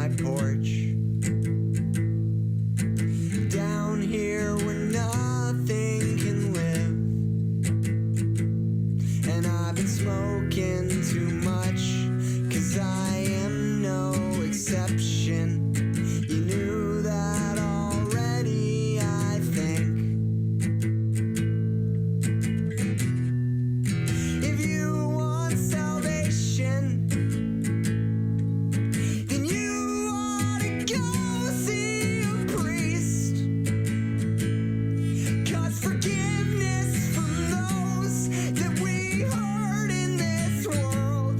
my porch. Down here where nothing can live. And I've been smoking too much, 'cause I am no exception. You knew that already, I think. If you want salvation, then you ought to go see a priest. 'Cause forgiveness from those that we hurt in this world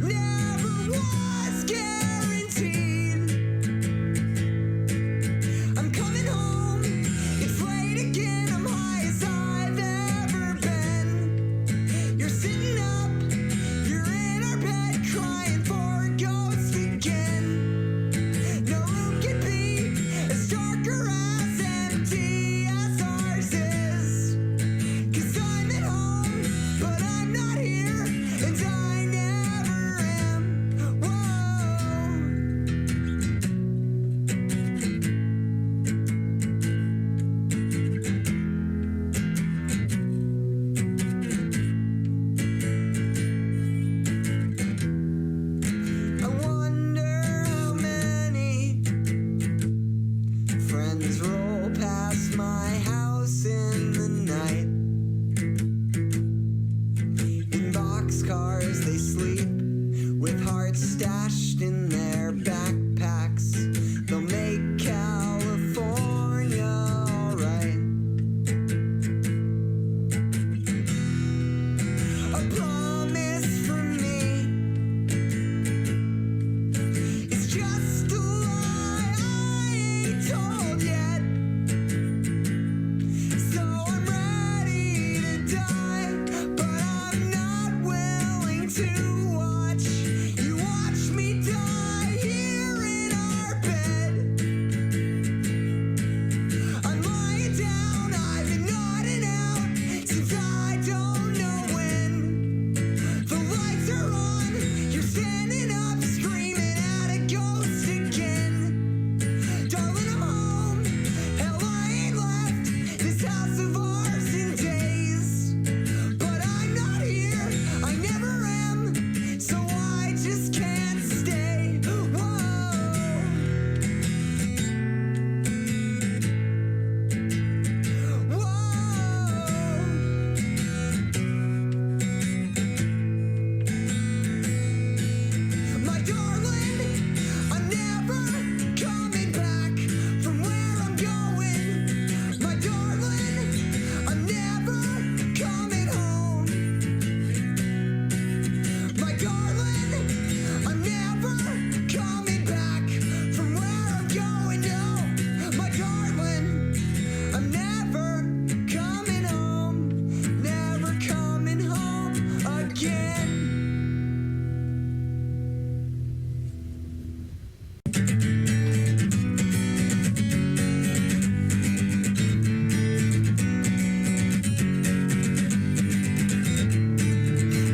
never was guaranteed. I'm coming home, it's late again, I'm high as I've ever been. You're sitting up, you're in our bed crying for a ghost again. No room can be as dark or as empty as ours is. 'Cause I'm at home, but I'm not here, and I never am. Whoa. I wonder how many friends roll past my house in the night. In boxcars they sleep, with hearts stashed in their backpacks. They'll make California alright. A promise from me, it's just a lie I ain't told yet. So I'm ready to die, but I'm not willing to watch you watch me die here in our bed. I'm lying down, I've been nodding out since I don't know when. The lights are on, you're standing up screaming at a ghost again. Darling, I'm home, hell I ain't left this house of ours in days. But I'm not here, I never am, so I just can't stay. Whoa. Whoa. My darling, I'm never coming back from where I'm going. My darling, I'm never coming home. My darling, I'm never coming back from where I'm going. No, my darling, I'm never coming home. Never coming home again.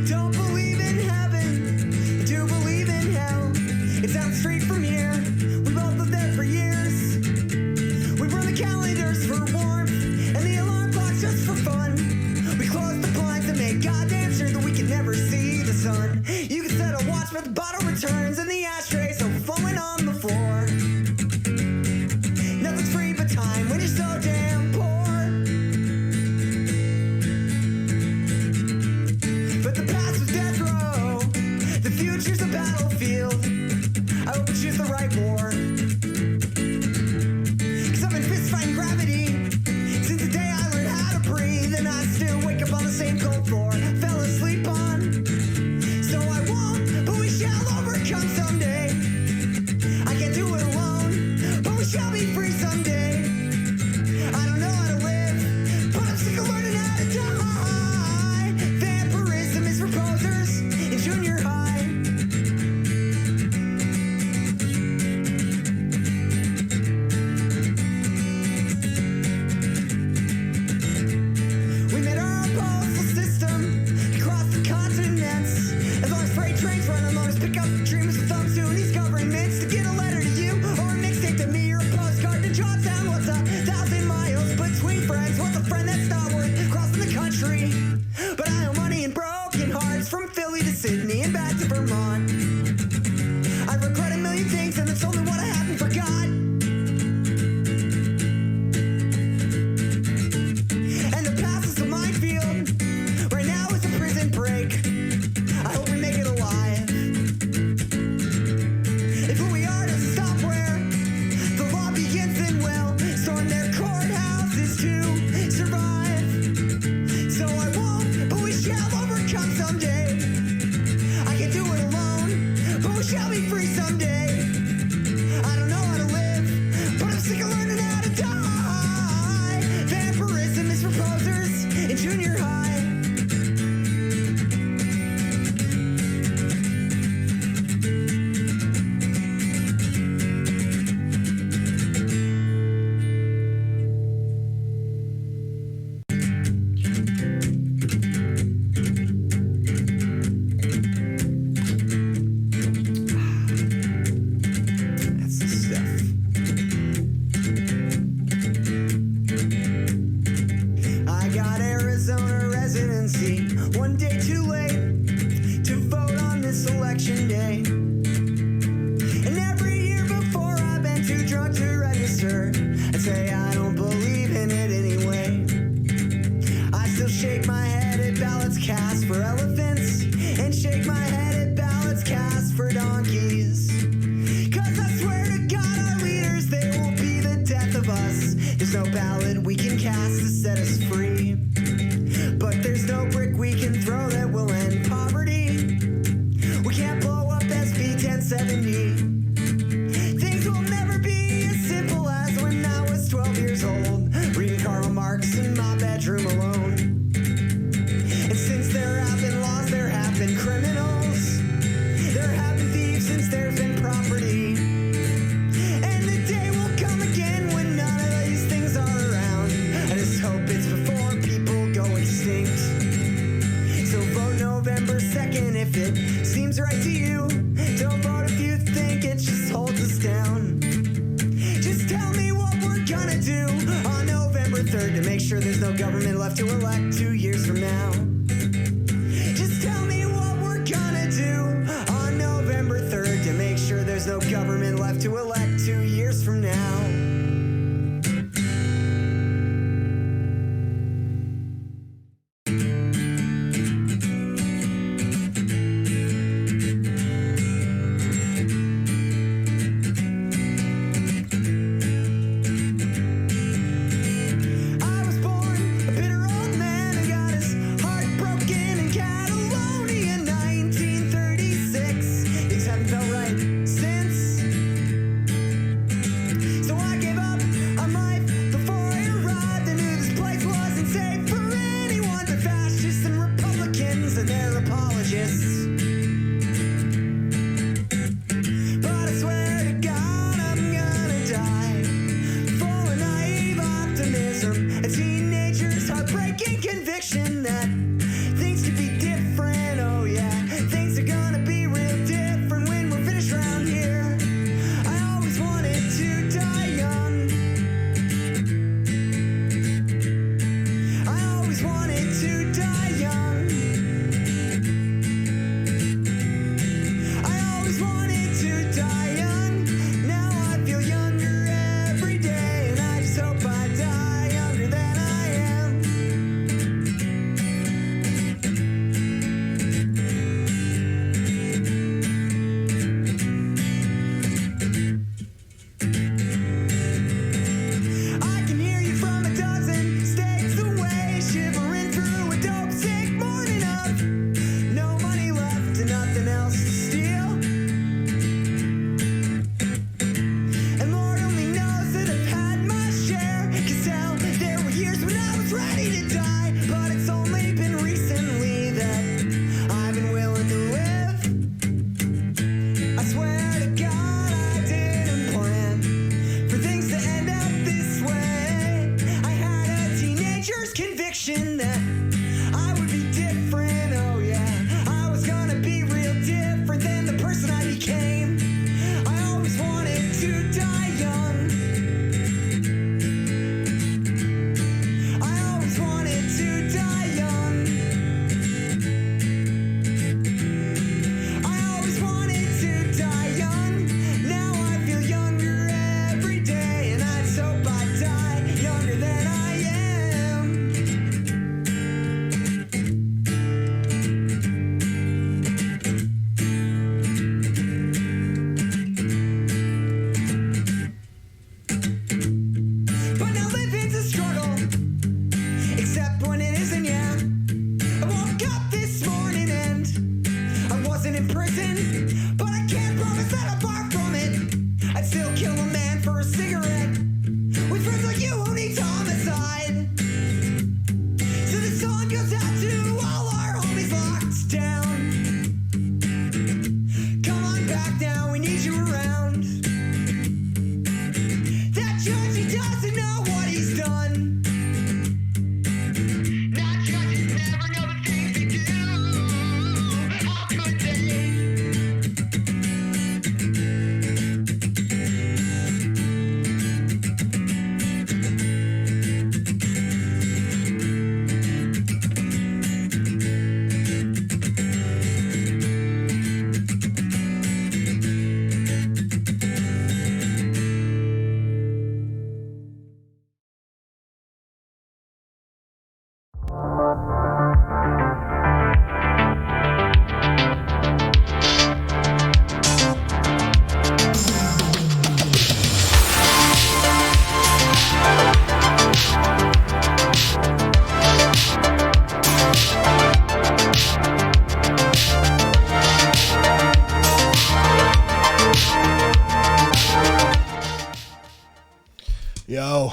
Don't believe in heaven, I do believe in hell. It's down the street from here, we both lived there for years. We run the calendars for warmth, and the alarm clocks just for fun. We close the blinds and make goddamn sure that we can never see the sun. You can set a watch, but the bottle returns, and the ashtrays overflowing on the floor. Nothing's free but time when you're so damn poor. But the past was death row, the future's a battlefield. I hope we choose the right war. 'Cause I've been fist fighting gravity since the day I learned how to breathe, and I still wake up on the same cold floor fell asleep on. So I won't, but we shall overcome someday. I can't do it alone, but we shall be free someday. I don't know how to live, but I'm sick of learning how to die. Vampirism is for posers in junior high. We made our own postal system I won't, but we shall overcome someday. I can't do it alone, but we shall be free someday. I don't know how to live, but I'm sick of learning how to die. Vampirism is for posers in junior high. One day too late to vote on this election day. And every year before I've been too drunk to register. I say I don't believe in it anyway. I still shake my head at ballots cast for elephants and shake my head at ballots cast for donkeys. Cause I swear to God our leaders, they will be the death of us. There's no ballot we can cast to set us free. But there's no brick we can throw that will end poverty. We can't blow up SB 1070. Things will never be as simple as when I was 12 years old, reading Karl Marx in my bedroom alone. And since there have been laws, there have been criminals. There have been thieves since there's been property. And the day will come again when none of these things are around. I just hope it's before people go extinct. So vote November 2nd if it seems right to you. Don't vote if you think it just holds us down. Just tell me what we're gonna do on November 3rd to make sure there's no government left to elect 2 years from now. Just tell me what we're gonna do on November 3rd to make sure there's no government left to elect 2 years from now. Yo,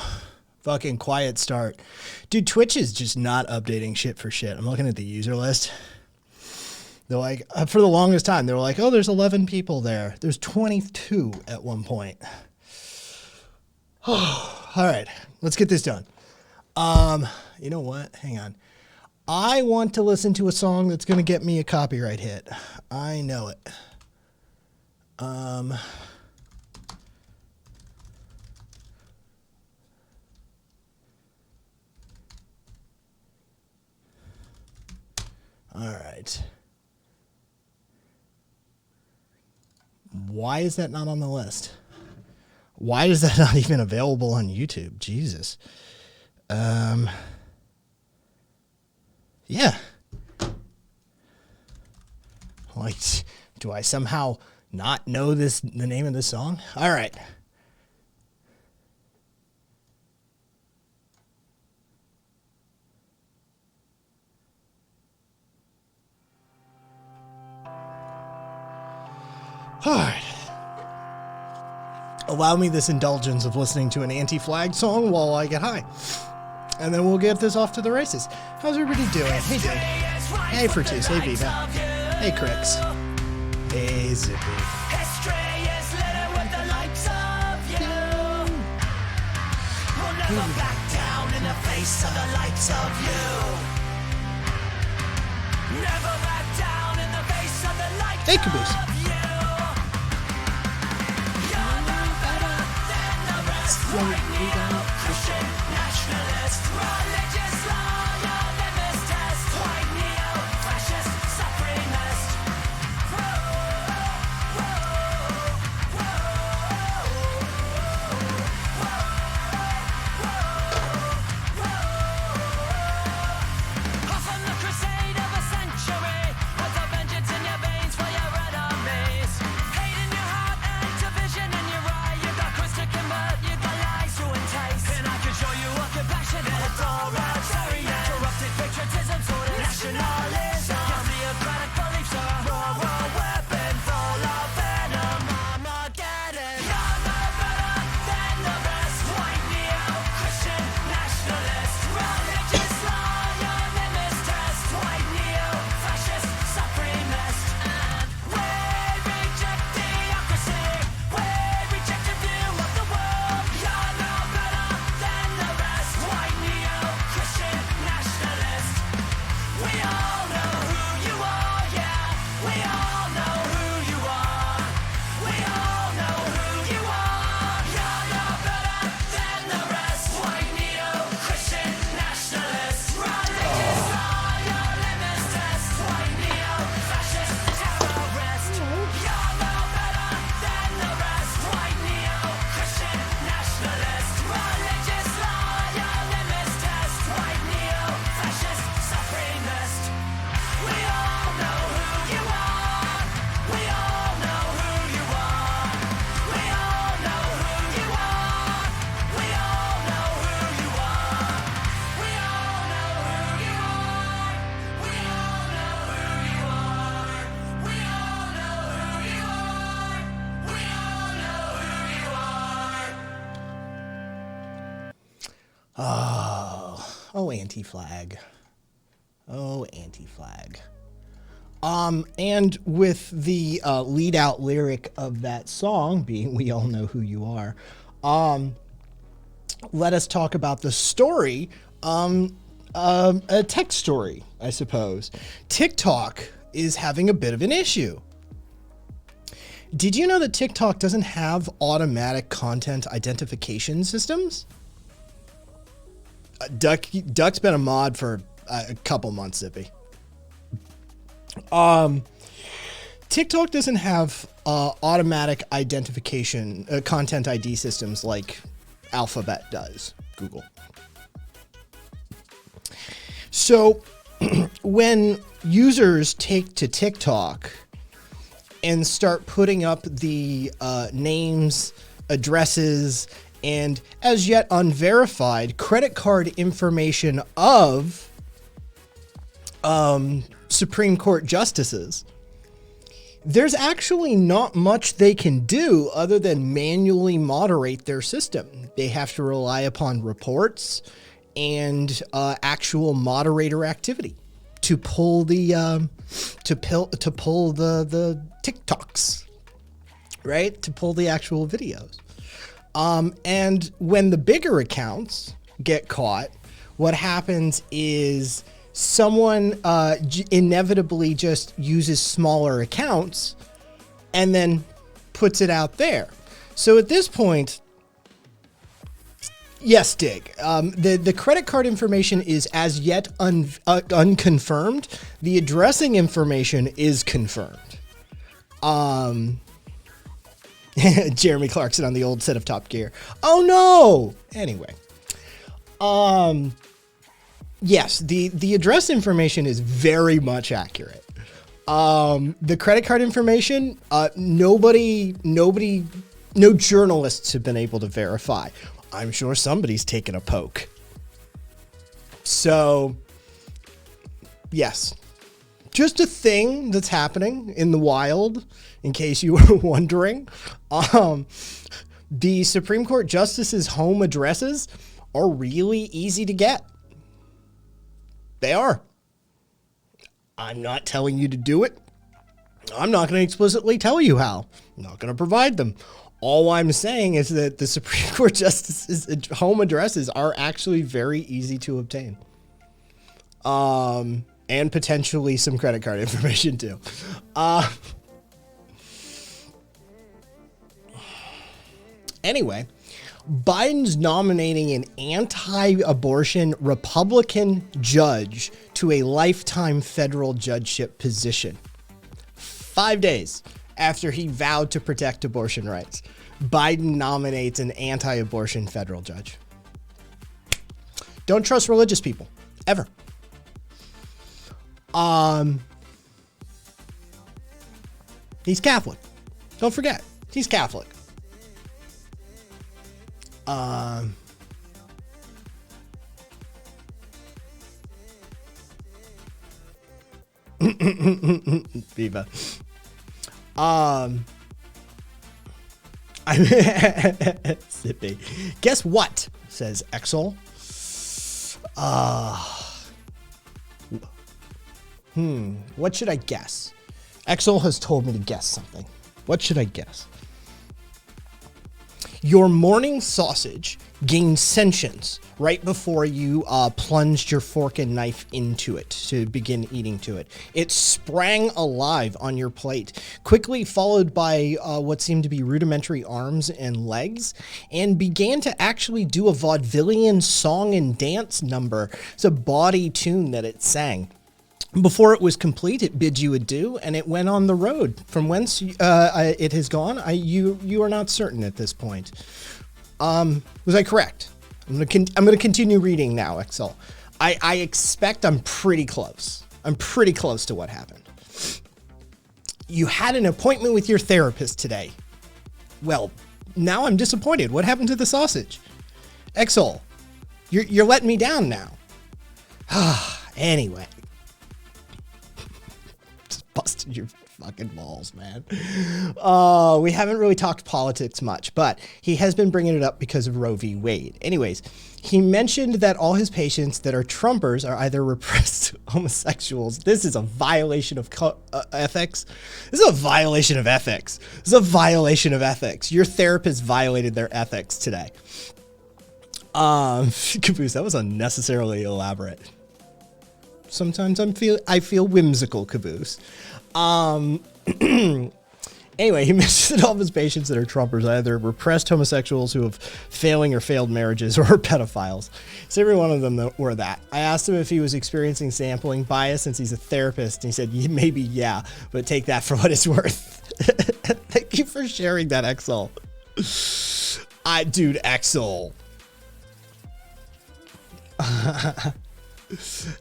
fucking quiet start. Dude, Twitch is just not updating shit for shit. I'm looking at the user list. They're like, for the longest time, they were like, oh, there's 11 people there. There's 22 at one point. All right, let's get this done. You know what? Hang on. I want to listen to a song that's going to get me a copyright hit. I know it. All right. Why is that not on the list? Why is that not even available on YouTube? Jesus. Yeah. Like, do I somehow not know the name of this song? All right. All right. Allow me this indulgence of listening to an anti-flag song while I get high. And then we'll get this off to the races. How's everybody doing? Hey, dude. Hey, Fertus. Hey, Viva. Hey, Crix. Hey, Zippy. History is littered with the likes of you. We'll never back down in the face of the likes of you. Never back down in the face of the likes Hey, Caboose. of you. You're no better than the rest. Right now, Christian nationalist, religious liar, litmus test, white neo-fascist supremacist. Often the crusade of a century, with a vengeance in your veins for your enemies. Hate in your heart and division in your eye. You got Chris to convert, you got lies to entice. And I can show you a compassionate authoritarian, corrupted patriotism, sort of nationalism. Your theocratic beliefs are a raw weapon full of venom. Armageddon. You're no better than the rest. White neo-Christian nationalist, religious liar, litmus test, white neo-fascist supremacist. And we reject theocracy. We reject a view of the world. You're no better than the rest. White neo-Christian nationalist. We all know who you are, yeah. We all know who you are. We all know who you are. You're no better than the rest. White neo-Christian nationalist, religious liar, litmus test, white neo-fascist terrorist. You're no better than the rest. White neo-Christian nationalist, religious liar, litmus test, white neo-fascist supremacist. We all know who you are. We all know who you are. We all know who you are. We all know who you are. We all know who you are. We all know who you are. We all know who you are. We all know who you are. Oh, anti-flag. Oh, anti-flag. And with the lead out lyric of that song being "We All Know Who You Are," let us talk about the story, a tech story, I suppose. TikTok is having a bit of an issue. Did you know that TikTok doesn't have automatic content identification systems? Duck's been a mod for a couple months, Zippy. TikTok doesn't have automatic identification, content ID systems like Alphabet does, Google. So when users take to TikTok and start putting up the names, addresses, and as yet unverified credit card information of Supreme Court justices, there's actually not much they can do other than manually moderate their system. They have to rely upon reports and actual moderator activity to pull the the TikToks, right? To pull the actual videos. And when the bigger accounts get caught, what happens is someone inevitably just uses smaller accounts and then puts it out there. So at this point, yes, Dig, the credit card information is as yet unconfirmed. The addressing information is confirmed. Jeremy Clarkson on the old set of Top Gear. Oh no! Anyway. Yes, the address information is very much accurate. The credit card information, no journalists have been able to verify. I'm sure somebody's taken a poke. So, yes. Just a thing that's happening in the wild, in case you were wondering. The Supreme Court justices' home addresses are really easy to get. They are. I'm not telling you to do it. I'm not going to explicitly tell you how. I'm not going to provide them. All I'm saying is that the Supreme Court justices' home addresses are actually very easy to obtain. And potentially some credit card information too. Anyway, Biden's nominating an anti-abortion Republican judge to a lifetime federal judgeship position. 5 days after he vowed to protect abortion rights, Biden nominates an anti-abortion federal judge. Don't trust religious people, ever. He's Catholic. Don't forget, he's Catholic. Viva. Sippy. Guess what? Says Exel. What should I guess? Exel has told me to guess something. What should I guess? Your morning sausage gained sentience right before you plunged your fork and knife into it to begin eating to it. It sprang alive on your plate, quickly followed by what seemed to be rudimentary arms and legs, and began to actually do a vaudevillian song and dance number. It's a bawdy tune that it sang. Before it was complete, it bid you adieu, and it went on the road. From whence it has gone, you are not certain at this point. Was I correct? I'm gonna continue reading now, Excel. I expect I'm pretty close. I'm pretty close to what happened. You had an appointment with your therapist today. Well, now I'm disappointed. What happened to the sausage? Excel, you're letting me down now. Anyway. Busted your fucking balls, man. We haven't really talked politics much, but he has been bringing it up because of Roe v. Wade. Anyways, he mentioned that all his patients that are Trumpers are either repressed homosexuals. This is a violation of ethics. This is a violation of ethics. This is a violation of ethics. Your therapist violated their ethics today. Caboose, that was unnecessarily elaborate. Sometimes I feel whimsical, Caboose. Anyway, he mentioned all of his patients that are Trumpers, either repressed homosexuals who have failing or failed marriages or pedophiles. So every one of them were that. I asked him if he was experiencing sampling bias since he's a therapist, and he said, maybe, yeah, but take that for what it's worth. Thank you for sharing that, Exel. Dude, Exel.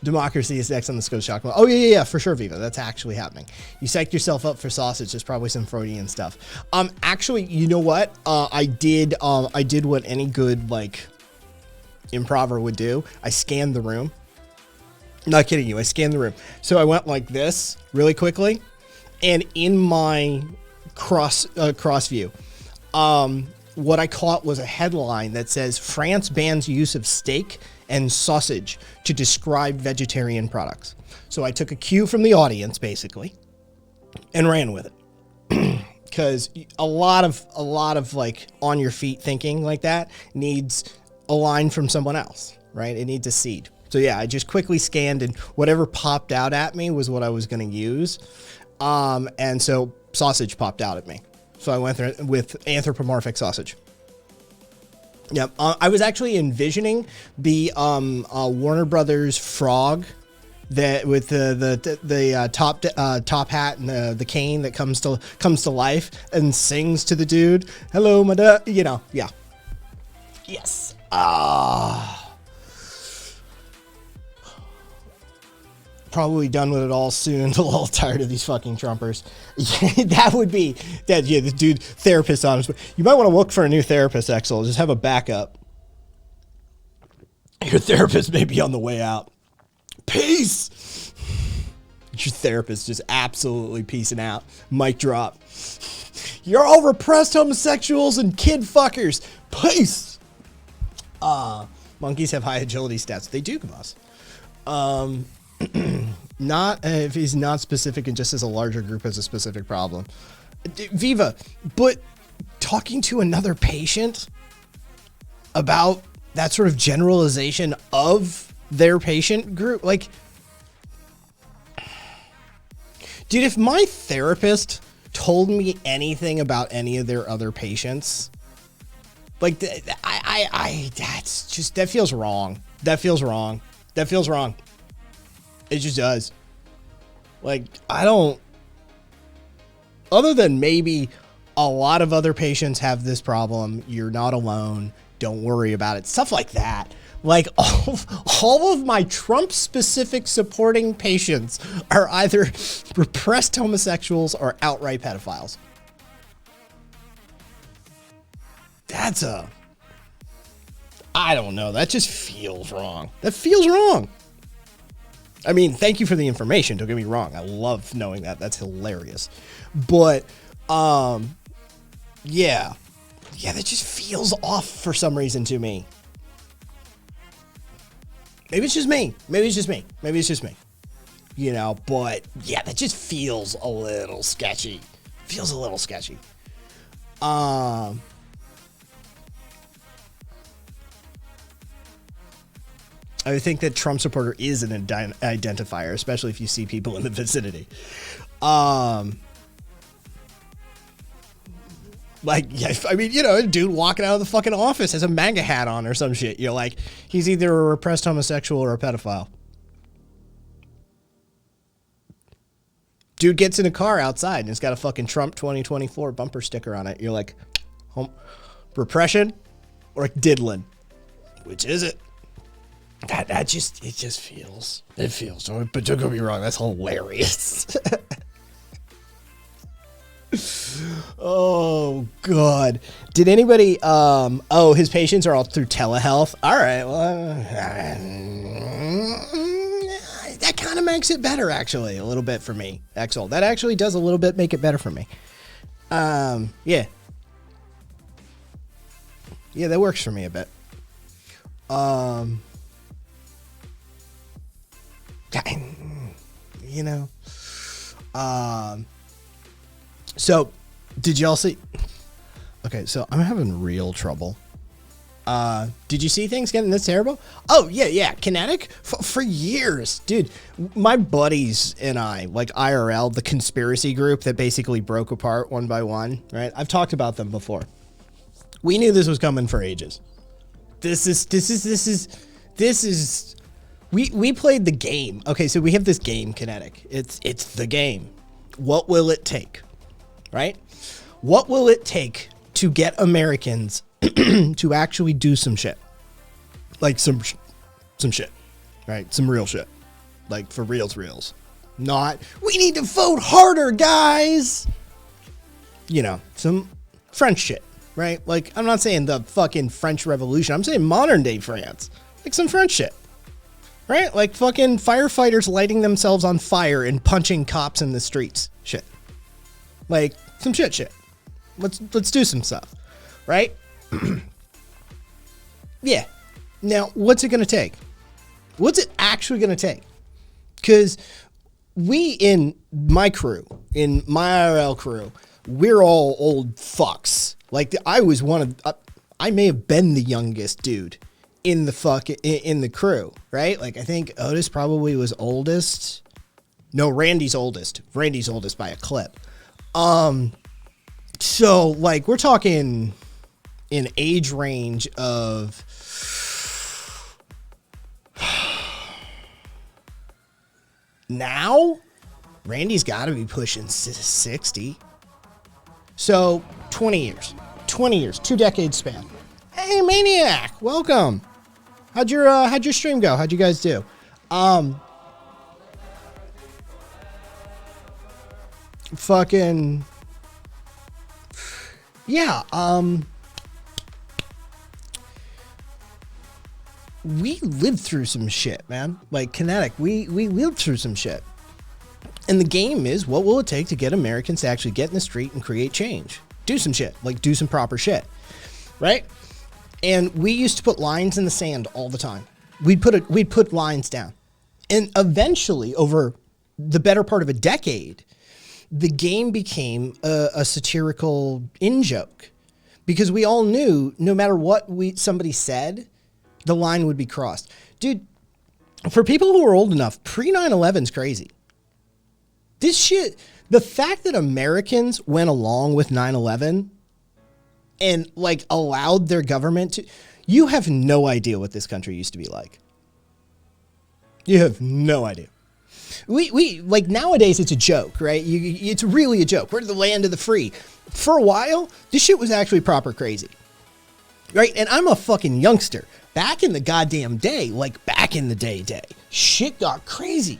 Democracy is next on the Scotia Chocolate. Oh yeah, for sure, Viva. That's actually happening. You psyched yourself up for sausage. There's probably some Freudian stuff. Actually, you know what? I did what any good like improver would do. I scanned the room. Not kidding you. I scanned the room. So I went like this really quickly, and in my cross view, what I caught was a headline that says France bans use of steak and sausage to describe vegetarian products. So I took a cue from the audience basically and ran with it. Because a lot of like on your feet thinking like that needs a line from someone else, right? It needs a seed. So yeah, I just quickly scanned, and whatever popped out at me was what I was going to use. And so sausage popped out at me. So I went there with anthropomorphic sausage. Yep. I was actually envisioning the Warner Brothers frog that with the top hat and the cane that comes to life and sings to the dude. Hello, my duh. You know. Yeah. Yes. Probably done with it all soon. A little tired of these fucking Trumpers. That would be that. Yeah, the dude therapist on us. You might want to look for a new therapist, Exel. Just have a backup. Your therapist may be on the way out. Peace. Your therapist just absolutely peacing out. Mic drop. You're all repressed homosexuals and kid fuckers. Peace. Monkeys have high agility stats. They do, Moss. Not if he's not specific and just as a larger group has a specific problem. Viva, but talking to another patient about that sort of generalization of their patient group, like, dude, if my therapist told me anything about any of their other patients, like, that's just, that feels wrong. That feels wrong. That feels wrong. It just does. Like, I don't, other than maybe a lot of other patients have this problem, you're not alone, don't worry about it, stuff like that. Like, all of my Trump-specific supporting patients are either repressed homosexuals or outright pedophiles. That's I don't know, that just feels wrong. That feels wrong. I mean, thank you for the information. Don't get me wrong. I love knowing that. That's hilarious. But, yeah, that just feels off for some reason to me. Maybe it's just me. Maybe it's just me. Maybe it's just me. You know, but yeah, that just feels a little sketchy. Feels a little sketchy. I think that Trump supporter is an identifier, especially if you see people in the vicinity. Like, yeah, I mean, you know, a dude walking out of the fucking office has a MAGA hat on or some shit. You're like, he's either a repressed homosexual or a pedophile. Dude gets in a car outside and it's got a fucking Trump 2024 bumper sticker on it. You're like, repression or diddling? Which is it? That just, it feels, but don't get me wrong, that's hilarious. Oh God. Did anybody, oh, his patients are all through telehealth. All right. Well, that kind of makes it better actually, a little bit for me. Excellent. That actually does a little bit make it better for me. Yeah. Yeah, that works for me a bit. You know, so did y'all see? Okay, so I'm having real trouble. Did you see things getting this terrible? Oh yeah. Kinetic for years, dude. My buddies and I, like IRL, the conspiracy group that basically broke apart one by one. Right? I've talked about them before. We knew this was coming for ages. This is. We played the game. Okay, so we have this game, Kinetic. It's the game. What will it take? Right? What will it take to get Americans to actually do some shit? Like some shit, right? Some real shit. Like, for reals. Not, we need to vote harder, guys! You know, some French shit, right? Like, I'm not saying the fucking French Revolution. I'm saying modern day France. Like, some French shit. Right? Like, fucking firefighters lighting themselves on fire and punching cops in the streets. Shit. Like, some shit. Let's do some stuff. Right? Yeah. Now, what's it going to take? What's it actually going to take? Because we in my crew, in my IRL crew, we're all old fucks. Like, I was I may have been the youngest dude in the crew, right? Like, I think Otis probably was oldest. No, Randy's oldest. Randy's oldest by a clip. So, like, we're talking an age range of now, Randy's got to be pushing 60. So 20 years, 2 decades span. Hey, Maniac, welcome. How'd your stream go? How'd you guys do? Fucking yeah. We lived through some shit, man. Like, Kinetic, we lived through some shit. And the game is, what will it take to get Americans to actually get in the street and create change? Do some shit. Like, do some proper shit. Right? And we used to put lines in the sand all the time. We'd put lines down. And eventually, over the better part of a decade, the game became a satirical in-joke. Because we all knew, no matter what somebody said, the line would be crossed. Dude, for people who are old enough, pre-9/11's crazy. This shit, the fact that Americans went along with 9/11 and, like, allowed their government to, you have no idea what this country used to be like. You have no idea. We like, nowadays it's a joke, right? It's really a joke. We're the land of the free. For a while, this shit was actually proper crazy. Right? And I'm a fucking youngster. Back in the goddamn day, like back in the day, shit got crazy.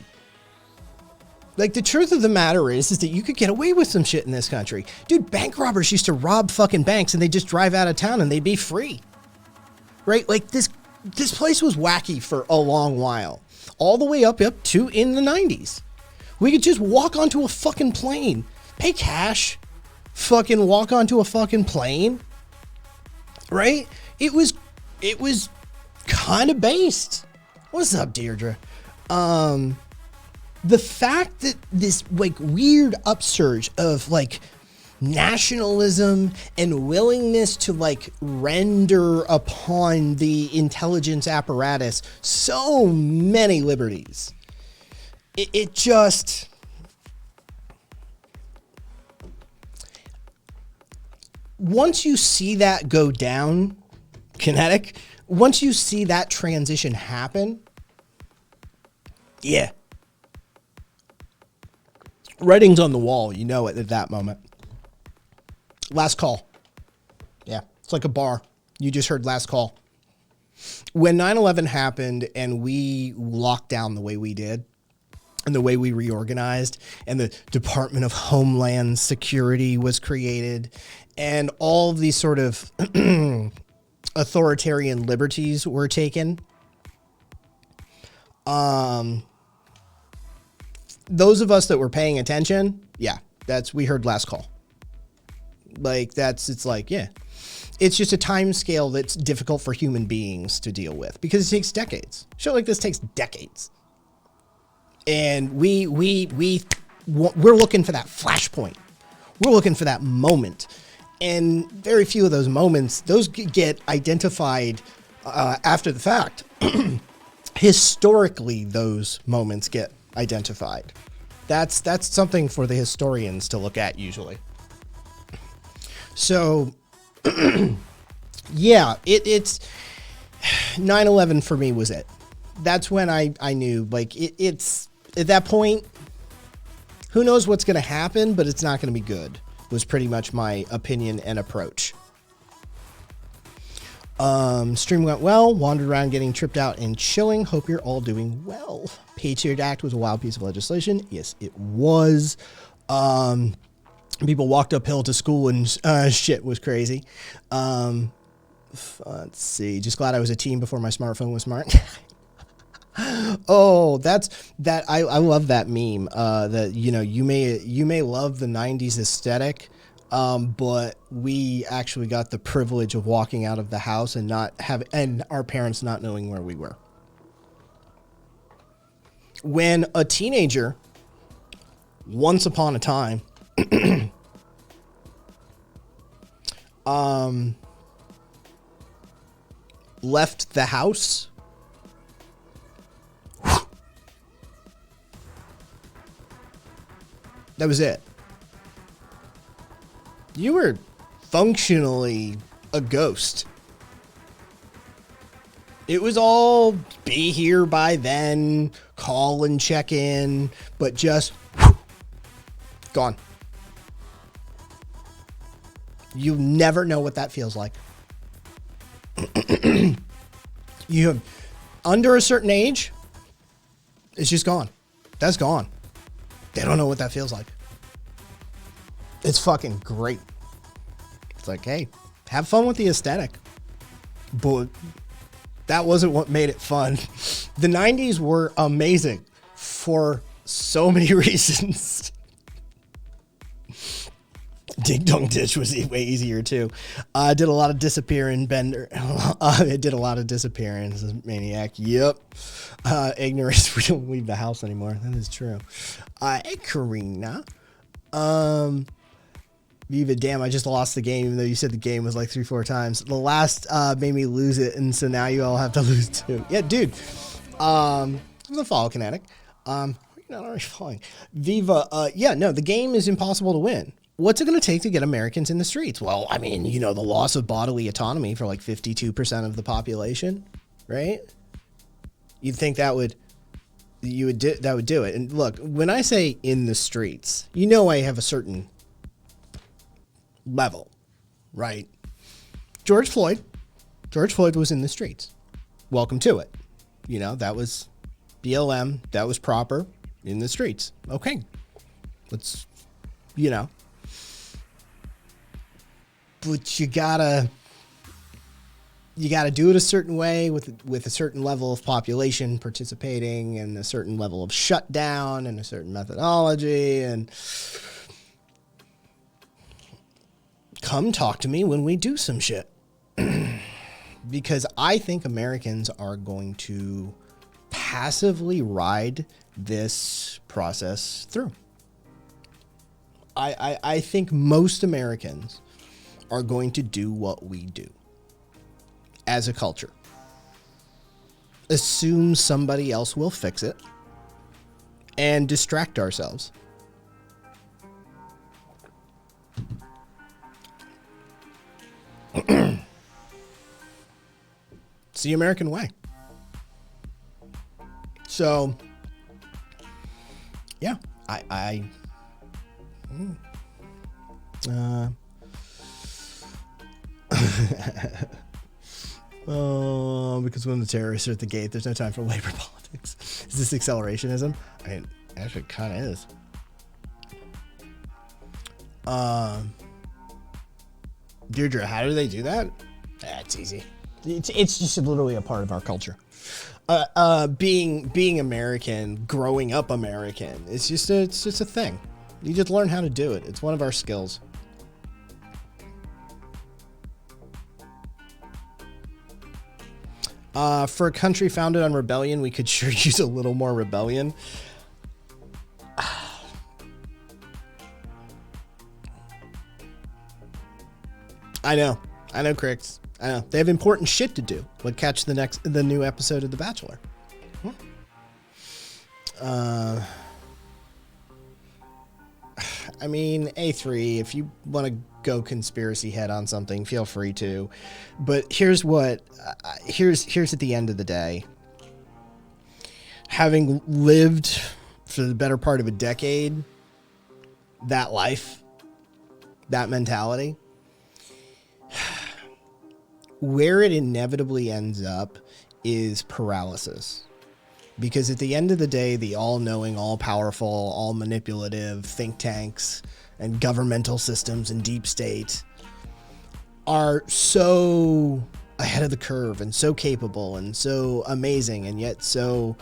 Like, the truth of the matter is that you could get away with some shit in this country. Dude, bank robbers used to rob fucking banks and they just drive out of town and they'd be free. Right? Like, this place was wacky for a long while. All the way up to in the 90s. We could just walk onto a fucking plane, pay cash, fucking walk onto a fucking plane. Right? It was kind of based. What's up, Deirdre? The fact that this, like, weird upsurge of, like, nationalism and willingness to, like, render upon the intelligence apparatus so many liberties. It just, once you see that go down, Kinetic, once you see that transition happen, yeah. Writing's on the wall, you know it at that moment. Last call. Yeah, it's like a bar. You just heard last call. When 9/11 happened and we locked down the way we did, and the way we reorganized, and the Department of Homeland Security was created, and all of these sort of authoritarian liberties were taken, those of us that were paying attention, yeah, we heard last call. Like, it's like, yeah, it's just a time scale that's difficult for human beings to deal with because it takes decades. Shit like this takes decades. And we're looking for that flashpoint. We're looking for that moment. And very few of those moments, those get identified after the fact. Historically, those moments get identified. That's something for the historians to look at usually. So, yeah, it's 9/11 for me was it. That's when I knew, like, it's at that point, who knows what's going to happen, but it's not going to be good, was pretty much my opinion and approach. Stream went well, wandered around getting tripped out and chilling. Hope you're all doing well. Patriot Act was a wild piece of legislation. Yes, it was. People walked uphill to school and shit was crazy. Let's see. Just glad I was a teen before my smartphone was smart. Oh, I love that meme. That, you know, you may love the 90s aesthetic, but we actually got the privilege of walking out of the house and and our parents not knowing where we were. When a teenager, once upon a time, left the house, that was it. You were functionally a ghost. It was all be here by then, call and check in, but just gone. You never know what that feels like. You have, under a certain age, it's just gone. That's gone. They don't know what that feels like. It's fucking great. It's like, hey, have fun with the aesthetic. But that wasn't what made it fun. The 90s were amazing for so many reasons. Ding Dong Ditch was way easier too. I did a lot of disappearing, Bender. I did a lot of disappearance, Maniac. Yep. Ignorance. We don't leave the house anymore. That is true. Hey, Karina. Viva, damn, I just lost the game, even though you said the game was like 3-4 times. The last made me lose it, and so now you all have to lose too. Yeah, dude. I'm the follow kinetic. You're not already following. Viva, yeah, no, the game is impossible to win. What's it going to take to get Americans in the streets? Well, I mean, you know, the loss of bodily autonomy for like 52% of the population, right? You'd think that would do it. And look, when I say in the streets, you know, I have a certain level, right? George Floyd was in the streets. Welcome to it. You know, that was BLM. That was proper in the streets. Okay. Let's, you know, but you gotta do it a certain way with a certain level of population participating and a certain level of shutdown and a certain methodology. And come talk to me when we do some shit. Because I think Americans are going to passively ride this process through. I think most Americans are going to do what we do as a culture. Assume somebody else will fix it and distract ourselves. It's the American way. So, yeah, oh, because when the terrorists are at the gate, there's no time for labor politics. Is this accelerationism? I mean, actually, it kind of is. Deirdre, how do they do that? It's easy. It's just literally a part of our culture. Being American, growing up American, it's just a thing. You just learn how to do it. It's one of our skills. For a country founded on rebellion, we could sure use a little more rebellion. I know, Cricks. I know. They have important shit to do. Like catch the new episode of The Bachelor. I mean, A3, if you want to go conspiracy head on something, feel free to. But here's at the end of the day. Having lived for the better part of a decade, that life, that mentality, where it inevitably ends up is paralysis. Because at the end of the day, the all-knowing, all-powerful, all-manipulative think tanks and governmental systems and deep state are so ahead of the curve and so capable and so amazing, and yet so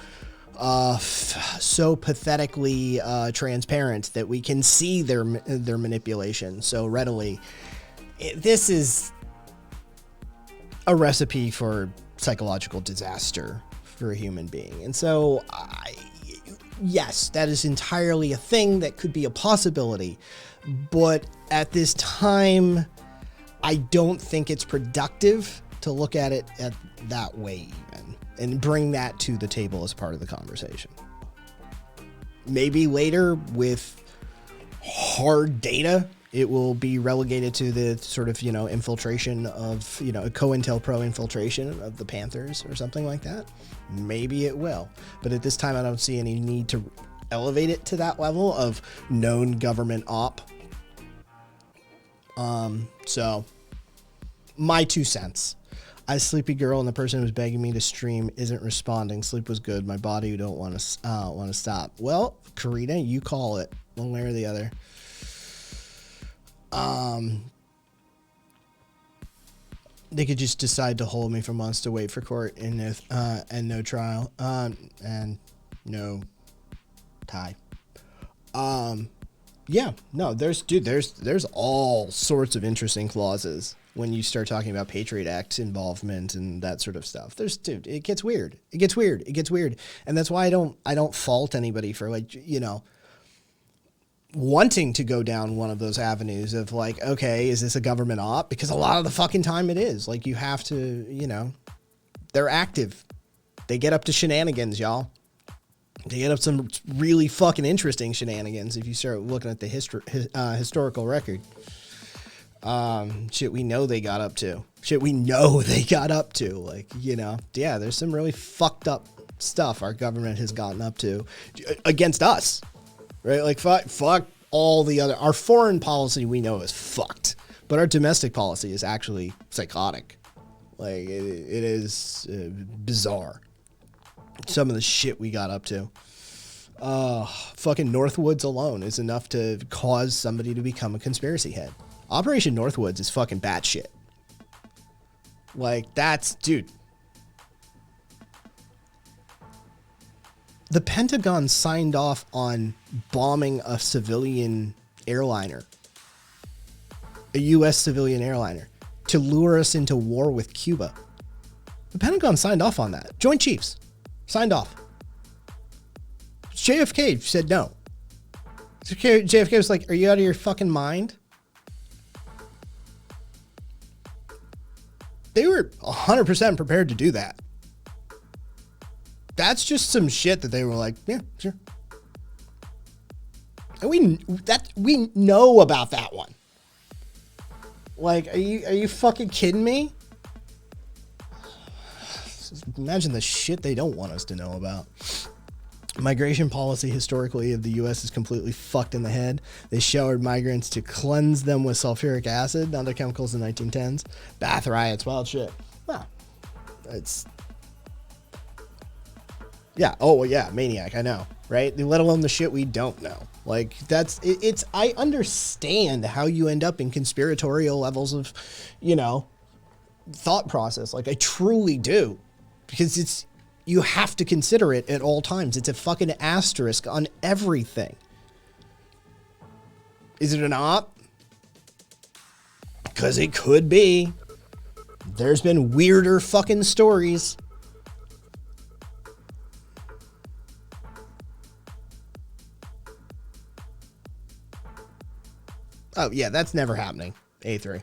pathetically transparent that we can see their manipulation so readily. This is a recipe for psychological disaster for a human being. And so, yes, that is entirely a thing that could be a possibility. But at this time, I don't think it's productive to look at it at that way even, and bring that to the table as part of the conversation. Maybe later with hard data, it will be relegated to the sort of, infiltration of, a COINTELPRO infiltration of the Panthers or something like that. Maybe it will. But at this time, I don't see any need to elevate it to that level of known government op. So my 2 cents. I sleepy girl and the person who's begging me to stream isn't responding. Sleep was good. My body don't want to stop. Well, Karina, you call it one way or the other. They could just decide to hold me for months to wait for court and no trial and no tie. Yeah, no, there's all sorts of interesting clauses when you start talking about Patriot Act involvement and that sort of stuff. It gets weird. It gets weird. And that's why I don't fault anybody for wanting to go down one of those avenues of okay, is this a government op? Because a lot of the fucking time it is. You have to, they're active. They get up to shenanigans, y'all. They get up some really fucking interesting shenanigans if you start looking at the historical record. Shit we know they got up to. Yeah, there's some really fucked up stuff our government has gotten up to against us. Right? Fuck all the other... Our foreign policy we know is fucked. But our domestic policy is actually psychotic. It is bizarre. Some of the shit we got up to. Fucking Northwoods alone is enough to cause somebody to become a conspiracy head. Operation Northwoods is fucking batshit. Dude. The Pentagon signed off on bombing a civilian airliner, a U.S. civilian airliner, to lure us into war with Cuba. The Pentagon signed off on that. Joint Chiefs signed off. JFK said no. JFK was like, are you out of your fucking mind? They were 100% prepared to do that. That's just some shit that they were like, yeah, sure. And we know about that one. Are you fucking kidding me? Imagine the shit they don't want us to know about. Migration policy historically of the U.S. is completely fucked in the head. They showered migrants to cleanse them with sulfuric acid and other chemicals in the 1910s. Bath riots, wild shit. Well, it's... Yeah. Oh, well, yeah. Maniac. I know. Right. Let alone the shit we don't know. I understand how you end up in conspiratorial levels of, thought process. I truly do, because you have to consider it at all times. It's a fucking asterisk on everything. Is it an op? Because it could be. There's been weirder fucking stories. Oh, yeah, that's never happening. A3.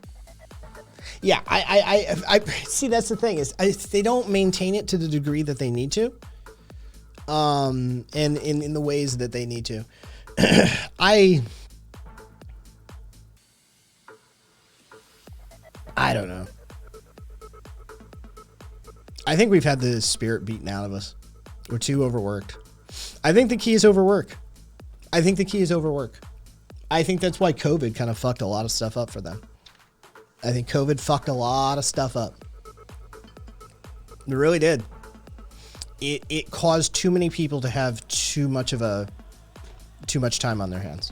Yeah, I see, that's the thing, is they don't maintain it to the degree that they need to. And in the ways that they need to. I don't know. I think we've had the spirit beaten out of us. We're too overworked. I think the key is overwork. I think that's why COVID kind of fucked a lot of stuff up for them. I think COVID fucked a lot of stuff up. It really did. It caused too many people to have too much time on their hands.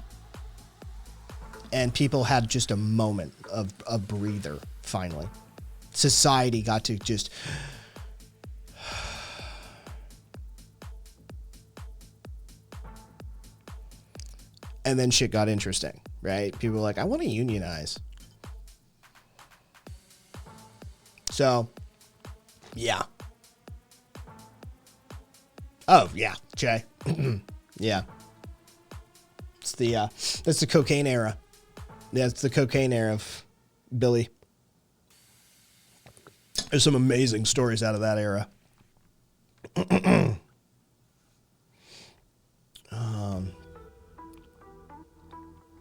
And people had just a moment of a breather, finally. Society got to just... And then shit got interesting, right? People were like, I want to unionize. So, yeah. Oh, yeah, Jay. Yeah. It's that's the cocaine era. Yeah, it's the cocaine era of Billy. There's some amazing stories out of that era.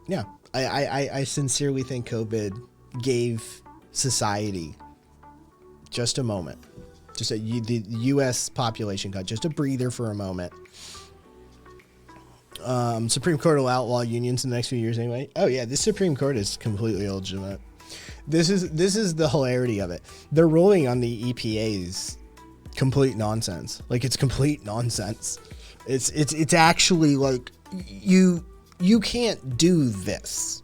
Yeah, I sincerely think COVID gave society just a moment. The U.S. population got just a breather for a moment. Supreme Court will outlaw unions in the next few years anyway. Oh yeah, this Supreme Court is completely illegitimate. This is the hilarity of it. They're ruling on the EPA's complete nonsense. Like, it's complete nonsense. It's actually like you can't do this.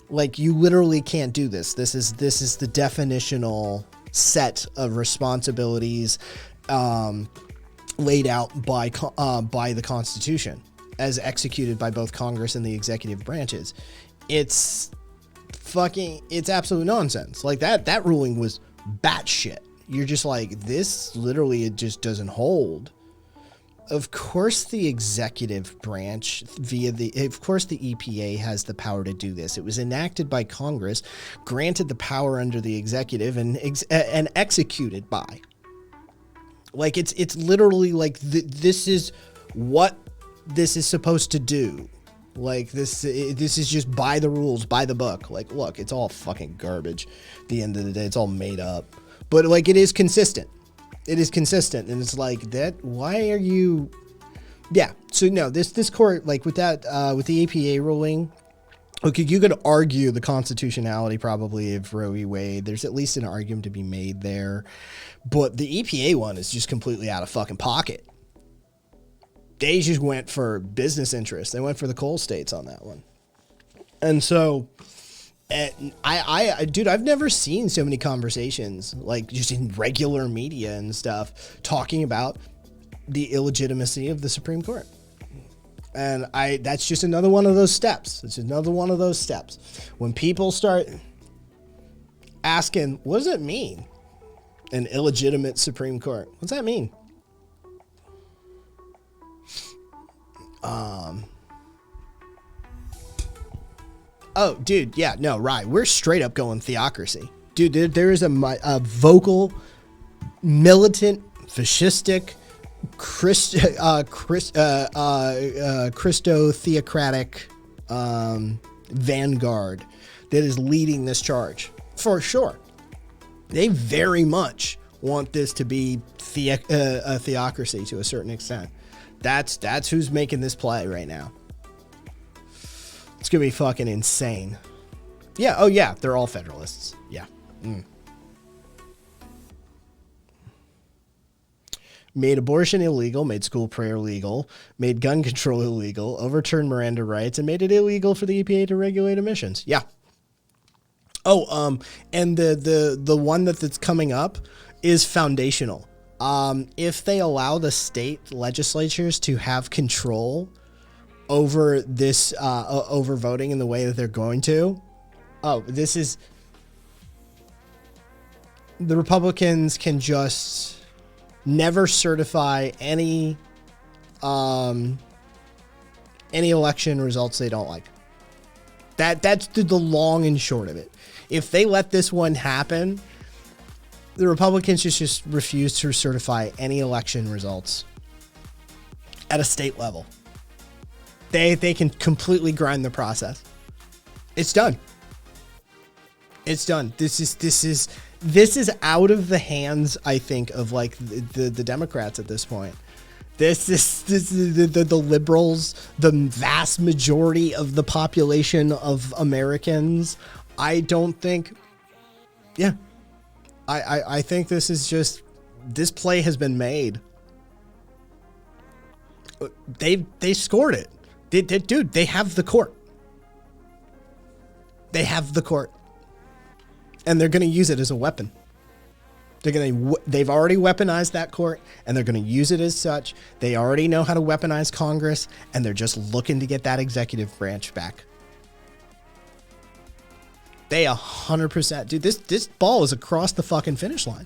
Like, you literally can't do this. This is the definitional set of responsibilities laid out by the Constitution as executed by both Congress and the executive branches. It's absolute nonsense. Like, that ruling was batshit. You're just like, this literally, it just doesn't hold. Of course, the executive branch of course, the EPA has the power to do this. It was enacted by Congress, granted the power under the executive, and executed by. Like, it's literally like this is what this is supposed to do. Like, this is just by the rules, by the book. Like, look, it's all fucking garbage. At the end of the day, it's all made up. But, like, it is consistent. It is consistent, and it's like that. Why are you? Yeah. So no, this court, like, with that, with the APA ruling, okay, you could argue the constitutionality probably of Roe v. Wade. There's at least an argument to be made there, but the EPA one is just completely out of fucking pocket. They just went for business interests. They went for the coal states on that one, and so. Dude, I've never seen so many conversations, like, just in regular media and stuff, talking about the illegitimacy of the Supreme Court. And that's just another one of those steps. It's another one of those steps. When people start asking, what does it mean? An illegitimate Supreme Court. What's that mean? Oh, dude, yeah, no, right. We're straight up going theocracy. Dude, there is a vocal, militant, fascistic, Christo-theocratic vanguard that is leading this charge, for sure. They very much want this to be a theocracy to a certain extent. That's who's making this play right now. It's going to be fucking insane. Yeah, oh yeah, they're all Federalists. Yeah. Made abortion illegal, made school prayer legal, made gun control illegal, overturned Miranda rights, and made it illegal for the EPA to regulate emissions. Yeah. Oh, and the one that's coming up is foundational. If they allow the state legislatures to have control over this, over voting in the way that they're going to. Oh, this is... The Republicans can just never certify any election results they don't like. That's the long and short of it. If they let this one happen, the Republicans just refuse to certify any election results at a state level. They can completely grind the process. It's done. It's done. This is out of the hands, I think, of like the Democrats at this point. This is the liberals, the vast majority of the population of Americans. I don't think, yeah. I think this is just this play has been made. They scored it. Dude, they have the court. They have the court. And they're going to use it as a weapon. They've already weaponized that court, and they're going to use it as such. They already know how to weaponize Congress, and they're just looking to get that executive branch back. They 100%. Dude, this ball is across the fucking finish line.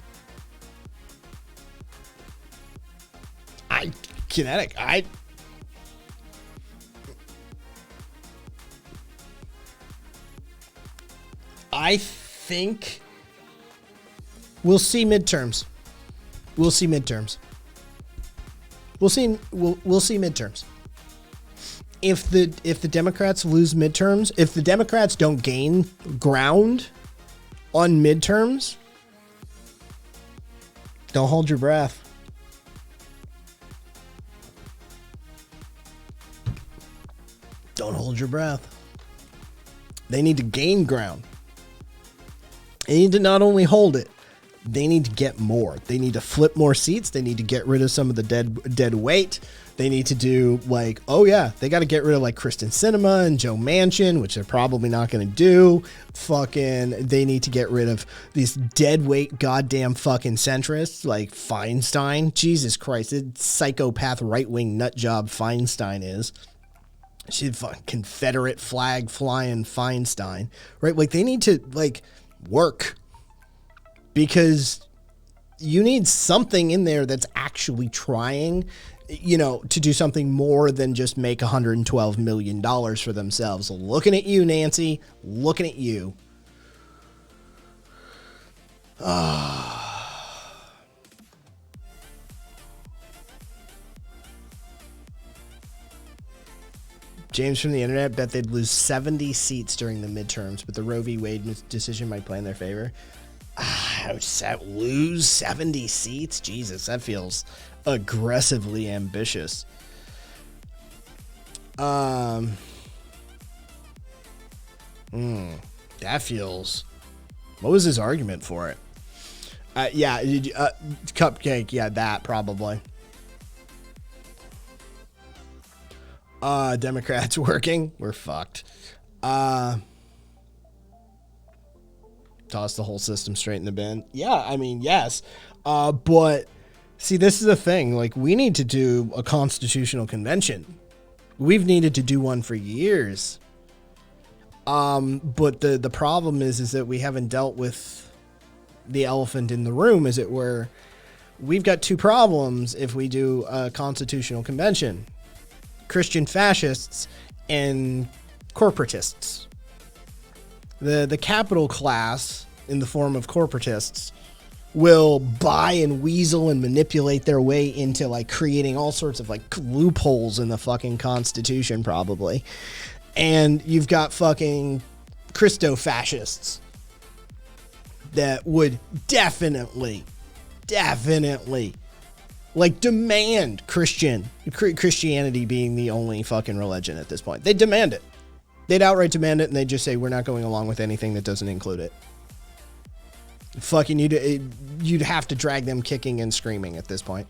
Kinetic. I think we'll see midterms. We'll see midterms. We'll see midterms. If the Democrats lose midterms, if the Democrats don't gain ground on midterms, don't hold your breath. Don't hold your breath. They need to gain ground. They need to not only hold it, they need to get more. They need to flip more seats. They need to get rid of some of the dead weight. They need to do like, oh yeah, they got to get rid of like Kristen Sinema and Joe Manchin, which they're probably not going to do. They need to get rid of these dead weight goddamn fucking centrists like Feinstein. Jesus Christ, it's psychopath right-wing nut job Feinstein is. She's fucking Confederate flag flying Feinstein, right? Like they need to like work, because you need something in there that's actually trying, to do something more than just make $112 million for themselves. Looking at you, Nancy, looking at you. James from the internet bet they'd lose 70 seats during the midterms, but the Roe v. Wade decision might play in their favor. Lose 70 seats? Jesus, that feels aggressively ambitious. That feels... What was his argument for it? Cupcake, yeah, that probably. Democrats working, we're fucked. Toss the whole system straight in the bin. Yeah, I mean, yes. But see, this is the thing. Like, we need to do a constitutional convention. We've needed to do one for years. But the problem is that we haven't dealt with the elephant in the room, as it were. We've got two problems if we do a constitutional convention: Christian fascists and corporatists. The capital class, in the form of corporatists, will buy and weasel and manipulate their way into like creating all sorts of like loopholes in the fucking Constitution, probably. And you've got fucking Christo fascists that would definitely like demand Christianity being the only fucking religion at this point. They'd demand it. They'd outright demand it, and they'd just say, we're not going along with anything that doesn't include it. Fucking you'd have to drag them kicking and screaming at this point.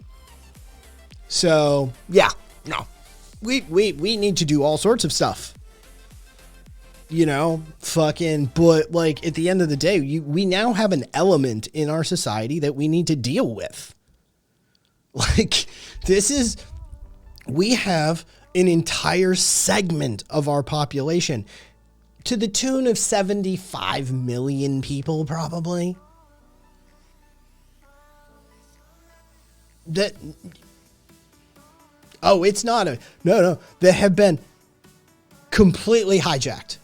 So yeah, no, we need to do all sorts of stuff. But like at the end of the day, we now have an element in our society that we need to deal with. Like, we have an entire segment of our population to the tune of 75 million people, probably. It's not no, that have been completely hijacked.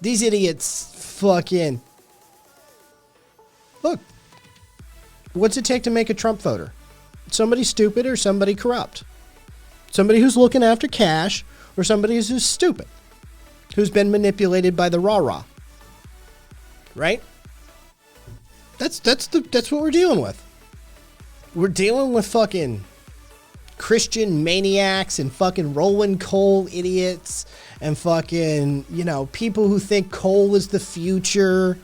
These idiots fucking... Look. What's it take to make a Trump voter? Somebody stupid or somebody corrupt? Somebody who's looking after cash or somebody who's stupid, who's been manipulated by the rah-rah. Right? That's what we're dealing with. We're dealing with fucking Christian maniacs and fucking rolling coal idiots and fucking, people who think coal is the future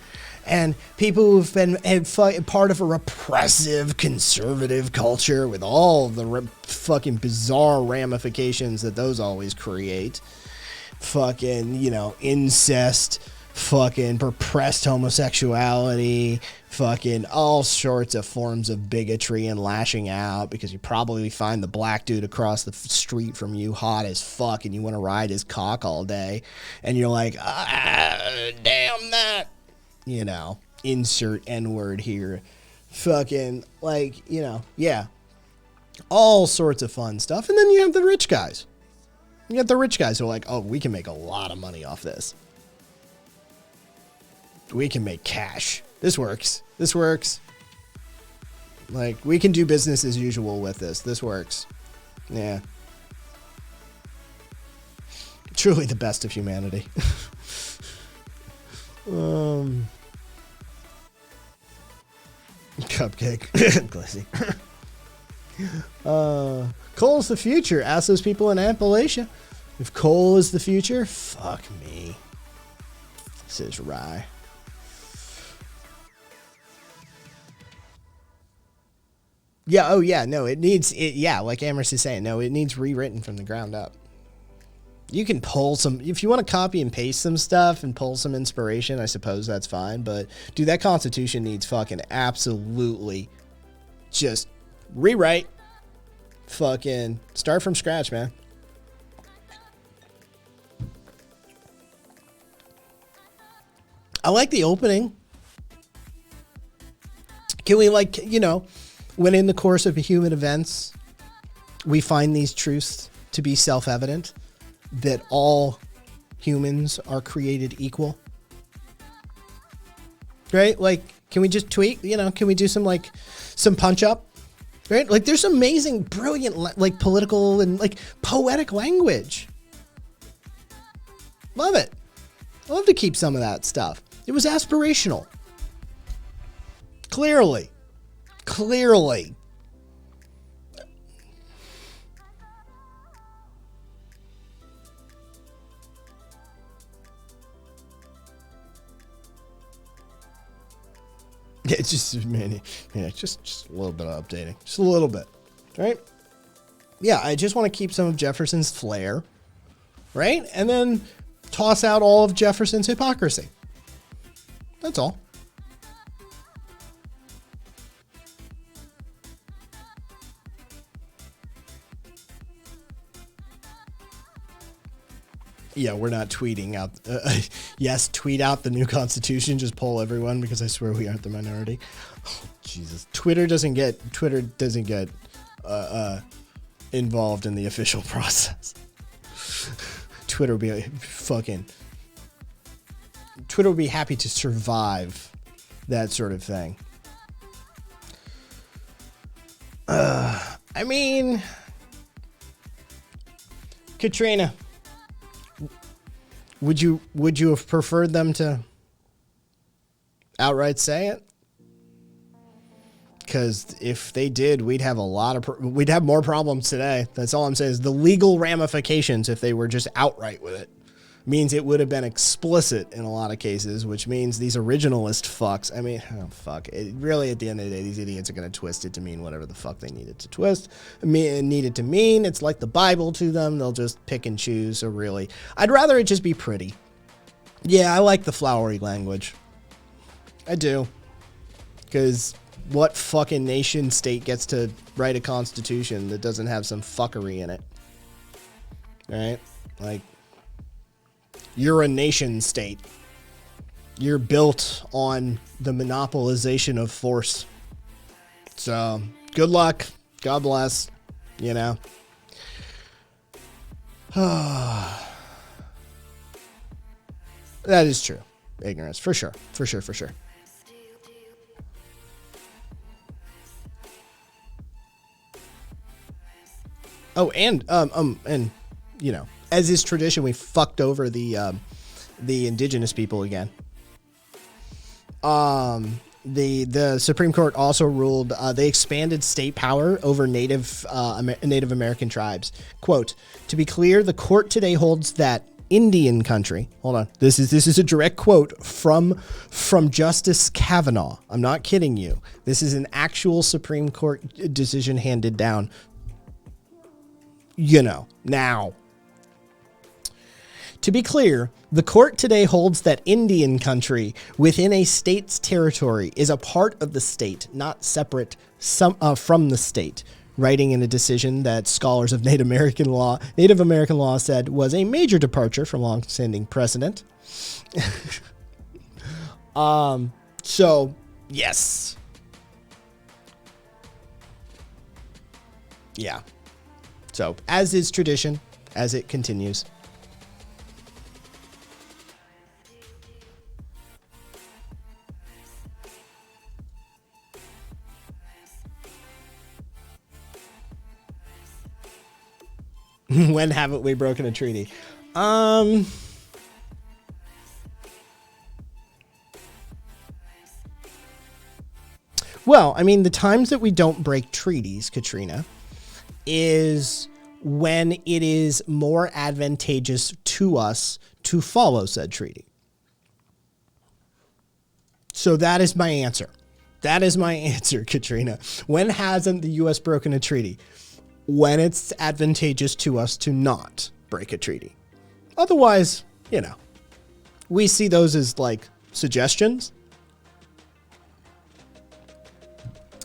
And people who've been part of a repressive conservative culture with all the fucking bizarre ramifications that those always create. Fucking, you know, incest, fucking repressed homosexuality, fucking all sorts of forms of bigotry and lashing out because you probably find the black dude across the street from you hot as fuck and you want to ride his cock all day. And you're like, damn that. You know, insert N-word here. Fucking, like, you know, yeah. All sorts of fun stuff. And then you have the rich guys. You have the rich guys who are like, oh, we can make a lot of money off this. We can make cash. This works. This works. Like, we can do business as usual with this. This works. Yeah. Truly the best of humanity. Cupcake. Glizzy. Coal's the future. Ask those people in Appalachia. If coal is the future, fuck me. Says Rye. Yeah, oh yeah, no, it needs, yeah, like Amherst is saying, no, it needs rewritten from the ground up. You can pull some, if you want to copy and paste some stuff and pull some inspiration, I suppose that's fine. But, dude, that Constitution needs fucking absolutely just rewrite. Fucking start from scratch, man. I like the opening. Can we, like, you know, when in the course of human events, we find these truths to be self-evident, that all humans are created equal, right? Like, can we just tweak, you know, can we do some, like, some punch up, right? Like, there's amazing, brilliant, like, political and, like, poetic language. Love it. I love to keep some of that stuff. It was aspirational. Clearly. Yeah, it's just, man, yeah, just a little bit of updating. Just a little bit, right? Yeah, I just want to keep some of Jefferson's flair, right? And then toss out all of Jefferson's hypocrisy. That's all. Yeah, we're not tweeting out. Yes, tweet out the new Constitution. Just poll everyone because I swear we aren't the minority. Oh, Jesus, Twitter doesn't get involved in the official process. Twitter would be Twitter would be happy to survive that sort of thing. I mean, Katrina. Would you have preferred them to outright say it? Because if they did, we'd have we'd have more problems today. That's all I'm saying is the legal ramifications if they were just outright with it means it would have been explicit in a lot of cases, which means these originalist fucks. I mean, oh, fuck. It really, at the end of the day, these idiots are going to twist it to mean whatever the fuck they needed to twist. Needed to mean. It's like the Bible to them. They'll just pick and choose. So really, I'd rather it just be pretty. Yeah, I like the flowery language. I do. Because what fucking nation state gets to write a constitution that doesn't have some fuckery in it? Right? Like, you're a nation state. You're built on the monopolization of force. So, good luck. God bless. You know. That is true. Ignorance, for sure. For sure. Oh, and you know, as is tradition, we fucked over the indigenous people again. The Supreme Court also ruled they expanded state power over Native American tribes. Quote, to be clear, the court today holds that Indian country. Hold on. This is a direct quote from Justice Kavanaugh. I'm not kidding you. This is an actual Supreme Court decision handed down. Now. To be clear, the court today holds that Indian country within a state's territory is a part of the state, not separate from the state, writing in a decision that scholars of Native American law said was a major departure from long-standing precedent. So, yes. Yeah. So, as is tradition, as it continues. When haven't we broken a treaty? Well, I mean, the times that we don't break treaties, Katrina, is when it is more advantageous to us to follow said treaty. So that is my answer. That is my answer, Katrina. When hasn't the U.S. broken a treaty? When it's advantageous to us to not break a treaty. Otherwise, we see those as like suggestions.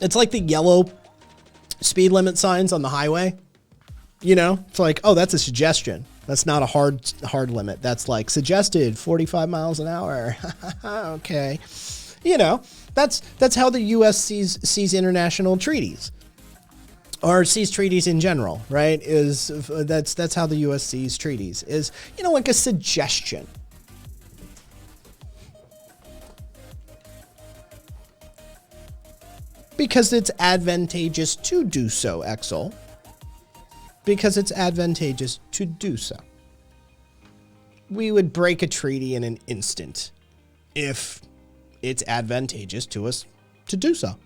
It's like the yellow speed limit signs on the highway. It's like, oh, that's a suggestion. That's not a hard limit. That's like suggested 45 miles an hour. Okay. That's how the U.S. sees international treaties. Or sees treaties in general, right? That's how the U.S. sees treaties, is, like a suggestion. Because it's advantageous to do so, Exel. Because it's advantageous to do so. We would break a treaty in an instant if it's advantageous to us to do so.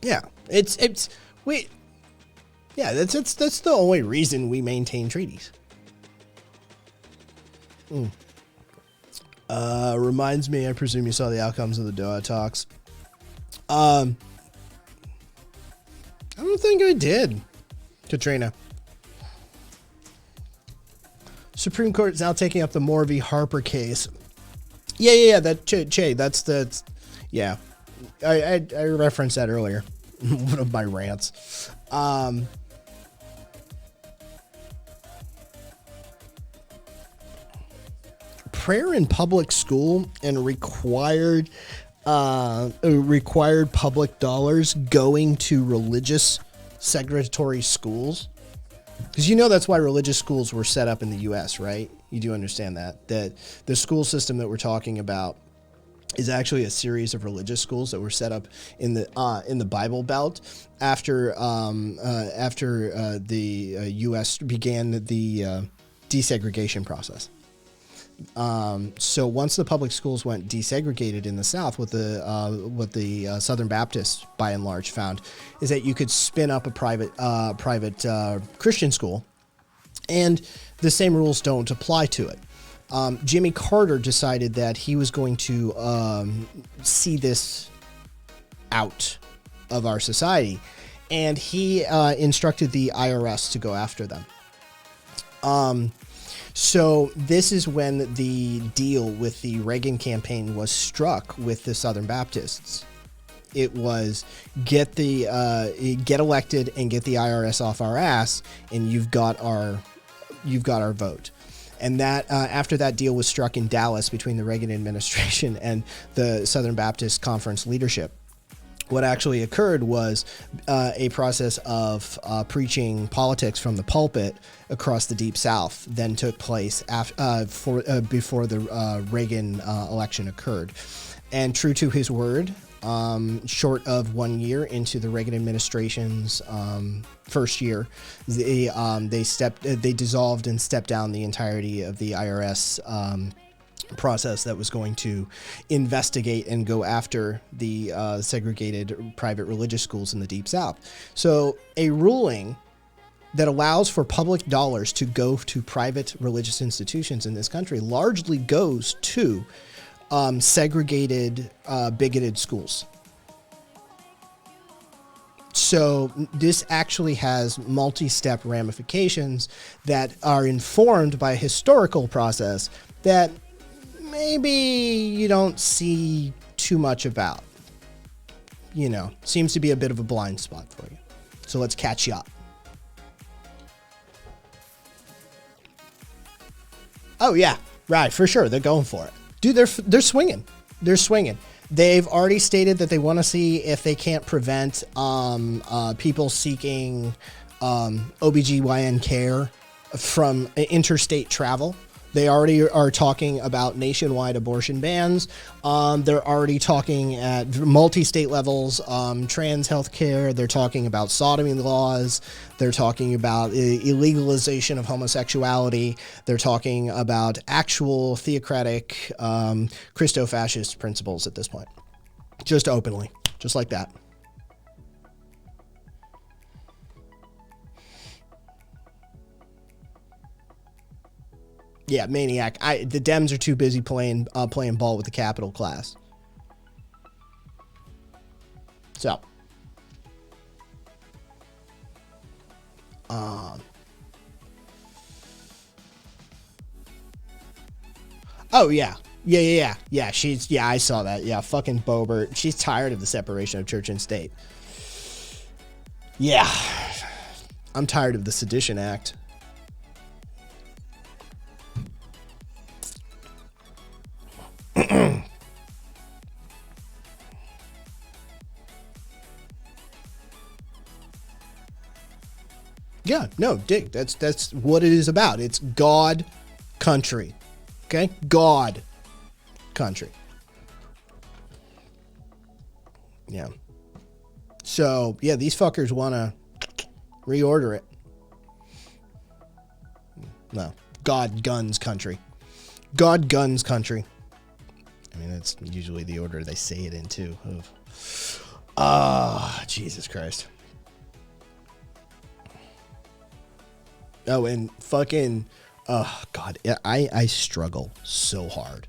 Yeah, that's the only reason we maintain treaties. Reminds me, I presume you saw the outcomes of the Doha talks. I don't think I did, Katrina. Supreme Court is now taking up the Moore v. Harper case. Yeah. Yeah. I referenced that earlier. One of my rants. Prayer in public school and required public dollars going to religious segregatory schools. Because that's why religious schools were set up in the U.S., right? You do understand that the school system that we're talking about is actually a series of religious schools that were set up in the Bible Belt after the U.S. began the desegregation process. So once the public schools went desegregated in the South, what the Southern Baptists by and large found is that you could spin up a private Christian school, and the same rules don't apply to it. Jimmy Carter decided that he was going to see this out of our society, and he instructed the IRS to go after them. So this is when the deal with the Reagan campaign was struck with the Southern Baptists. It was get elected and get the IRS off our ass, and you've got our vote. And that after that deal was struck in Dallas between the Reagan administration and the Southern Baptist Conference leadership, what actually occurred was a process of preaching politics from the pulpit across the Deep South then took place before the Reagan election occurred. And true to his word, short of 1 year into the Reagan administration's first year, they dissolved and stepped down the entirety of the IRS process that was going to investigate and go after the segregated private religious schools in the Deep South. So a ruling that allows for public dollars to go to private religious institutions in this country largely goes to segregated, bigoted schools. So this actually has multi-step ramifications that are informed by a historical process that maybe you don't see too much about. You know, seems to be a bit of a blind spot for you. So let's catch you up. Oh yeah, right, for sure. They're going for it. Dude, they're swinging. They're swinging. They've already stated that they want to see if they can't prevent people seeking OBGYN care from interstate travel. They already are talking about nationwide abortion bans. They're already talking at multi-state levels, trans health care. They're talking about sodomy laws. They're talking about illegalization of homosexuality. They're talking about actual theocratic Christo-fascist principles at this point. Just openly, just like that. Yeah, maniac. The Dems are too busy playing ball with the capital class. So, oh yeah, yeah. I saw that. Yeah, fucking Boebert. She's tired of the separation of church and state. Yeah, I'm tired of the Sedition Act. Yeah, no, Dick, that's what it is about. It's God country. Okay? God country. Yeah. So, yeah, these fuckers want to reorder it. No. God guns country. God guns country. I mean, that's usually the order they say it in, too. Jesus Christ. Oh, and fucking, oh, God, I struggle so hard.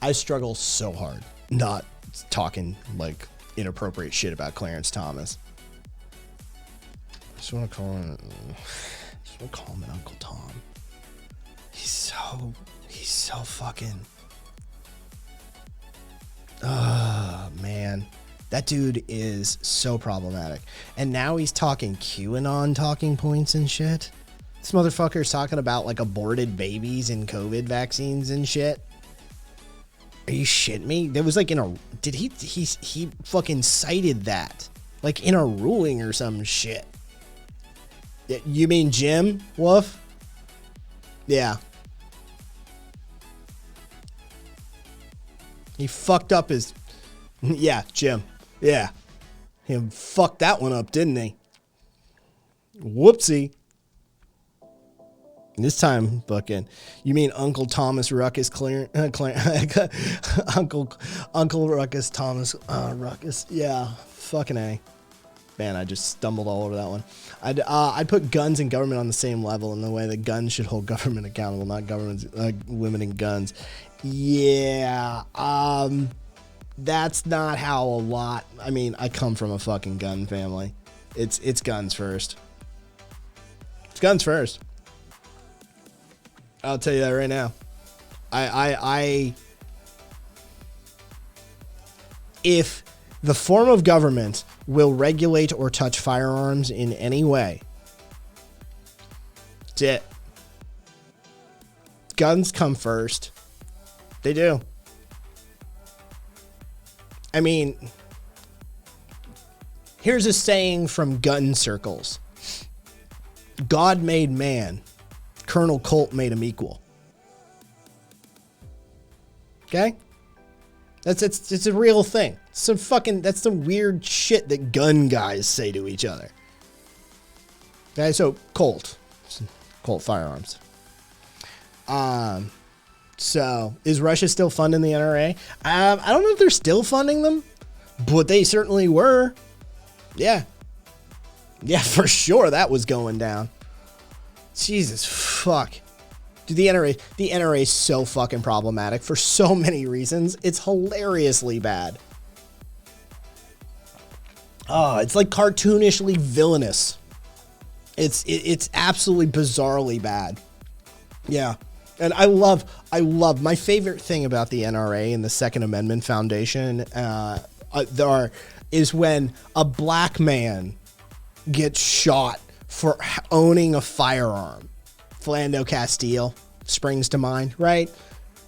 I struggle so hard not talking, like, inappropriate shit about Clarence Thomas. I just want to call him an Uncle Tom. He's so fucking, man. That dude is so problematic. And now he's talking QAnon talking points and shit. This motherfucker's talking about like aborted babies and COVID vaccines and shit. Are you shitting me? There was like he fucking cited that. Like in a ruling or some shit. You mean Jim Wolf? Yeah. He fucked up his... Yeah, Jim. Yeah. He fucked that one up, didn't he? Whoopsie. This time, fucking... You mean Uncle Thomas Ruckus Uncle Ruckus Thomas Ruckus. Yeah. Fucking A. Man, I just stumbled all over that one. I'd put guns and government on the same level in the way that guns should hold government accountable, not government limiting guns. Yeah. That's not how a lot... I mean, I come from a fucking gun family. It's guns first. It's guns first. I'll tell you that right now. If the form of government will regulate or touch firearms in any way, that's it. Guns come first. They do. I mean, here's a saying from gun circles. God made man. Colonel Colt made him equal. Okay? It's a real thing. That's some weird shit that gun guys say to each other. Okay, so Colt firearms. So, is Russia still funding the NRA? I don't know if they're still funding them, but they certainly were. Yeah. Yeah, for sure that was going down. Jesus fuck. Dude, the NRA is so fucking problematic for so many reasons. It's hilariously bad. Oh, it's like cartoonishly villainous. It's absolutely bizarrely bad. Yeah. And I love my favorite thing about the NRA and the Second Amendment Foundation is when a black man gets shot for owning a firearm. Philando Castile springs to mind, right?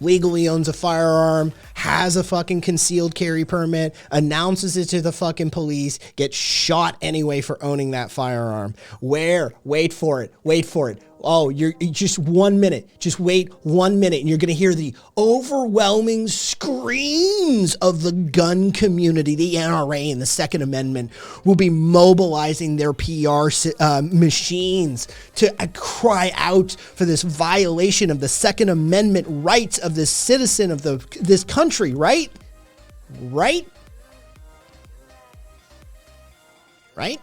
Legally owns a firearm, has a fucking concealed carry permit, announces it to the fucking police, gets shot anyway for owning that firearm. Where? Wait for it. Oh, you're just 1 minute. Just wait 1 minute and you're going to hear the overwhelming screams of the gun community. The NRA and the Second Amendment will be mobilizing their PR machines to cry out for this violation of the Second Amendment rights of this citizen of this country, right? Right? Right?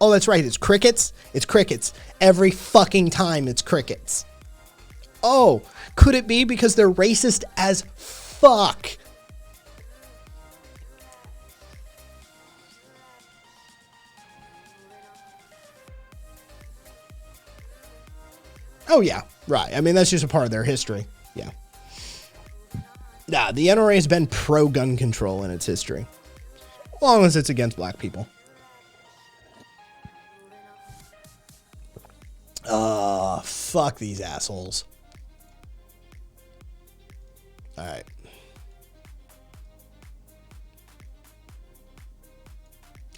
Oh, that's right. It's crickets. It's crickets. Every fucking time it's crickets. Oh, could it be because they're racist as fuck? Oh, yeah. Right. I mean, that's just a part of their history. Yeah. Nah, the NRA has been pro-gun control in its history. As long as it's against black people. Fuck these assholes. All right.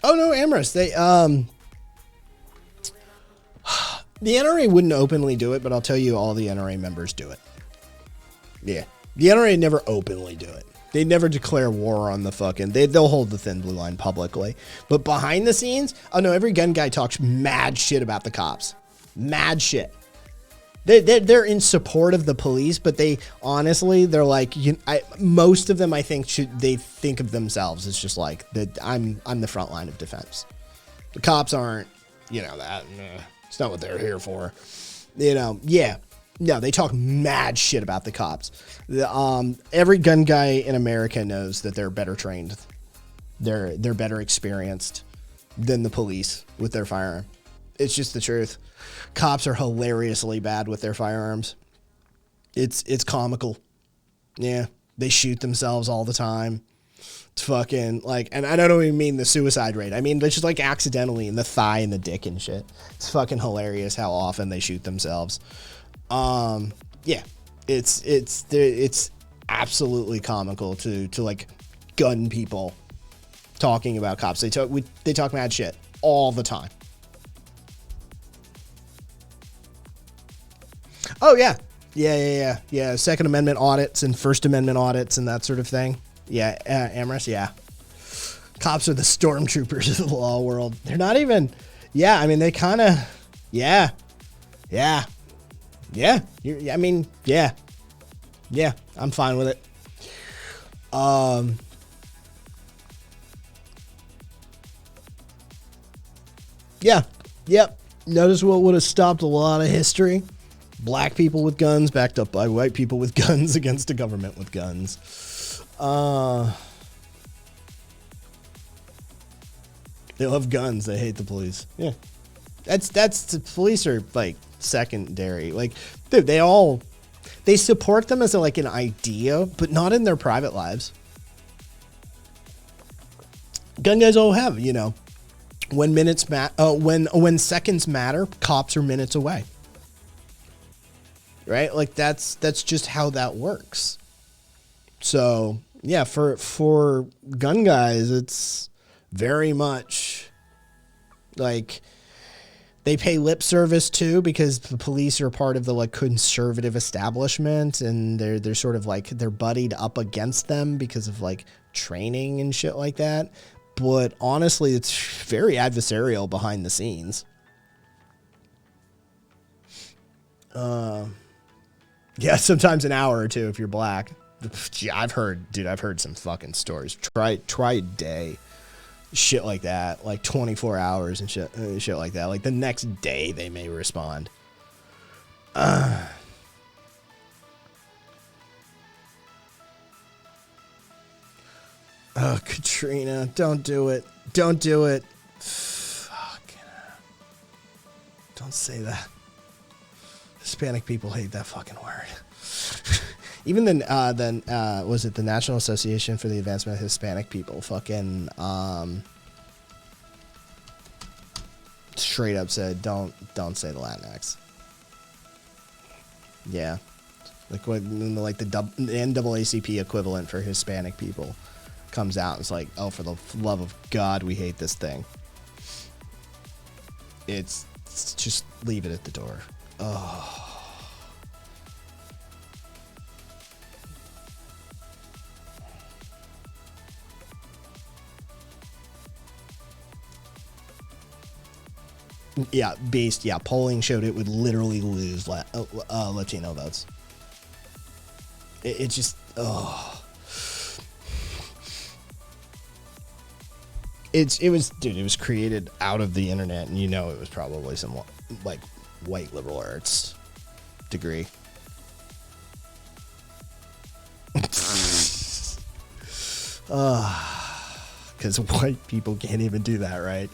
Oh no, Amherst. The NRA wouldn't openly do it, but I'll tell you, all the NRA members do it. Yeah, the NRA never openly do it. They never declare war on the fucking. They'll hold the thin blue line publicly, but behind the scenes, oh no, every gun guy talks mad shit about the cops. Mad shit. They're in support of the police, but they're like, most of them, I think, they think of themselves as just like that. I'm the front line of defense. The cops aren't, that. It's not what they're here for. Yeah. No, they talk mad shit about the cops. Every gun guy in America knows that they're better trained. They're better experienced than the police with their firearm. It's just the truth. Cops are hilariously bad with their firearms. It's comical. Yeah, they shoot themselves all the time. It's fucking like, and I don't even mean the suicide rate. I mean, it's just like accidentally in the thigh and the dick and shit. It's fucking hilarious how often they shoot themselves. Yeah, it's absolutely comical to like gun people talking about cops. They talk mad shit all the time. Oh yeah. Yeah. Second Amendment audits and First Amendment audits and that sort of thing. Yeah, Amherst, yeah. Cops are the stormtroopers of the law world. They're not even, yeah, I mean, they kind of, yeah. Yeah, I'm fine with it. Yeah, yep. Notice what would have stopped a lot of history? Black people with guns backed up by white people with guns against a government with guns. They love guns. They hate the police. Yeah. That's the police are like secondary. Like, dude, they support them as like an idea, but not in their private lives. Gun guys all have, when when seconds matter, cops are minutes away. Right? Like that's just how that works. So yeah, for gun guys, it's very much like they pay lip service too, because the police are part of the like conservative establishment, and they're sort of like they're buddied up against them because of like training and shit like that. But honestly, it's very adversarial behind the scenes. Yeah, sometimes an hour or two if you're black. I've heard some fucking stories. Try a day. shit like that, like 24 hours and shit like that. Like the next day they may respond. Oh, Katrina, don't do it. Don't do it. Fucking hell. Don't say that. Hispanic people hate that fucking word. Even then, was it the National Association for the Advancement of Hispanic People? Fucking, straight up said, don't say the Latinx. Yeah. Like what, like the NAACP equivalent for Hispanic people comes out and it's like, oh, for the love of God, we hate this thing. It's just leave it at the door. Oh. Yeah, polling showed it would literally lose Latino votes. It just, it was created out of the internet, and it was probably some like white liberal arts degree. Because white people can't even do that, right?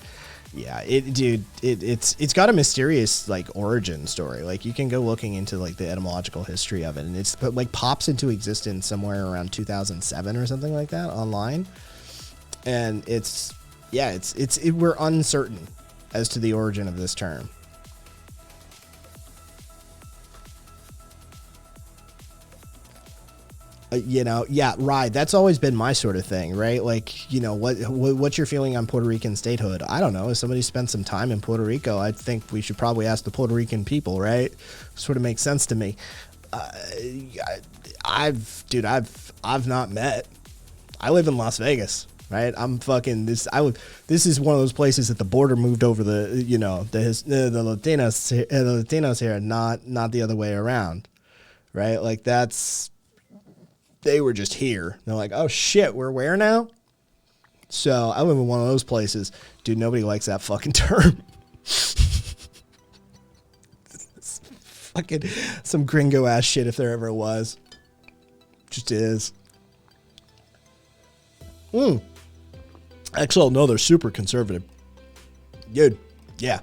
Yeah, it's got a mysterious like origin story. Like you can go looking into like the etymological history of it, and it's like pops into existence somewhere around 2007 or something like that online. And we're uncertain as to the origin of this term. Right. That's always been my sort of thing, right? Like, what's your feeling on Puerto Rican statehood? I don't know. If somebody spent some time in Puerto Rico, I think we should probably ask the Puerto Rican people, right? Sort of makes sense to me. I've not met. I live in Las Vegas, right? I'm fucking this. This is one of those places that the border moved over the Latinos here, not the other way around, right? Like they were just here. They're like, oh shit, we're where now? So I live in one of those places. Dude, nobody likes that fucking term. Fucking some gringo ass shit if there ever was. Just is. Actually, no, they're super conservative. Dude, yeah.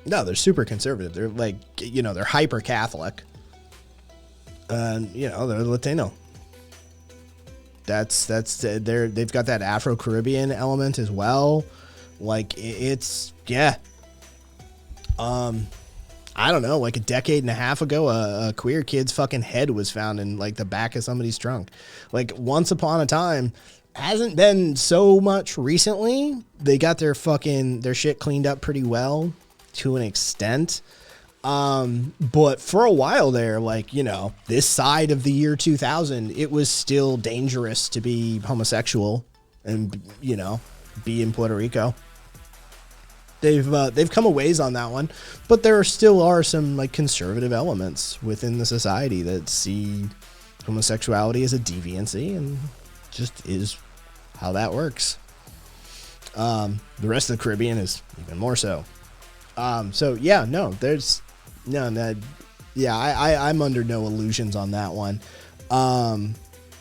No, they're super conservative. They're like, they're hyper Catholic. And they're Latino. They've got that Afro-Caribbean element as well. Like it's I don't know, like a decade and a half ago, a queer kid's fucking head was found in like the back of somebody's trunk. Like once upon a time, hasn't been so much recently. They got their shit cleaned up pretty well to an extent. But for a while there, like, this side of the year 2000, it was still dangerous to be homosexual and, be in Puerto Rico. They've come a ways on that one, but there still are some like conservative elements within the society that see homosexuality as a deviancy and just is how that works. The rest of the Caribbean is even more so. I'm under no illusions on that one.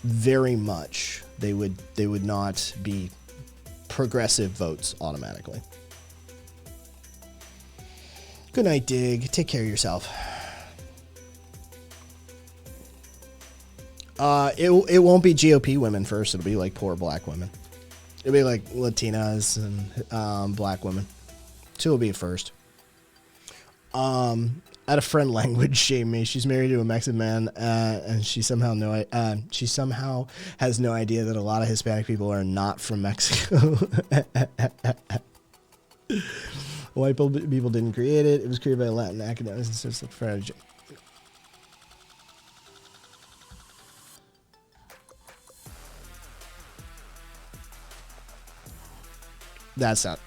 Very much they would not be progressive votes automatically. Good night, Dig. Take care of yourself. It won't be GOP women first. It'll be like poor black women. It'll be like Latinas and black women. Two will be first. I had a friend language shame me. She's married to a Mexican man, and she somehow has no idea that a lot of Hispanic people are not from Mexico. White people didn't create it. It was created by Latin academics and such like That's not.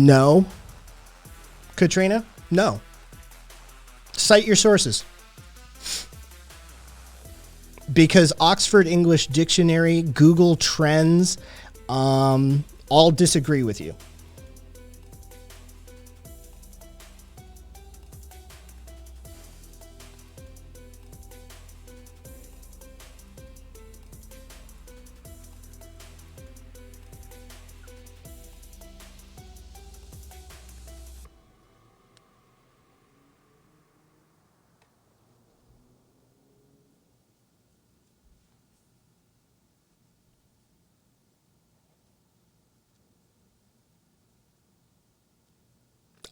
No. Katrina? No. Cite your sources. Because Oxford English Dictionary, Google Trends, all disagree with you.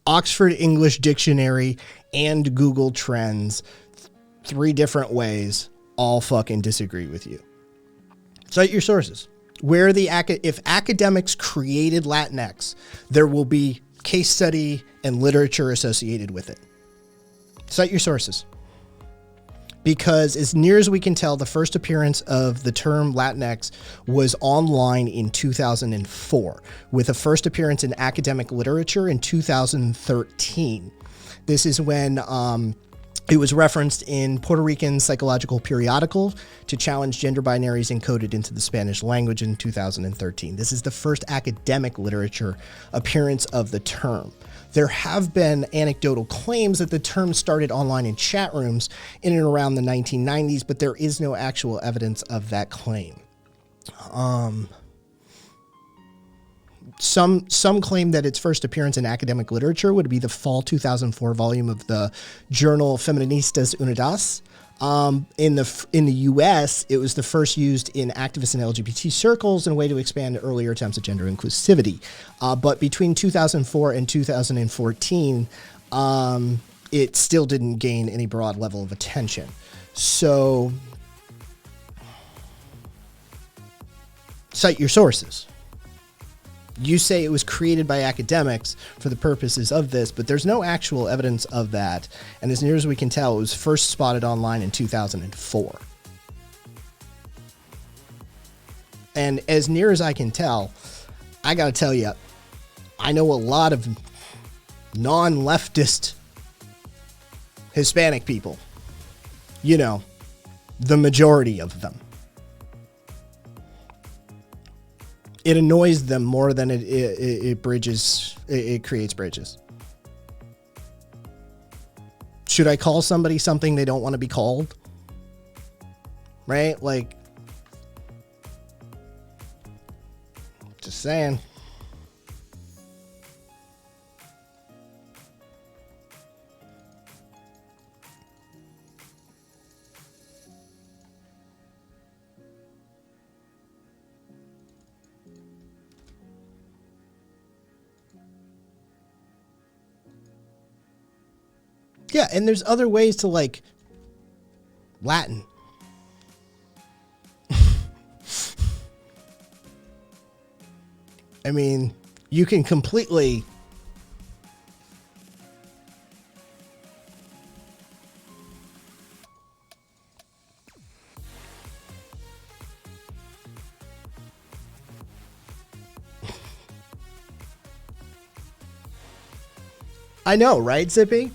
Oxford English Dictionary and Google Trends, 3 different ways, all fucking disagree with you. Cite your sources. If academics created Latinx, there will be case study and literature associated with it. Cite your sources. Because as near as we can tell, the first appearance of the term Latinx was online in 2004, with a first appearance in academic literature in 2013. This is when it was referenced in Puerto Rican psychological periodical to challenge gender binaries encoded into the Spanish language in 2013. This is the first academic literature appearance of the term. There have been anecdotal claims that the term started online in chat rooms in and around the 1990s, but there is no actual evidence of that claim. Some claim that its first appearance in academic literature would be the fall 2004 volume of the journal Feministas Unidas. In the U.S., it was the first used in activist and LGBT circles in a way to expand earlier attempts at gender inclusivity. But between 2004 and 2014, it still didn't gain any broad level of attention. So, cite your sources. You say it was created by academics for the purposes of this, but there's no actual evidence of that. And as near as we can tell, it was first spotted online in 2004. And as near as I can tell, I gotta tell you, I know a lot of non-leftist Hispanic people. You know, the majority of them. It annoys them more than it creates bridges. Should I call somebody something they don't want to be called? Right? Like, just saying. Yeah, and there's other ways to, like, Latin. I mean, you can completely... I know, right, Zippy?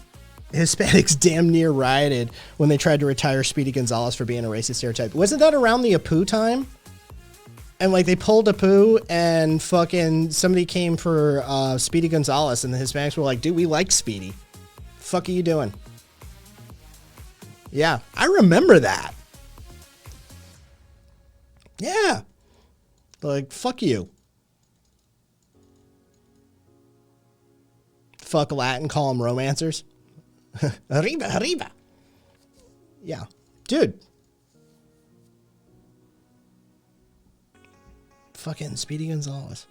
Hispanics damn near rioted when they tried to retire Speedy Gonzalez for being a racist stereotype. Wasn't that around the Apu time? And like they pulled Apu and fucking somebody came for Speedy Gonzalez and the Hispanics were like, dude, we like Speedy. Fuck are you doing? Yeah, I remember that. Yeah. Like, fuck you. Fuck Latin, call them romancers. Arriba, arriba. Yeah. Dude. Fucking Speedy Gonzalez.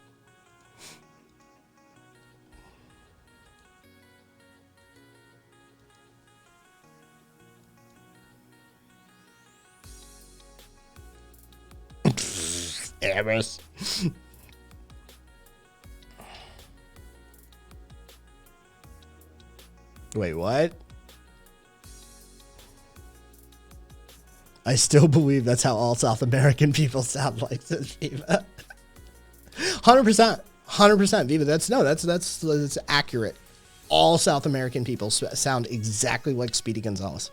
Eris. Wait, what? I still believe that's how all South American people sound like, says Viva. 100%. 100% Viva. That's accurate. All South American people sound exactly like Speedy Gonzalez.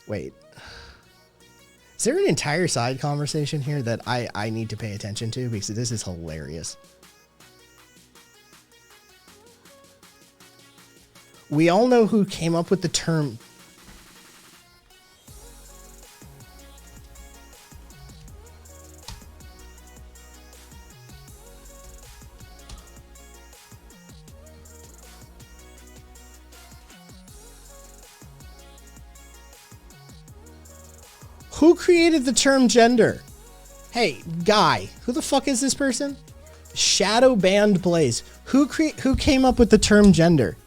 Wait. Is there an entire side conversation here that I need to pay attention to? Because this is hilarious. We all know who came up with the term. Who created the term gender? Hey, guy, who the fuck is this person? Shadow Band Blaze. Who came up with the term gender?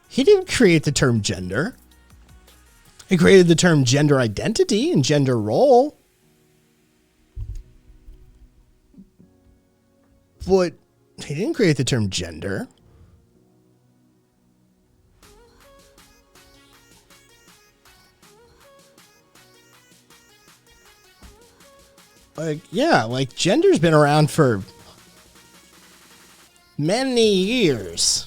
He didn't create the term gender. He created the term gender identity and gender role. But he didn't create the term gender. Like, yeah, like gender's been around for many years.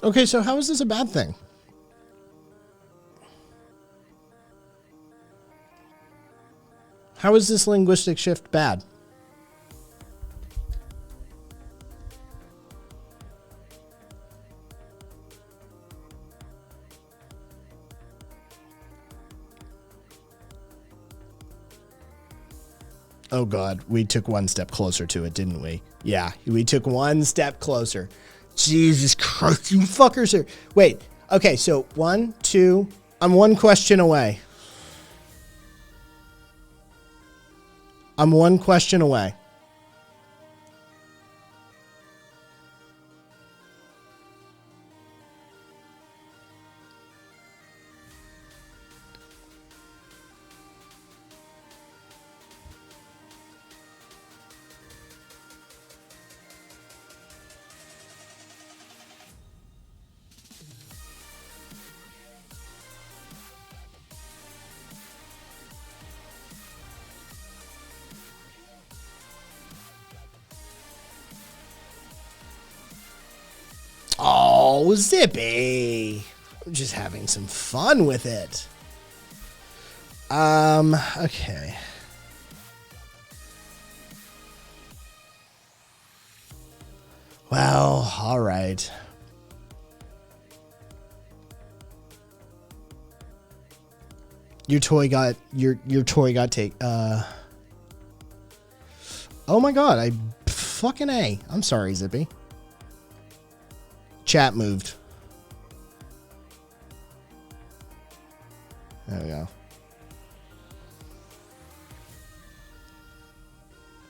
Okay, so how is this a bad thing? How is this linguistic shift bad? Oh God, we took one step closer to it, didn't we? Yeah, we took one step closer. Jesus Christ, you fuckers are... Wait, okay, so 1, 2... I'm one question away. I'm one question away. Oh, Zippy. I'm just having some fun with it. Okay. Well, all right. Your toy got take oh my God, I fucking A. I'm sorry, Zippy. Chat moved. There we go.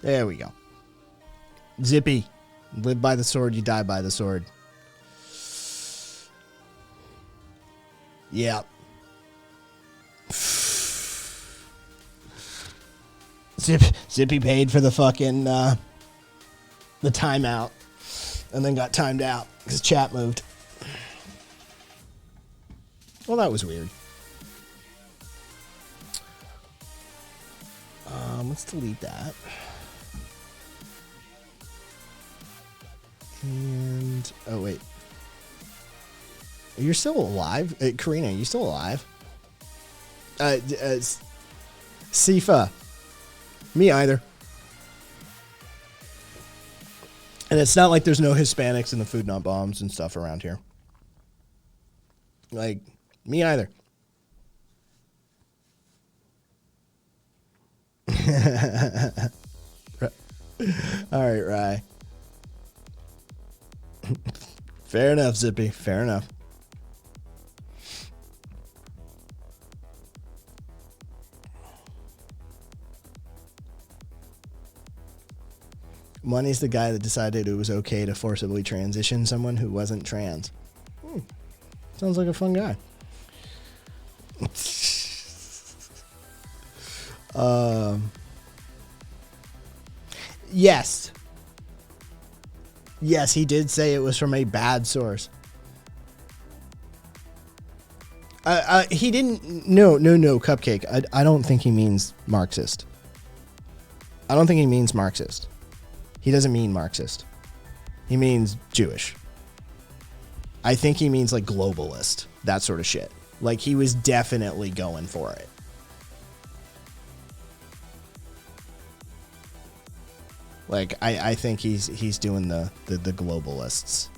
There we go. Zippy, live by the sword, you die by the sword. Yeah. Zippy paid for the fucking the timeout, and then got timed out because chat moved. Well, that was weird. Let's delete that. And oh wait, you're still alive, Karina? Are you still alive? Sifa, me either. And it's not like there's no Hispanics in the Food Not Bombs and stuff around here. Like, me either. All right, Rye. Fair enough, Zippy. Fair enough. Money's the guy that decided it was okay to forcibly transition someone who wasn't trans. Sounds like a fun guy. Yes. Yes, he did say it was from a bad source. He didn't. No, Cupcake. I don't think he means Marxist. I don't think he means Marxist. He doesn't mean Marxist. He means Jewish. I think he means like globalist, that sort of shit. Like he was definitely going for it. Like I think he's doing the globalists.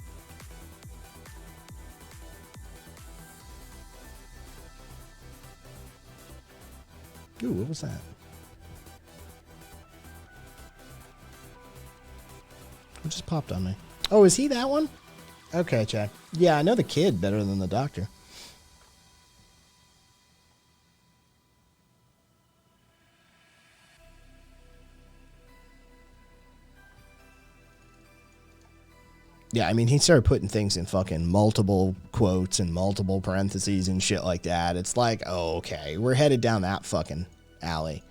Ooh, what was that? It just popped on me. Oh, is he that one? Okay, Chad. Yeah, I know the kid better than the doctor. Yeah, I mean, he started putting things in fucking multiple quotes and multiple parentheses and shit like that. It's like, oh, okay, we're headed down that fucking alley.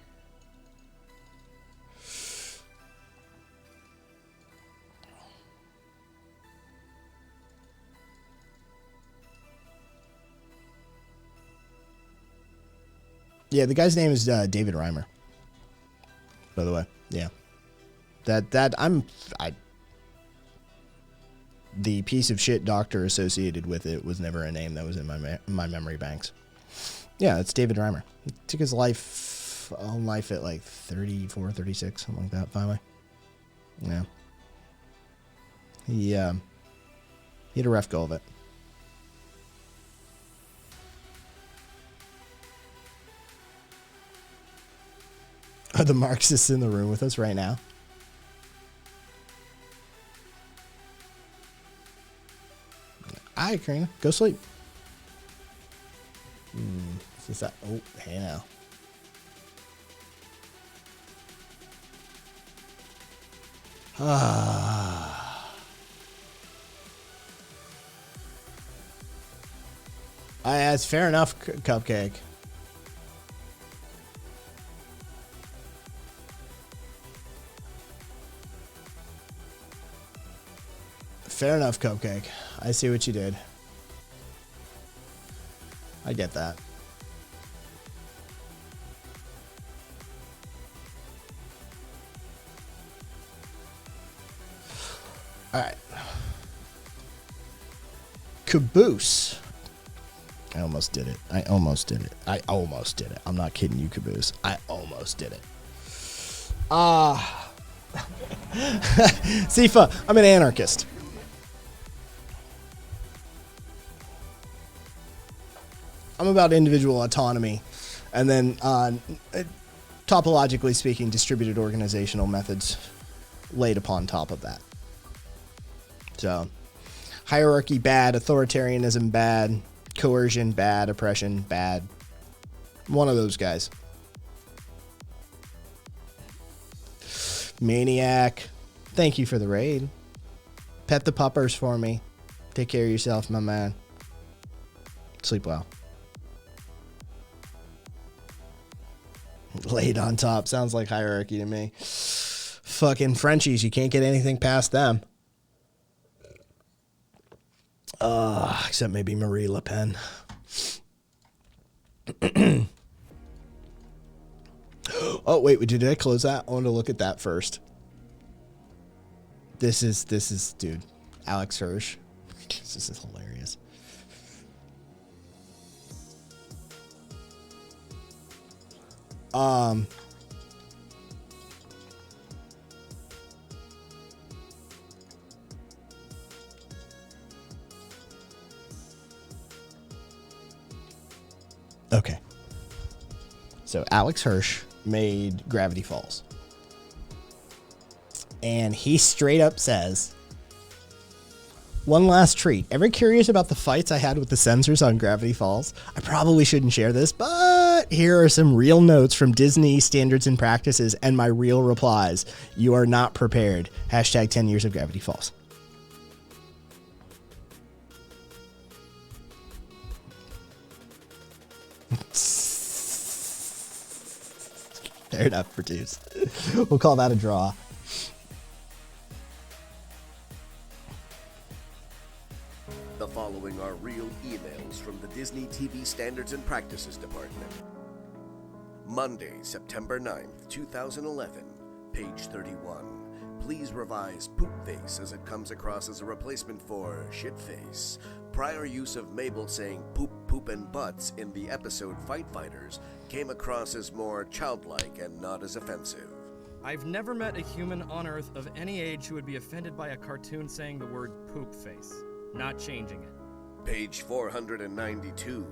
Yeah, the guy's name is David Reimer. By the way, yeah. The piece of shit doctor associated with it was never a name that was in my memory banks. Yeah, it's David Reimer. He took his own life at like 34, 36, something like that, finally. Yeah. He had a rough go of it. Are the Marxists in the room with us right now? All right, Karina, go sleep. Is that? Oh, hey now. It's fair enough, Cupcake. Fair enough, Cupcake. I see what you did. I get that. All right. Caboose. I almost did it. I'm not kidding you, Caboose. I almost did it. Sifa, I'm an anarchist. I'm about individual autonomy, and then topologically speaking, distributed organizational methods laid upon top of that. So, hierarchy bad, authoritarianism bad, coercion bad, oppression bad. One of those guys. Maniac, thank you for the raid. Pet the puppers for me. Take care of yourself, my man. Sleep well. Laid on top. Sounds like hierarchy to me. Fucking Frenchies. You can't get anything past them. Except maybe Marie Le Pen. Oh, wait. Did I close that? I want to look at that first. This is, dude, Alex Hirsch. This is hilarious. Okay. So Alex Hirsch made Gravity Falls. And he straight up says, one last treat. Ever curious about the fights I had with the censors on Gravity Falls? I probably shouldn't share this, but here are some real notes from Disney standards and practices and my real replies. You are not prepared. Hashtag 10 years of Gravity Falls. Fair enough, Produce. We'll call that a draw. The following are real emails from the Disney TV Standards and Practices Department. Monday, September 9th, 2011, page 31. Please revise poop face as it comes across as a replacement for shit face. Prior use of Mabel saying poop, poop, and butts in the episode Fight Fighters came across as more childlike and not as offensive. I've never met a human on Earth of any age who would be offended by a cartoon saying the word poop face. Not changing it. Page 492.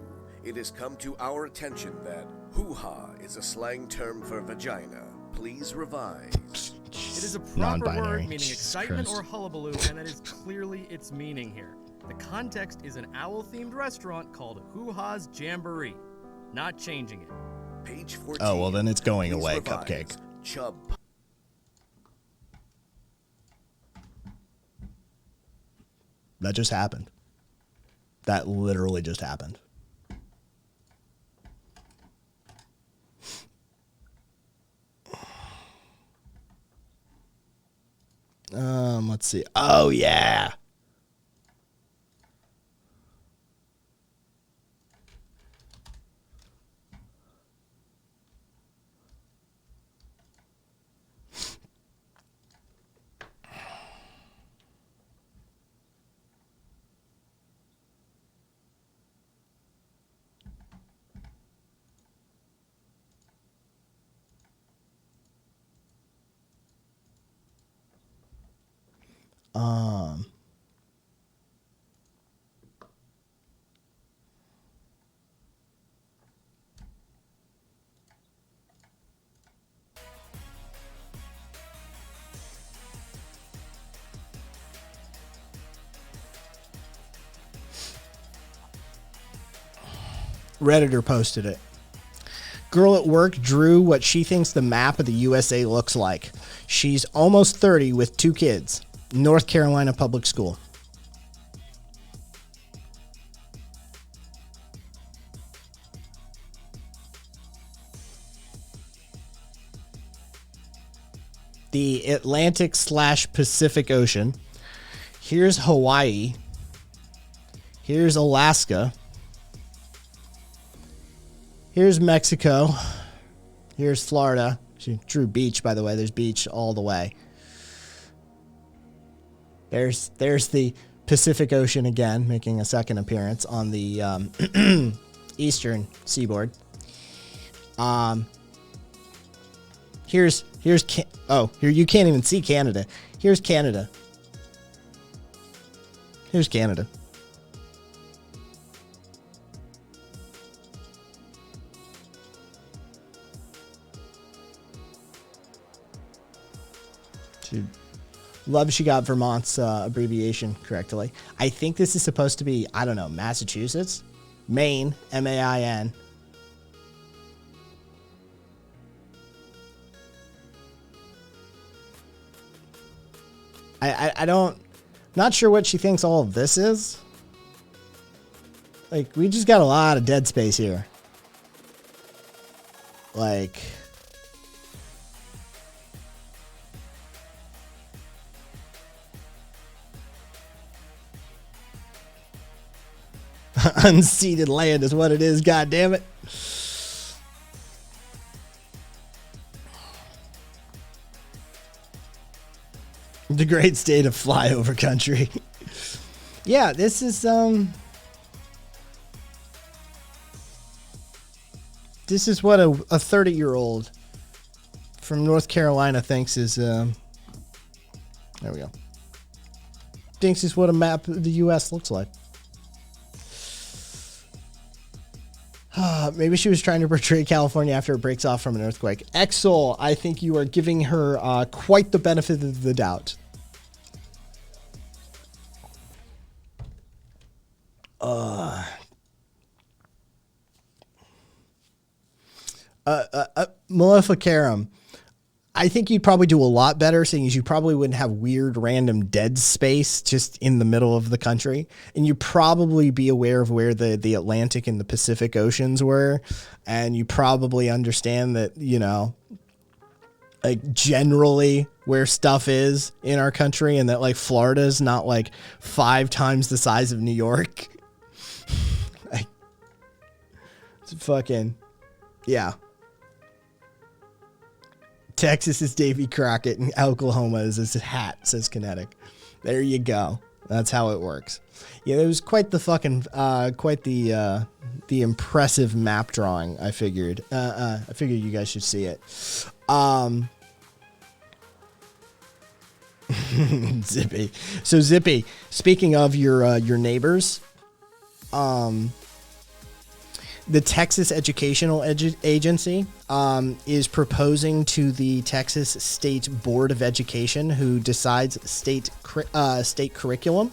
It has come to our attention that hoo-ha is a slang term for vagina. Please revise. It is a proper Non-binary. word meaning Jesus excitement Christ. or hullabaloo, and that is clearly its meaning here. The context is an owl-themed restaurant called Hoo Ha's Jamboree. Not changing it. Page 14. Oh, well, then it's going Please away, revise. Cupcake. Chub. That just happened. That literally just happened. Let's see. Oh, yeah. Redditor posted it. Girl at work drew what she thinks the map of the USA looks like. She's almost 30 with 2 kids. North Carolina public school. The Atlantic/Pacific Ocean. Here's Hawaii. Here's Alaska. Here's Mexico. Here's Florida. She drew beach, by the way. There's beach all the way. There's the Pacific Ocean again, making a second appearance on the eastern seaboard. Here you can't even see Canada. Here's Canada. Here's Canada. Love she got Vermont's abbreviation correctly. I think this is supposed to be, I don't know, Massachusetts? Maine, M-A-I-N. I don't, not sure what she thinks all of this is. Like, we just got a lot of dead space here. Like, Unceded land is what it is, god damn it. The great state of flyover country. Yeah, this is what a 30-year-old from North Carolina thinks is there we go. Thinks is what a map of the US looks like. Maybe she was trying to portray California after it breaks off from an earthquake. Exol, I think you are giving her quite the benefit of the doubt. Maleficarum, I think you'd probably do a lot better, seeing as you probably wouldn't have weird random dead space just in the middle of the country. And you'd probably be aware of where the Atlantic and the Pacific Oceans were. And you probably understand that, you know, like generally where stuff is in our country, and that like Florida is not like 5 times the size of New York. Like, it's fucking, yeah. Texas is Davy Crockett and Oklahoma is his hat, says Kinetic. There you go. That's how it works. Yeah, it was quite the fucking, quite the impressive map drawing, I figured. I figured you guys should see it. Zippy. So Zippy, speaking of your neighbors, the Texas Educational Agency is proposing to the Texas State Board of Education, who decides state curriculum,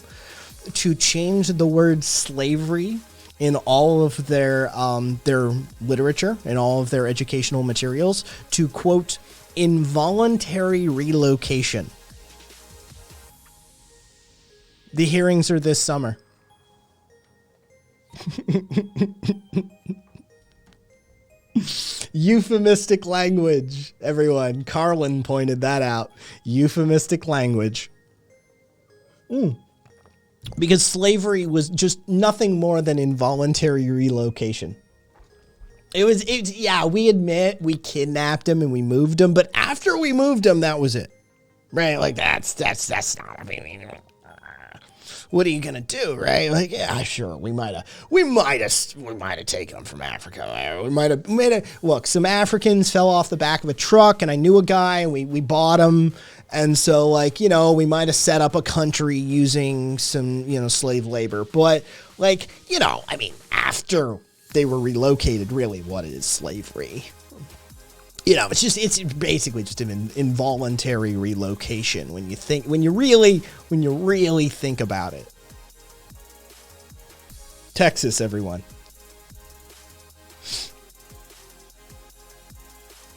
to change the word slavery in all of their literature and all of their educational materials to, quote, involuntary relocation. The hearings are this summer. Euphemistic language, everyone. Carlin pointed that out. Euphemistic language. Because slavery was just nothing more than involuntary relocation. Yeah, we admit we kidnapped him and we moved him, but after we moved him, that was it. Right? Like that's not, I mean, what are you gonna do, right? Like, yeah, sure, we might have taken them from Africa. We might have. Look, some Africans fell off the back of a truck, and I knew a guy, and we bought him, and so, like, you know, we might have set up a country using some, you know, slave labor, but, like, you know, I mean, after they were relocated, really, what is slavery? You know, it's basically just an involuntary relocation when you really think about it. Texas, everyone.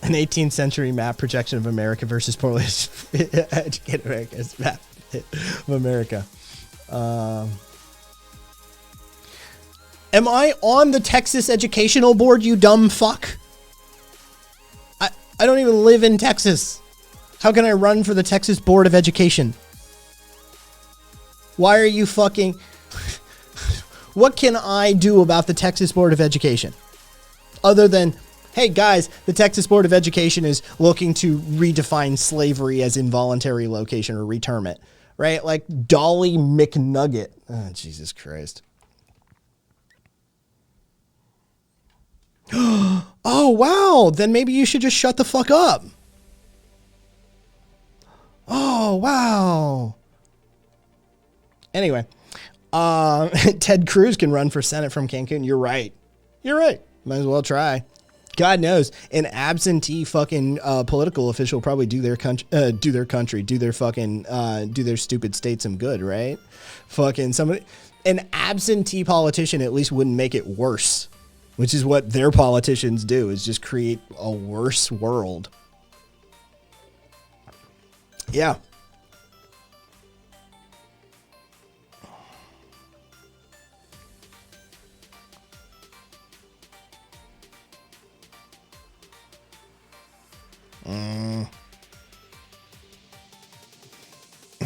An 18th century map projection of America versus poorly educated America's map of America. Am I on the Texas Educational Board, you dumb fuck? I don't even live in Texas. How can I run for the Texas Board of Education? Why are you fucking... What can I do about the Texas Board of Education? Other than, hey guys, the Texas Board of Education is looking to redefine slavery as involuntary location or reterm it. Right? Like Dolly McNugget. Oh, Jesus Christ. Oh, wow. Then maybe you should just shut the fuck up. Oh, wow. Anyway, Ted Cruz can run for Senate from Cancun. You're right. Might as well try. God knows, an absentee fucking political official will probably do their stupid state some good, right? Fucking somebody, an absentee politician at least wouldn't make it worse. Which is what their politicians do, is just create a worse world. Yeah.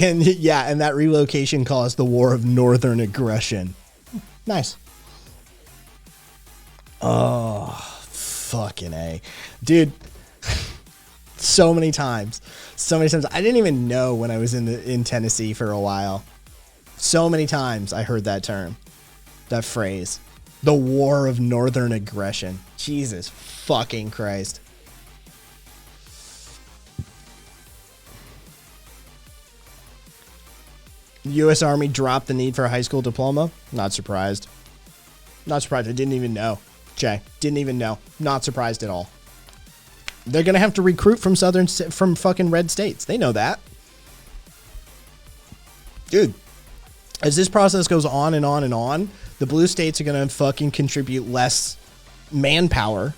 And yeah, and that relocation caused the war of northern aggression. Nice. Fucking A. Dude, so many times. I didn't even know when I was in Tennessee for a while. So many times I heard that term, that phrase. The war of northern aggression. Jesus fucking Christ. U.S. Army dropped the need for a high school diploma? Not surprised. Not surprised. I didn't even know. Jay, didn't even know. Not surprised at all. They're going to have to recruit from fucking red states. They know that. Dude, as this process goes on and on and on, the blue states are going to fucking contribute less manpower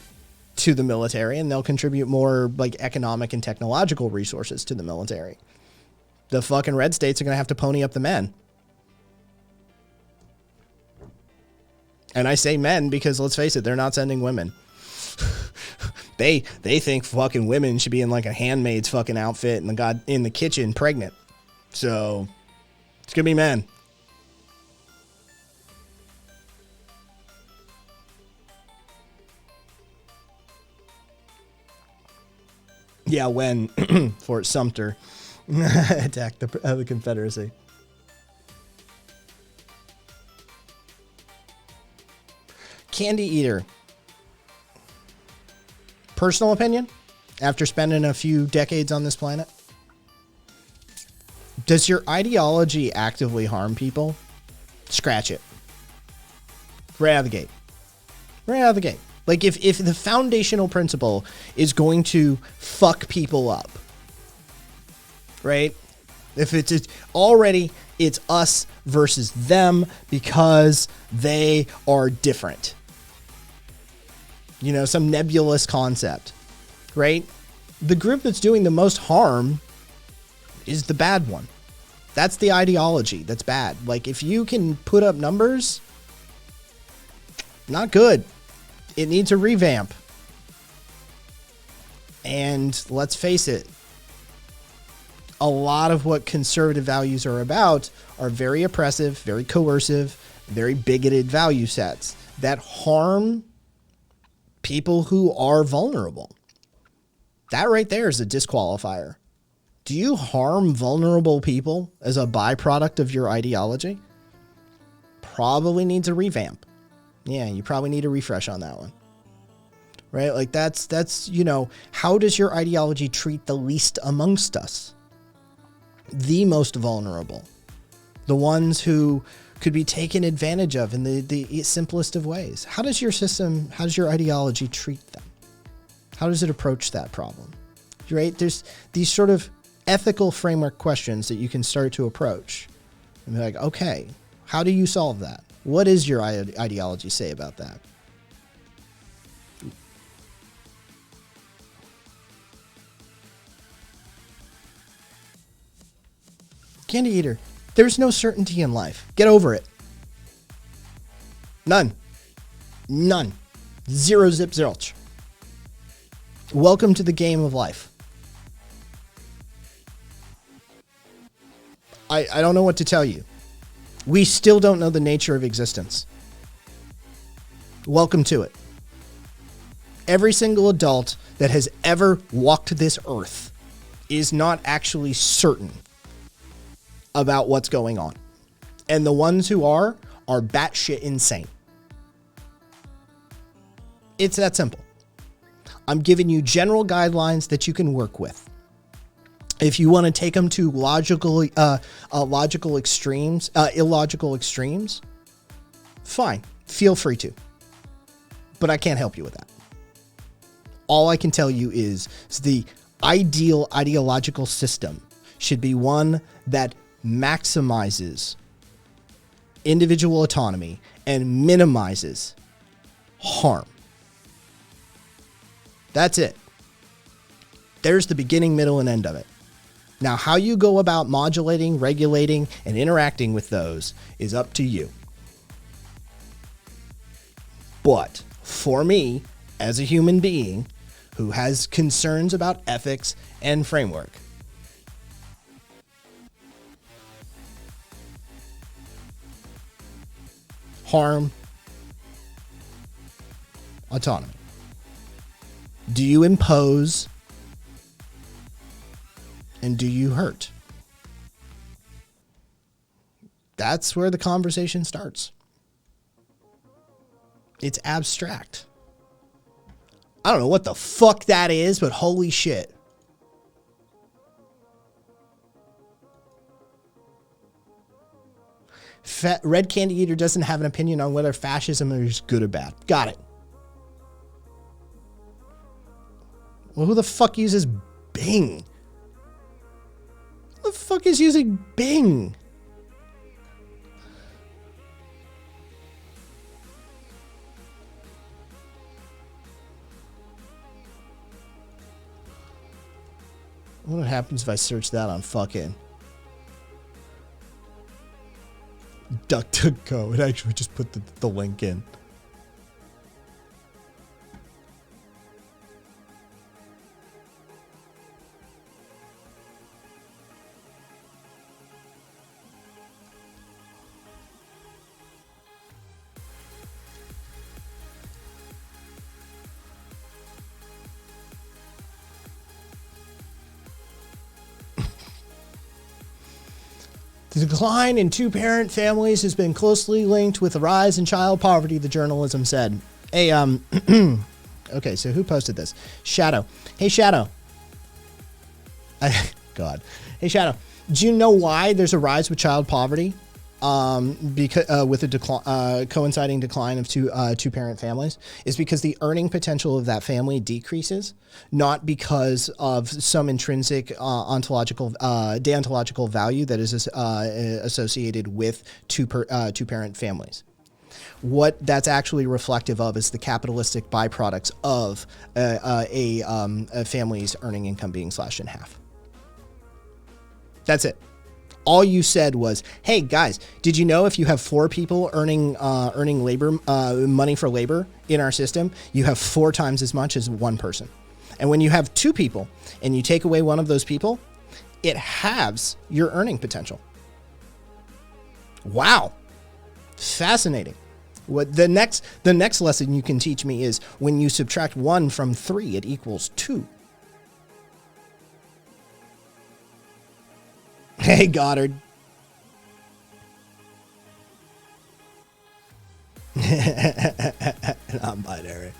to the military, and they'll contribute more like economic and technological resources to the military. The fucking red states are going to have to pony up the men. And I say men because, let's face it, they're not sending women. They think fucking women should be in like a handmaid's fucking outfit in the kitchen pregnant. So it's going to be men. Yeah, when Fort Sumter attacked the Confederacy. Candy eater. Personal opinion, after spending a few decades on this planet, does your ideology actively harm people? Scratch it. Right out of the gate. Right out of the gate. Like if the foundational principle is going to fuck people up, right? If it's already, it's us versus them because they are different. You know, some nebulous concept, right? The group that's doing the most harm is the bad one. That's the ideology that's bad. Like, if you can put up numbers, not good. It needs a revamp. And let's face it, a lot of what conservative values are about are very oppressive, very coercive, very bigoted value sets that harm people who are vulnerable. That right there is a disqualifier. Do you harm vulnerable people as a byproduct of your ideology? Probably needs a revamp. Yeah, you probably need a refresh on that one. Right? Like that's, you know, how does your ideology treat the least amongst us? The most vulnerable. The ones who could be taken advantage of in the simplest of ways. How does your ideology treat them? How does it approach that problem? Right? There's these sort of ethical framework questions that you can start to approach. And be like, okay, how do you solve that? What does your ideology say about that? Candy eater. There's no certainty in life. Get over it. None. Zero zip zilch. Welcome to the game of life. I don't know what to tell you. We still don't know the nature of existence. Welcome to it. Every single adult that has ever walked this earth is not actually certain about what's going on. And the ones who are batshit insane. It's that simple. I'm giving you general guidelines that you can work with. If you want to take them to illogical extremes, fine, feel free to. But I can't help you with that. All I can tell you is the ideal ideological system should be one that maximizes individual autonomy and minimizes harm. That's it. There's the beginning, middle, and end of it. Now, how you go about modulating, regulating, and interacting with those is up to you. But for me, as a human being who has concerns about ethics and framework, harm autonomy? Do you impose and do you hurt? That's where the conversation starts. It's abstract. I don't know what the fuck that is, but holy shit. Red Candy Eater doesn't have an opinion on whether fascism is good or bad. Got it. Well, who the fuck uses Bing? Who the fuck is using Bing? What happens if I search that on fucking DuckDuckGo? It actually just put the link in. The decline in two-parent families has been closely linked with the rise in child poverty, the journalism said. Hey, okay, so who posted this? Shadow. Hey, Shadow. God. Hey, Shadow. Do you know why there's a rise with child poverty? Because with a coinciding decline of two-parent families is because the earning potential of that family decreases, not because of some intrinsic deontological value that is associated with two-parent families. What that's actually reflective of is the capitalistic byproducts of a family's earning income being slashed in half. That's it. All you said was, "Hey guys, did you know if you have 4 people earning labor money for labor in our system, you have 4 times as much as one person? And when you have 2 people and you take away one of those people, it halves your earning potential." Wow, fascinating. What the next lesson you can teach me is when you subtract 1 from 3, it equals 2. Hey, Goddard. Non-binary.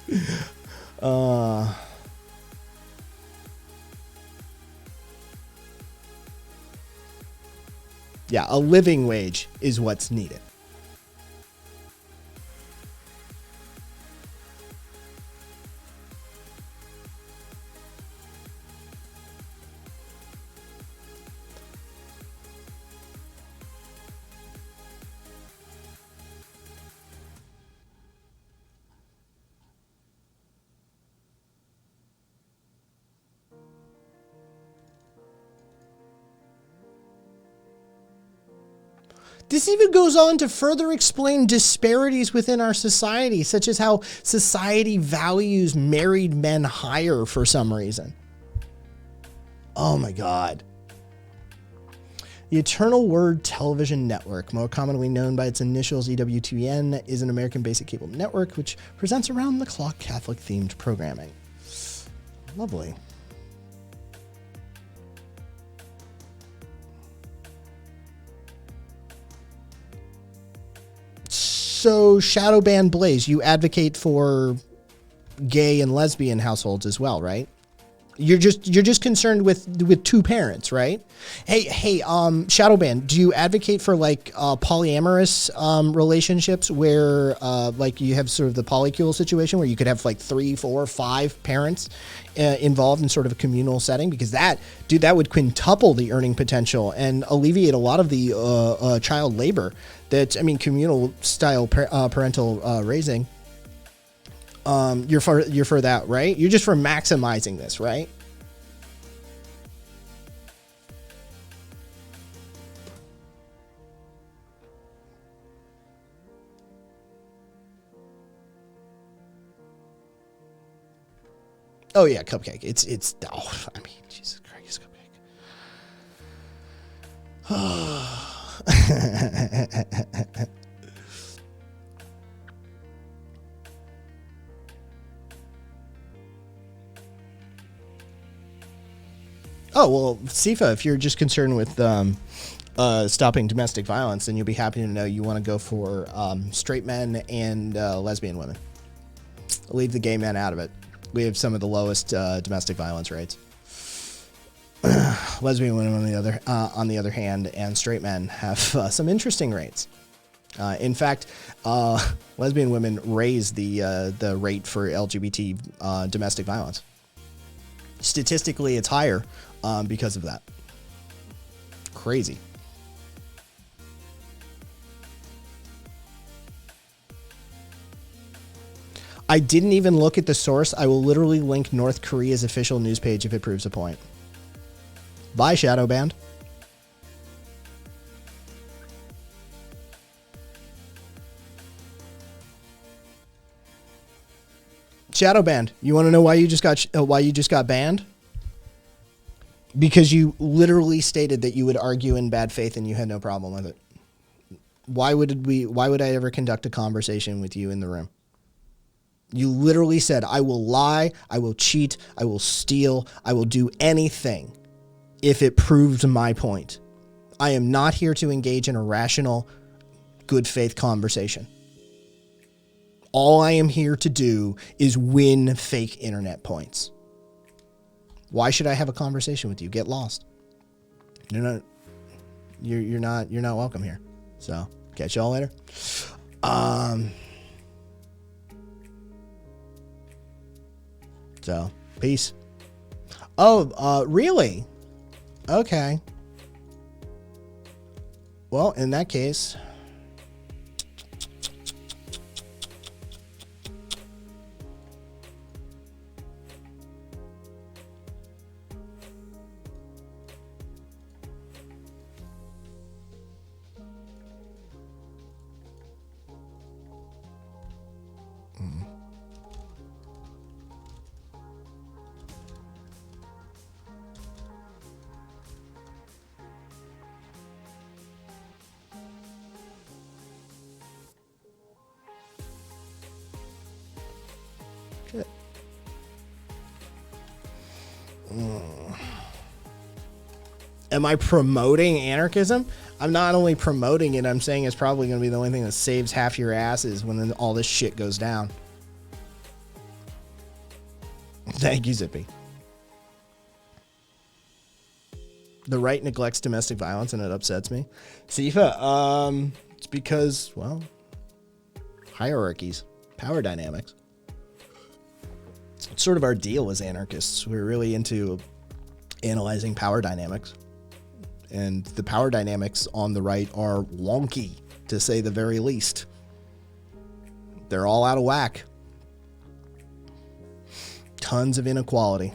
Yeah, a living wage is what's needed. This even goes on to further explain disparities within our society, such as how society values married men higher for some reason. Oh my God. The Eternal Word Television Network, more commonly known by its initials EWTN, is an American basic cable network which presents around-the-clock Catholic-themed programming. Lovely. So, Shadowban Blaze, you advocate for gay and lesbian households as well, right? You're just concerned with 2 parents, right? Hey, Shadowban, do you advocate for like polyamorous relationships where like you have sort of the polycule situation where you could have like 3, 4, 5 parents involved in sort of a communal setting? Because that would quintuple the earning potential and alleviate a lot of the child labor. Communal style parental raising. You're for that, right? You're just for maximizing this, right? Oh yeah, Cupcake. It's Jesus Christ, Cupcake. Oh, well, Sifa, if you're just concerned with stopping domestic violence, then you'll be happy to know you want to go for straight men and lesbian women. Leave the gay men out of it. We have some of the lowest domestic violence rates. Lesbian women, on the other hand, and straight men have some interesting rates. In fact, lesbian women raise the rate for LGBT domestic violence. Statistically, it's higher because of that. Crazy. I didn't even look at the source. I will literally link North Korea's official news page if it proves a point. Bye, Shadowband. Shadowband, you want to know why you just got banned? Because you literally stated that you would argue in bad faith and you had no problem with it. Why would I ever conduct a conversation with you in the room? You literally said, I will lie, I will cheat, I will steal, I will do anything if it proved my point. I am not here to engage in a rational, good faith conversation. All I am here to do is win fake internet points. Why should I have a conversation with you? Get lost. You're not welcome here. So, catch y'all later. So, peace. Oh, really? Okay. Well, in that case, am I promoting anarchism? I'm not only promoting it, I'm saying it's probably going to be the only thing that saves half your asses when all this shit goes down. Thank you, Zippy. The right neglects domestic violence and it upsets me. Sifa, it's because, well, hierarchies, power dynamics. It's sort of our deal as anarchists. We're really into analyzing power dynamics. And the power dynamics on the right are wonky, to say the very least. They're all out of whack. Tons of inequality.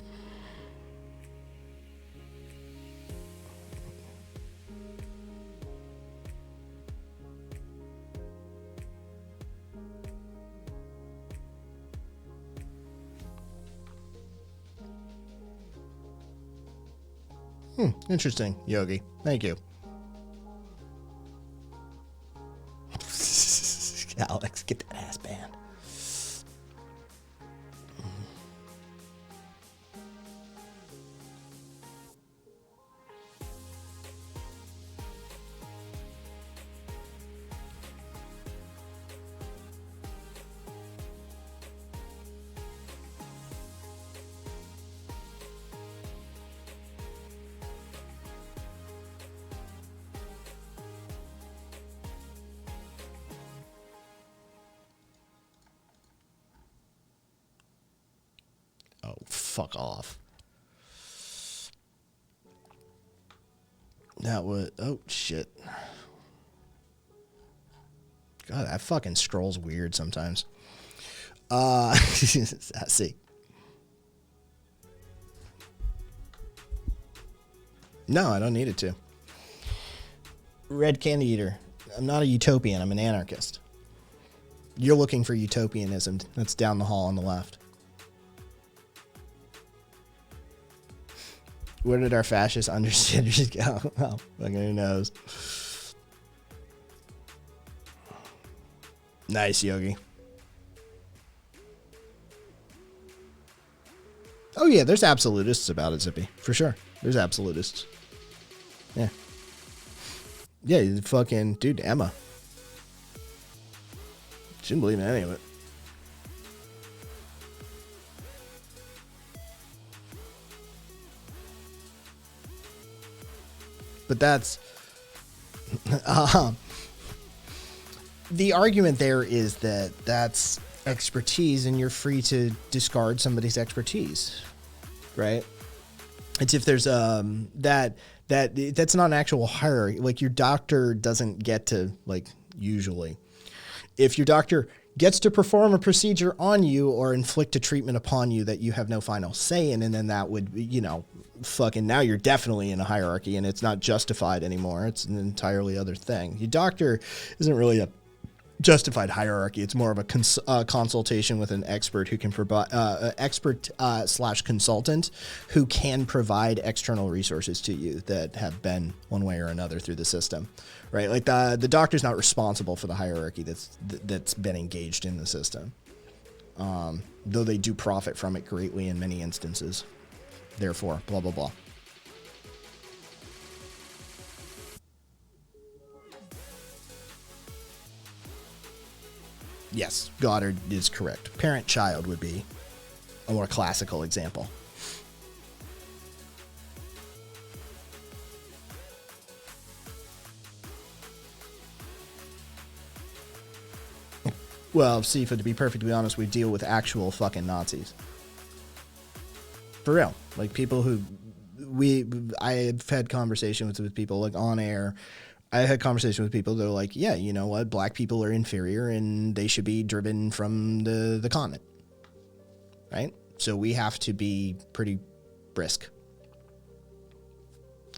Interesting, Yogi. Thank you. Alex, get that ass banned. Fuck off. That was... Oh, shit. God, that fucking scroll's weird sometimes. Let's see. No, I don't need it to. Red Candy Eater. I'm not a utopian. I'm an anarchist. You're looking for utopianism. That's down the hall on the left. Where did our fascist understanders go? Oh, fucking who knows. Nice, Yogi. Oh yeah, there's absolutists about it, Zippy, for sure. There's absolutists. Yeah. Yeah, you fucking dude, Emma. She didn't believe in any of it. But that's the argument there is that that's expertise and you're free to discard somebody's expertise, right? It's if there's that's not an actual hierarchy. Like your doctor doesn't get to, like, usually if your doctor gets to perform a procedure on you or inflict a treatment upon you that you have no final say in, and then that would, you know, fucking now you're definitely in a hierarchy and it's not justified anymore. It's an entirely other thing. Your doctor isn't really a justified hierarchy. It's more of a consultation with an expert who can provide / consultant who can provide external resources to you that have been one way or another through the system, right? Like the doctor's not responsible for the hierarchy that's been engaged in the system, though they do profit from it greatly in many instances. Therefore, blah blah blah. Yes, Goddard is correct. Parent-child would be a more classical example. Well, Sifa, to be perfectly honest, we deal with actual fucking Nazis. For real. Like people who I've had conversations with people like on air. I had conversations with people that are like, yeah, you know what? Black people are inferior and they should be driven from the continent. Right? So we have to be pretty brisk.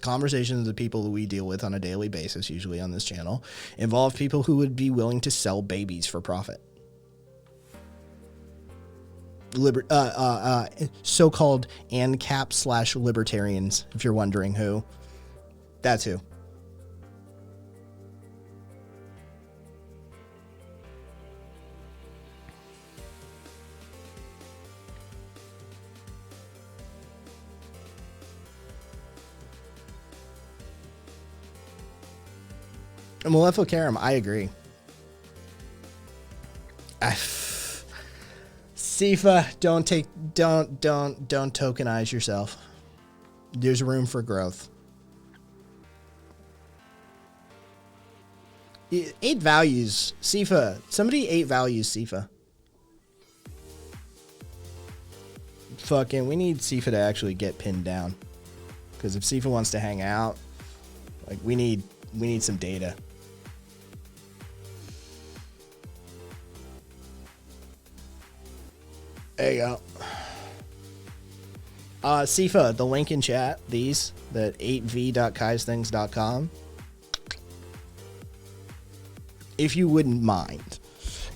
Conversations with the people that we deal with on a daily basis, usually on this channel, involve people who would be willing to sell babies for profit. So-called ANCAP / libertarians, if you're wondering who. That's who. Malefic Karam, I agree. Sifa, don't tokenize yourself. There's room for growth. 8 values, Sifa. Somebody 8 values, Sifa. Fucking, we need Sifa to actually get pinned down. Because if Sifa wants to hang out, like we need some data. There you go. Sifa, the link in chat, that 8v.kaisthings.com. If you wouldn't mind,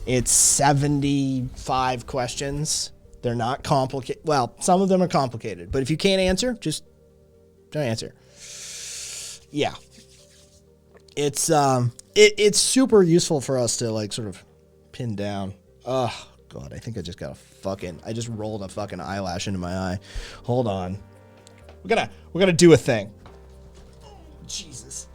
it's 75 questions. They're not complicated. Well, some of them are complicated, but if you can't answer, just don't answer. Yeah. It's super useful for us to like sort of pin down. Oh God, I think I just rolled a fucking eyelash into my eye. Hold on. We're gonna do a thing. Jesus.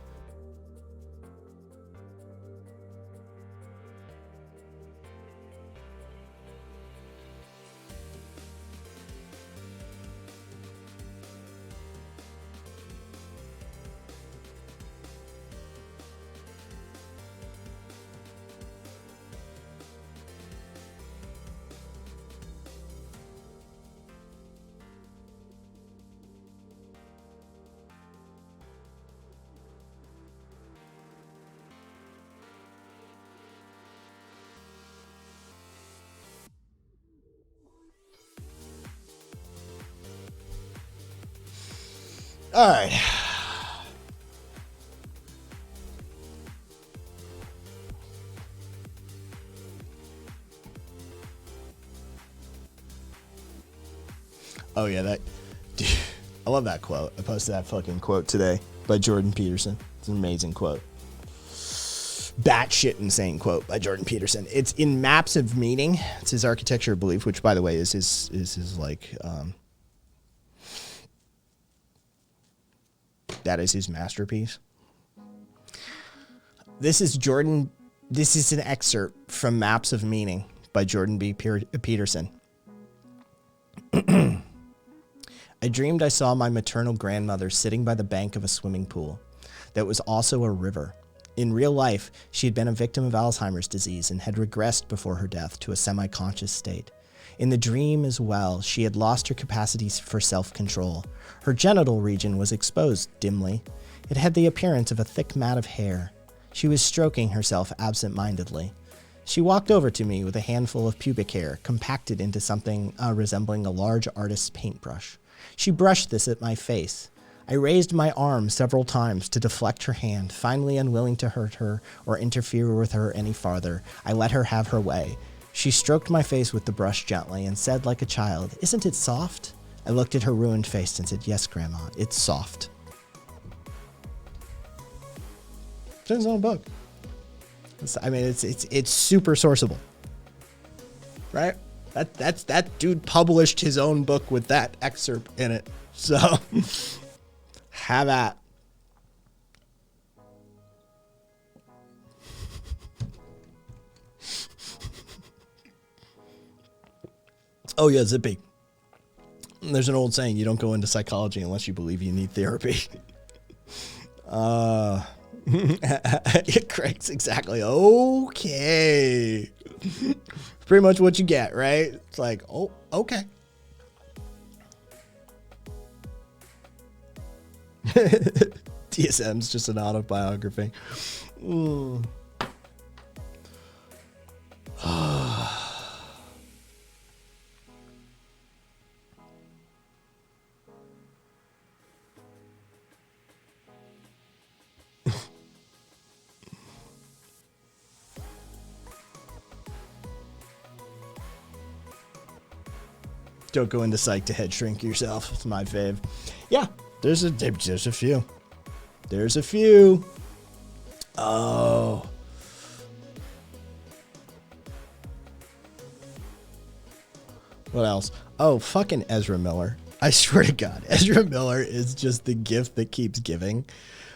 All right. Oh yeah, dude, I love that quote. I posted that fucking quote today by Jordan Peterson. It's an amazing quote. Batshit insane quote by Jordan Peterson. It's in Maps of Meaning. It's his architecture of belief, which by the way is his like That is his masterpiece. This is an excerpt from Maps of Meaning by Jordan B. Peterson. I dreamed I saw my maternal grandmother sitting by the bank of a swimming pool that was also a river. In real life, she had been a victim of Alzheimer's disease and had regressed before her death to a semi-conscious state. In the dream as well, she had lost her capacities for self-control. Her genital region was exposed dimly. It had the appearance of a thick mat of hair. She was stroking herself absent-mindedly. She walked over to me with a handful of pubic hair, compacted into something resembling a large artist's paintbrush. She brushed this at my face. I raised my arm several times to deflect her hand. Finally, unwilling to hurt her or interfere with her any farther, I let her have her way. She stroked my face with the brush gently and said like a child, "Isn't it soft?" I looked at her ruined face and said, "Yes, Grandma, it's soft." It's his own book. It's super sourceable, right? That dude published his own book with that excerpt in it. So have at. Oh yeah, Zippy. There's an old saying, you don't go into psychology unless you believe you need therapy. Craig's exactly. Okay. Pretty much what you get, right? It's like, oh, okay. DSM's just an autobiography. Don't go into psych to head shrink yourself. It's my fave. Yeah, there's a few. There's a few. Oh. What else? Oh, fucking Ezra Miller. I swear to God, Ezra Miller is just the gift that keeps giving.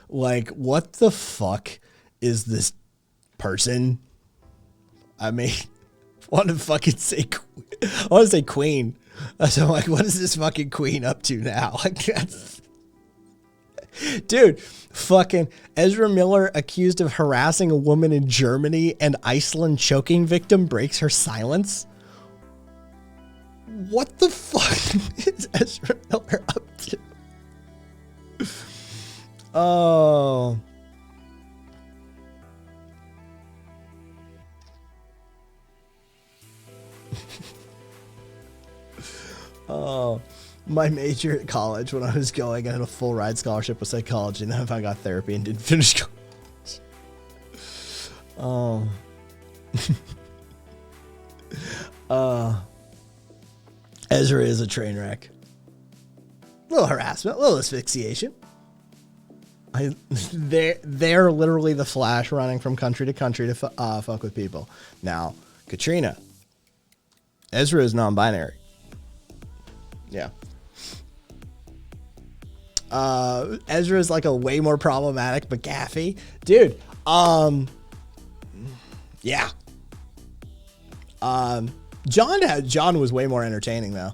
Like, what the fuck is this person? I mean, I want to say queen. So I'm like, what is this fucking queen up to now? Like, that's... Dude, fucking Ezra Miller accused of harassing a woman in Germany and Iceland choking victim breaks her silence. What the fuck is Ezra Miller up to? Oh. Oh, my major at college when I was going, I had a full ride scholarship with psychology, and then if I got therapy and didn't finish college. Oh. Ezra is a train wreck. A little harassment, a little asphyxiation. They're literally the Flash running from country to country to fuck with people. Now, Katrina. Ezra is non-binary. Yeah. Ezra is like a way more problematic McAfee. Dude, yeah. John was way more entertaining though.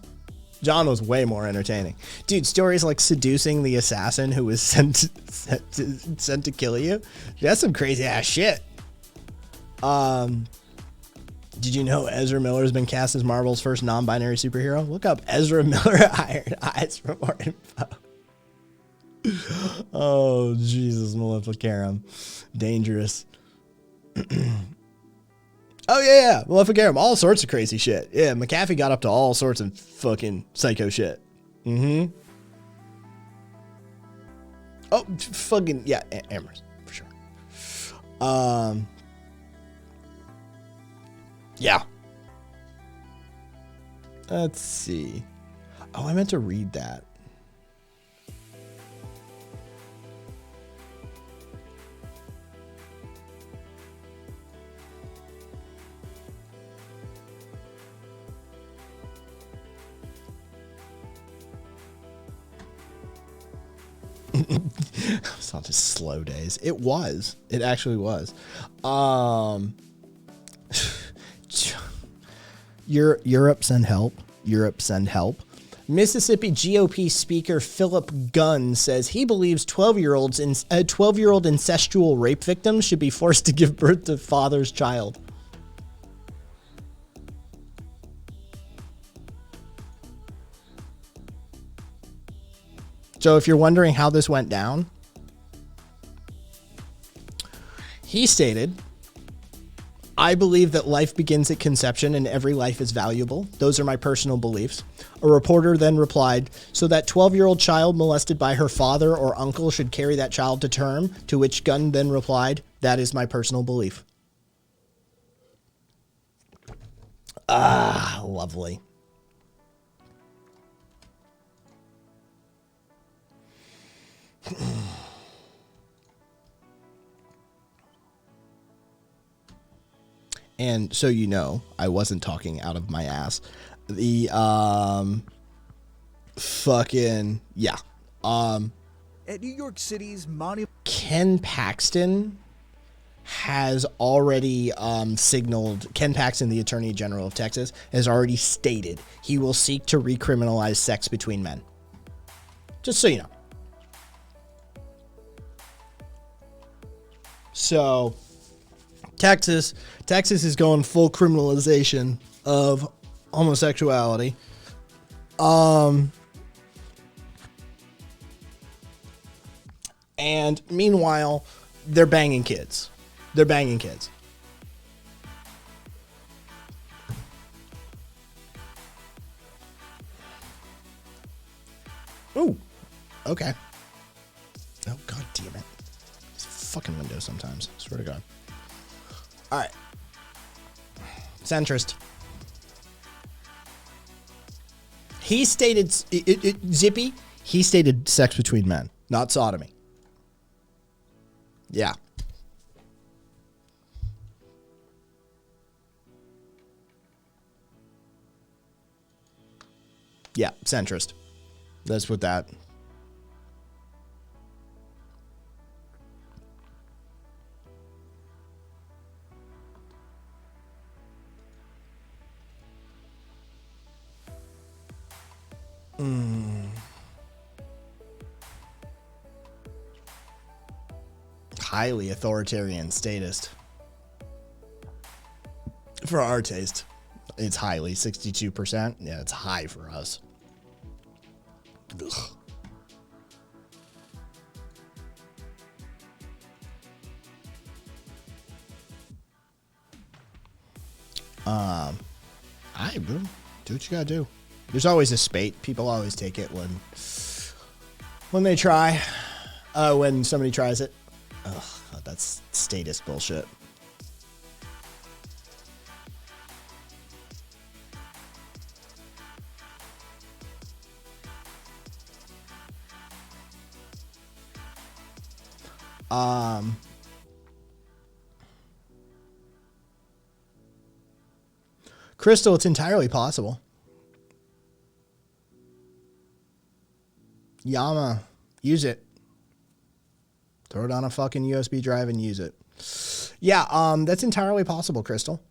John was way more entertaining. Dude, stories like seducing the assassin who was sent to kill you. That's some crazy ass shit. Did you know Ezra Miller has been cast as Marvel's first non-binary superhero? Look up Ezra Miller Iron Eyes for more info. Oh, Jesus, Maleficarum. Dangerous. Oh, yeah, Maleficarum. All sorts of crazy shit. Yeah, McAfee got up to all sorts of fucking psycho shit. Mm-hmm. Oh, fucking, yeah, Amherst, for sure. Yeah. Let's see. Oh, I meant to read that. It's not just slow days. It was. It actually was. Europe send help. Europe send help. Mississippi GOP Speaker Philip Gunn says he believes 12-year-old incestual rape victims should be forced to give birth to father's child. So if you're wondering how this went down, he stated, I believe that life begins at conception and every life is valuable. Those are my personal beliefs. A reporter then replied, so that 12-year-old child molested by her father or uncle should carry that child to term, to which Gunn then replied, that is my personal belief. Ah, lovely. And so you know, I wasn't talking out of my ass. The fucking yeah. At New York City's Monument, Ken Paxton has already signaled. Ken Paxton, the Attorney General of Texas, has already stated he will seek to recriminalize sex between men. Just so you know. So, Texas is going full criminalization of homosexuality. And meanwhile, they're banging kids. They're banging kids. Ooh, okay. Oh, god damn it. Fucking Windows sometimes. Swear to God. All right. Centrist. He stated Zippy. He stated sex between men, not sodomy. Yeah. Yeah, centrist. Let's put that. Highly authoritarian statist. For our taste, it's highly 62%. Yeah, it's high for us. Ugh. All right, bro. Do what you gotta do. There's always a spate. People always take it when they try. When somebody tries it. Ugh, that's statist bullshit. Crystal, it's entirely possible. Yama, use it. Throw it on a fucking USB drive and use it. Yeah, that's entirely possible, Crystal.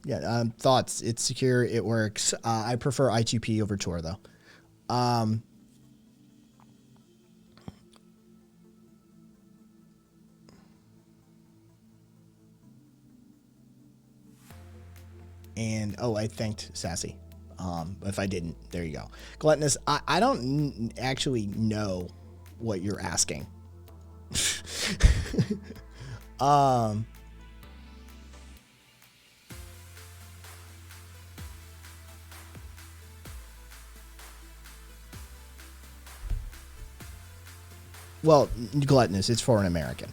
Yeah, thoughts. It's secure. It works. I prefer I2P over Tor, though. And, oh, I thanked Sassy. If I didn't, there you go. Gluttonous, I don't actually know what you're asking. Well, gluttonous, it's for an American.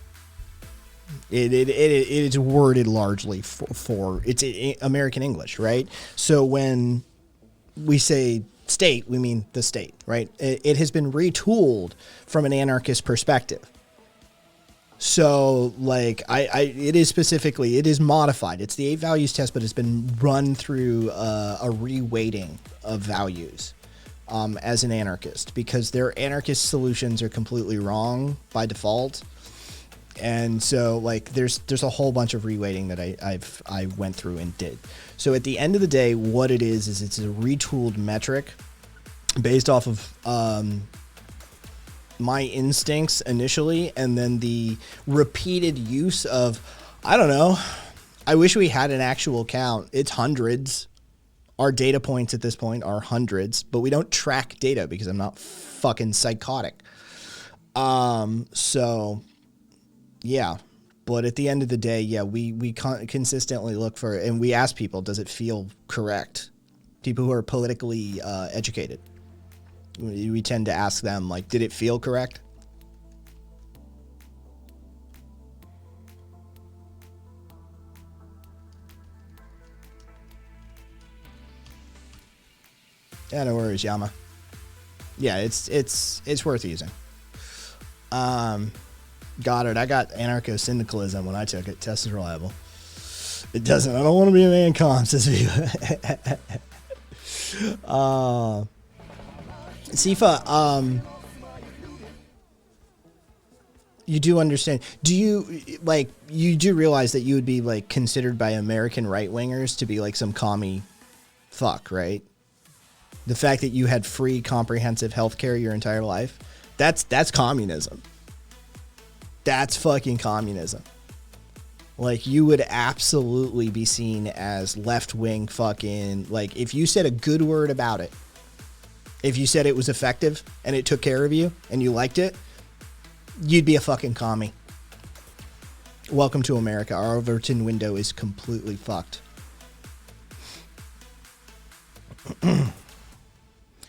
It is worded largely for it's American English, right? So when we say state, we mean the state, right? It has been retooled from an anarchist perspective. So, like, it is modified. It's the 8 values test, but it's been run through a reweighting of values as an anarchist, because their anarchist solutions are completely wrong by default. And so like there's a whole bunch of reweighting that I went through and did. So at the end of the day, what it is it's a retooled metric based off of my instincts initially, and then the repeated use of, I don't know, I wish we had an actual count. It's hundreds. Our data points at this point are hundreds, but we don't track data because I'm not fucking psychotic. So yeah, but at the end of the day, yeah, we consistently look for, and we ask people, does it feel correct? People who are politically educated, we tend to ask them, like, did it feel correct? Yeah, no worries, Yama. Yeah, it's worth using. Goddard, I got anarcho-syndicalism when I took it. Test is reliable. It doesn't. I don't want to be an ANCOM, says Viva. Sifa, you do understand. Do you, like, you do realize that you would be, like, considered by American right-wingers to be, like, some commie fuck, right? The fact that you had free, comprehensive health care your entire life, that's communism. That's fucking communism. Like, you would absolutely be seen as left-wing fucking, like, if you said a good word about it, if you said it was effective and it took care of you and you liked it, you'd be a fucking commie. Welcome to America. Our Overton window is completely fucked.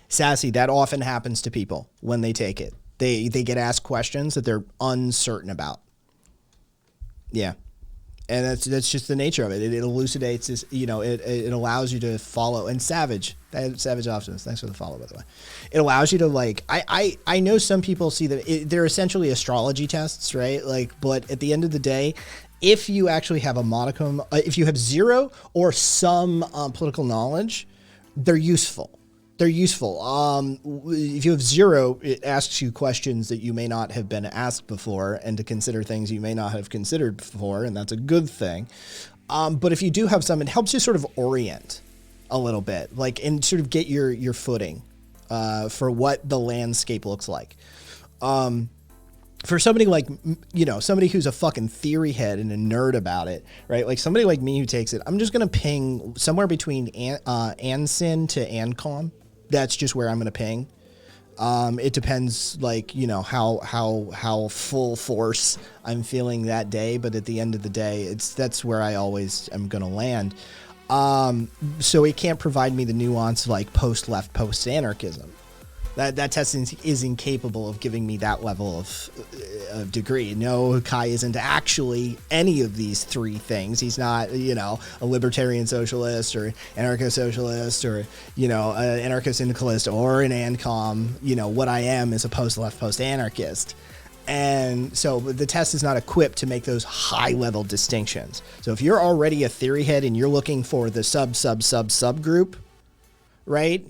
Sassy, that often happens to people when they take it. They get asked questions that they're uncertain about. Yeah. And that's just the nature of it. It elucidates this, you know, it allows you to follow. And Savage Options, thanks for the follow, by the way. It allows you to, like, I know some people see that they're essentially astrology tests, right? Like, but at the end of the day, if you actually have a modicum, if you have zero or some political knowledge, they're useful. They're useful. If you have zero, it asks you questions that you may not have been asked before, and to consider things you may not have considered before, and that's a good thing. But if you do have some, it helps you sort of orient a little bit, like, and sort of get your footing for what the landscape looks like. For somebody like, you know, somebody who's a fucking theory head and a nerd about it, right? Like somebody like me who takes it, I'm just going to ping somewhere between ANSYN to ANCOM. That's just where I'm going to ping. It depends, like, you know, how full force I'm feeling that day. But at the end of the day, that's where I always am going to land. So it can't provide me the nuance of, like, post-left, post-anarchism. That test is incapable of giving me that level of degree. No, Kai isn't actually any of these three things. He's not, you know, a libertarian socialist or anarcho-socialist or, you know, an anarcho-syndicalist or an ANCOM. You know, what I am is a post-left, post-anarchist. And so the test is not equipped to make those high-level distinctions. So if you're already a theory head and you're looking for the subgroup, right?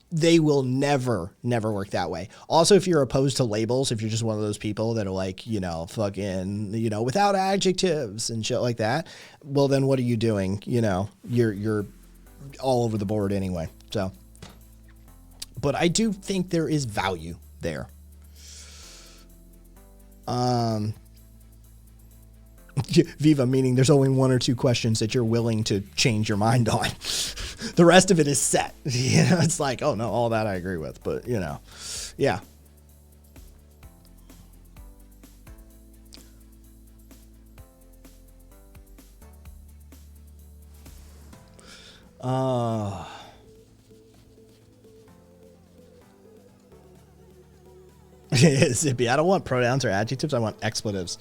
They will never work that way. Also, if you're opposed to labels, if you're just one of those people that are like, you know, fucking, you know, without adjectives and shit like that, well, then what are you doing? You know, you're all over the board anyway. So, but I do think there is value there. Viva, meaning there's only one or two questions that you're willing to change your mind on. The rest of it is set. You know, it's like, oh no, all that I agree with, but you know, yeah. Zippy, I don't want pronouns or adjectives. I want expletives.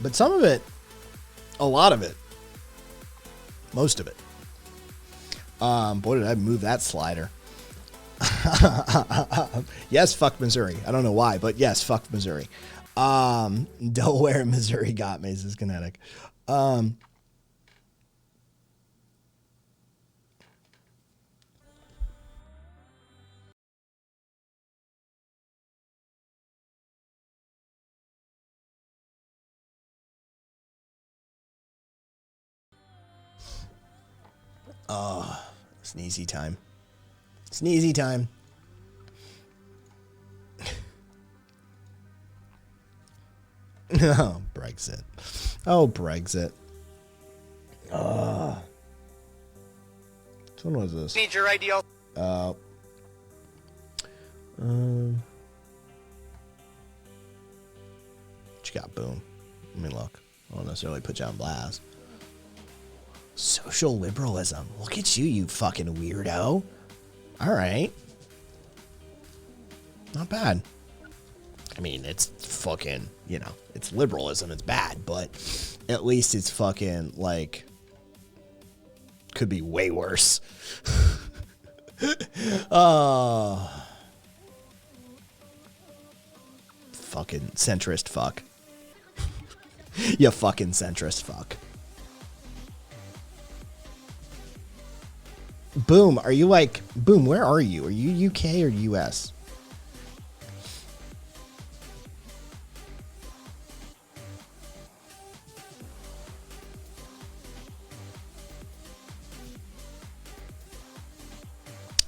But some of it, a lot of it, Most of it. Boy, did I move that slider. Yes, fuck Missouri. I don't know why, but yes, fuck Missouri. Delaware and Missouri got me. This is kinetic. Sneezy time. Sneezy time. Oh, Brexit. Oh, Brexit. Which one was this? Need your ideal. What you got, Boom? Let me look. I don't necessarily put you on blast. Social liberalism. Look at you, you fucking weirdo. All right. Not bad. I mean, it's fucking, you know, it's liberalism. It's bad, but at least it's fucking, like, could be way worse. Fucking centrist fuck. You fucking centrist fuck. Boom, are you like, Boom, where are you? Are you UK or US?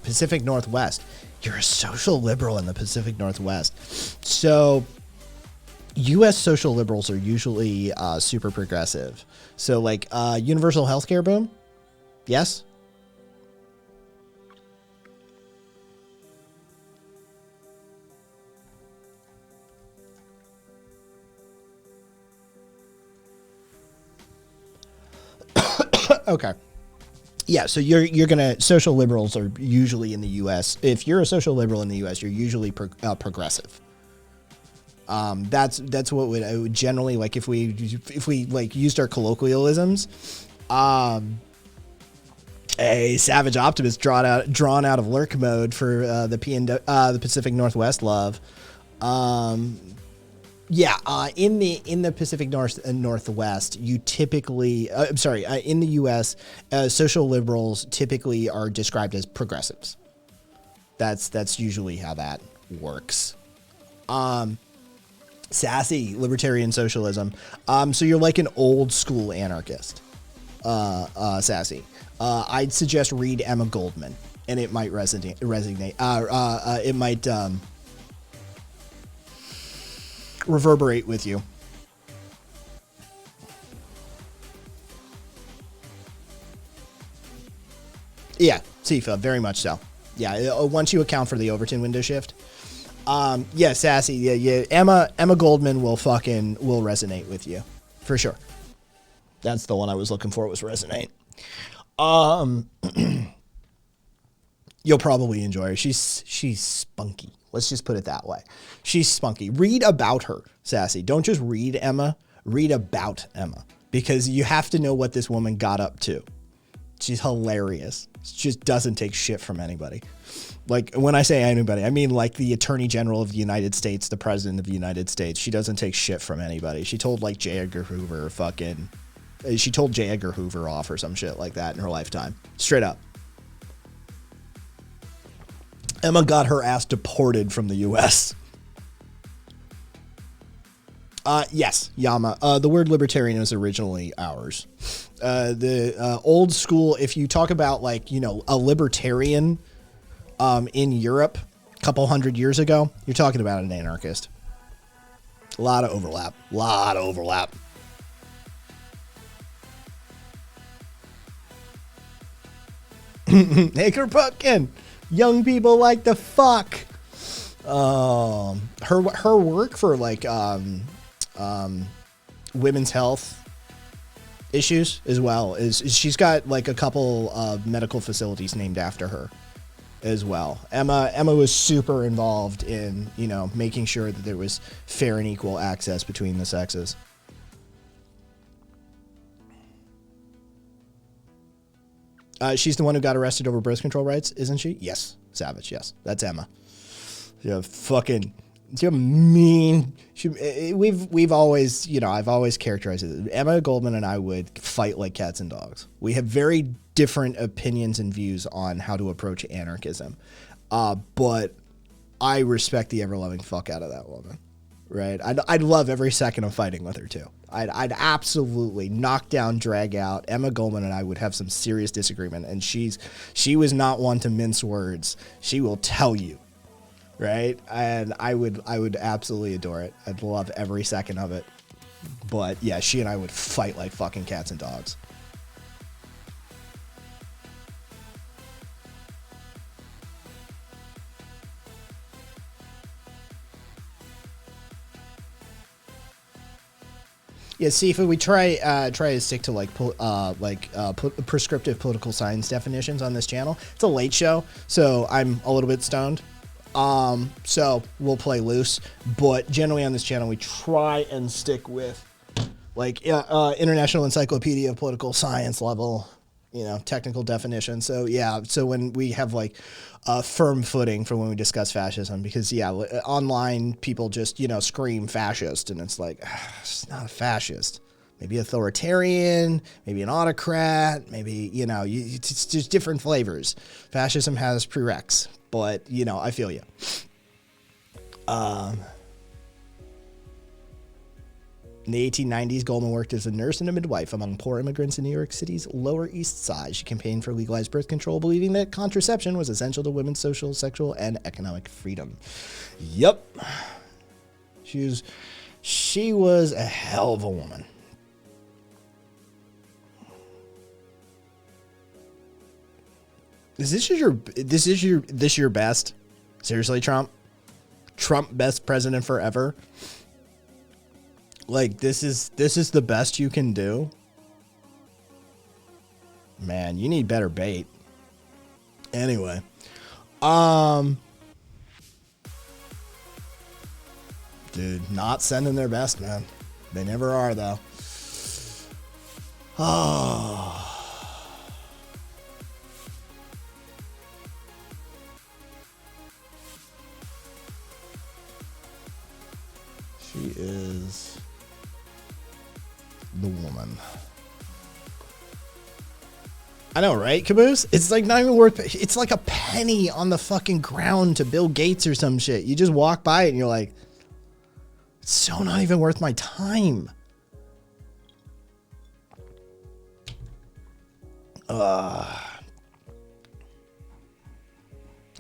Pacific Northwest. You're a social liberal in the Pacific Northwest. So US social liberals are usually super progressive. So like universal healthcare, Boom? Yes? Okay. Yeah, so you're gonna, social liberals are usually in the U.S. If you're a social liberal in the U.S., you're usually progressive. That's what would generally, like, if we like used our colloquialisms, a savage optimist drawn out of lurk mode for the Pacific Northwest love. Yeah, in the Pacific Northwest, you typically, in the U.S., social liberals typically are described as progressives. That's usually how that works. Sassy libertarian socialism. So you're like an old school anarchist. Sassy. I'd suggest read Emma Goldman, and it might resonate. It might reverberate with you. Yeah, Sifa, very much so. Yeah, once you account for the Overton window shift. Yeah, Sassy, yeah. Emma Goldman will resonate with you. For sure. That's the one I was looking for, was resonate. You'll probably enjoy her. She's spunky. Let's just put it that way. She's spunky. Read about her, Sassy. Don't just read Emma. Read about Emma. Because you have to know what this woman got up to. She's hilarious. She just doesn't take shit from anybody. Like, when I say anybody, I mean like the Attorney General of the United States, the President of the United States. She doesn't take shit from anybody. She told like J. Edgar Hoover she told J. Edgar Hoover off or some shit like that in her lifetime. Straight up. Emma got her ass deported from the U.S. Yes, Yama. The word libertarian was originally ours. The old school, if you talk about like, you know, a libertarian in Europe a couple hundred years ago, you're talking about an anarchist. A lot of overlap. Haker Pumpkin. Young people like the fuck. Her work for like women's health issues as well is she's got like a couple of medical facilities named after her as well. Emma was super involved in, you know, making sure that there was fair and equal access between the sexes. She's the one who got arrested over birth control rights, isn't she? Yes. Savage, yes. That's Emma. Yeah, fucking... She's mean. We've always, I've always characterized it. Emma Goldman and I would fight like cats and dogs. We have very different opinions and views on how to approach anarchism. But I respect the ever-loving fuck out of that woman. Right? I'd love every second of fighting with her, too. I'd absolutely knock down, drag out. Emma Goldman and I would have some serious disagreement. And she was not one to mince words. She will tell you. Right? And I would absolutely adore it. I'd love every second of it. But yeah, she and I would fight like fucking cats and dogs. Yeah, see if we try to stick to prescriptive political science definitions on this channel. It's a late show, so I'm a little bit stoned. So we'll play loose, but generally on this channel, we try and stick with International Encyclopedia of Political Science level, technical definition. So yeah, so when we have a firm footing for when we discuss fascism, because online people just, scream fascist and it's like, it's not a fascist, maybe authoritarian, maybe an autocrat, maybe, it's just different flavors. Fascism has prereqs. But, I feel you. In the 1890s, Goldman worked as a nurse and a midwife among poor immigrants in New York City's Lower East Side. She campaigned for legalized birth control, believing that contraception was essential to women's social, sexual, and economic freedom. Yep. She was a hell of a woman. Is this your best? Seriously, Trump? Trump best president forever? This is the best you can do? Man, you need better bait. Anyway. Dude, not sending their best, man. They never are, though. Oh. She is the woman. I know, right, Caboose? It's not even worth... It's like a penny on the fucking ground to Bill Gates or some shit. You just walk by it and you're like, it's so not even worth my time.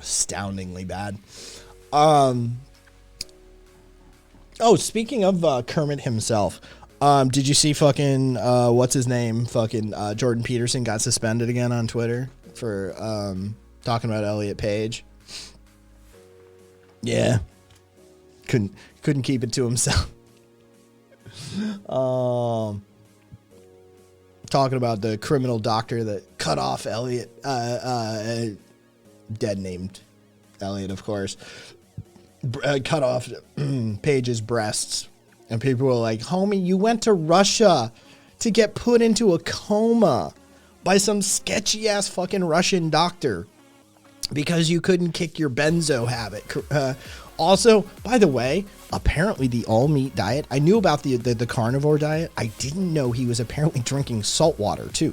Astoundingly bad. Oh, speaking of Kermit himself, did you see fucking what's his name? Fucking Jordan Peterson got suspended again on Twitter for talking about Elliot Page. Yeah, couldn't keep it to himself. Talking about the criminal doctor that cut off Elliot, dead named Elliot, of course. Cut off Page's breasts, and people were like, homie, you went to Russia to get put into a coma by some sketchy ass fucking Russian doctor because you couldn't kick your benzo habit. Also, by the way, apparently the all meat diet, I knew about the carnivore diet. I didn't know he was apparently drinking salt water too.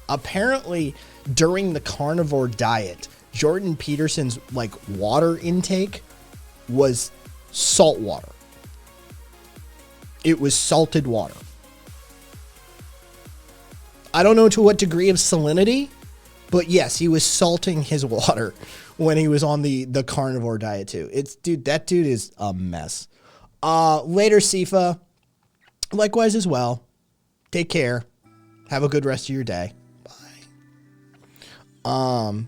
Apparently during the carnivore diet, Jordan Peterson's water intake was salt water. It was salted water. I don't know to what degree of salinity, but yes, he was salting his water when he was on the carnivore diet too. That dude is a mess. Later, Sifa. Likewise as well. Take care. Have a good rest of your day. Bye.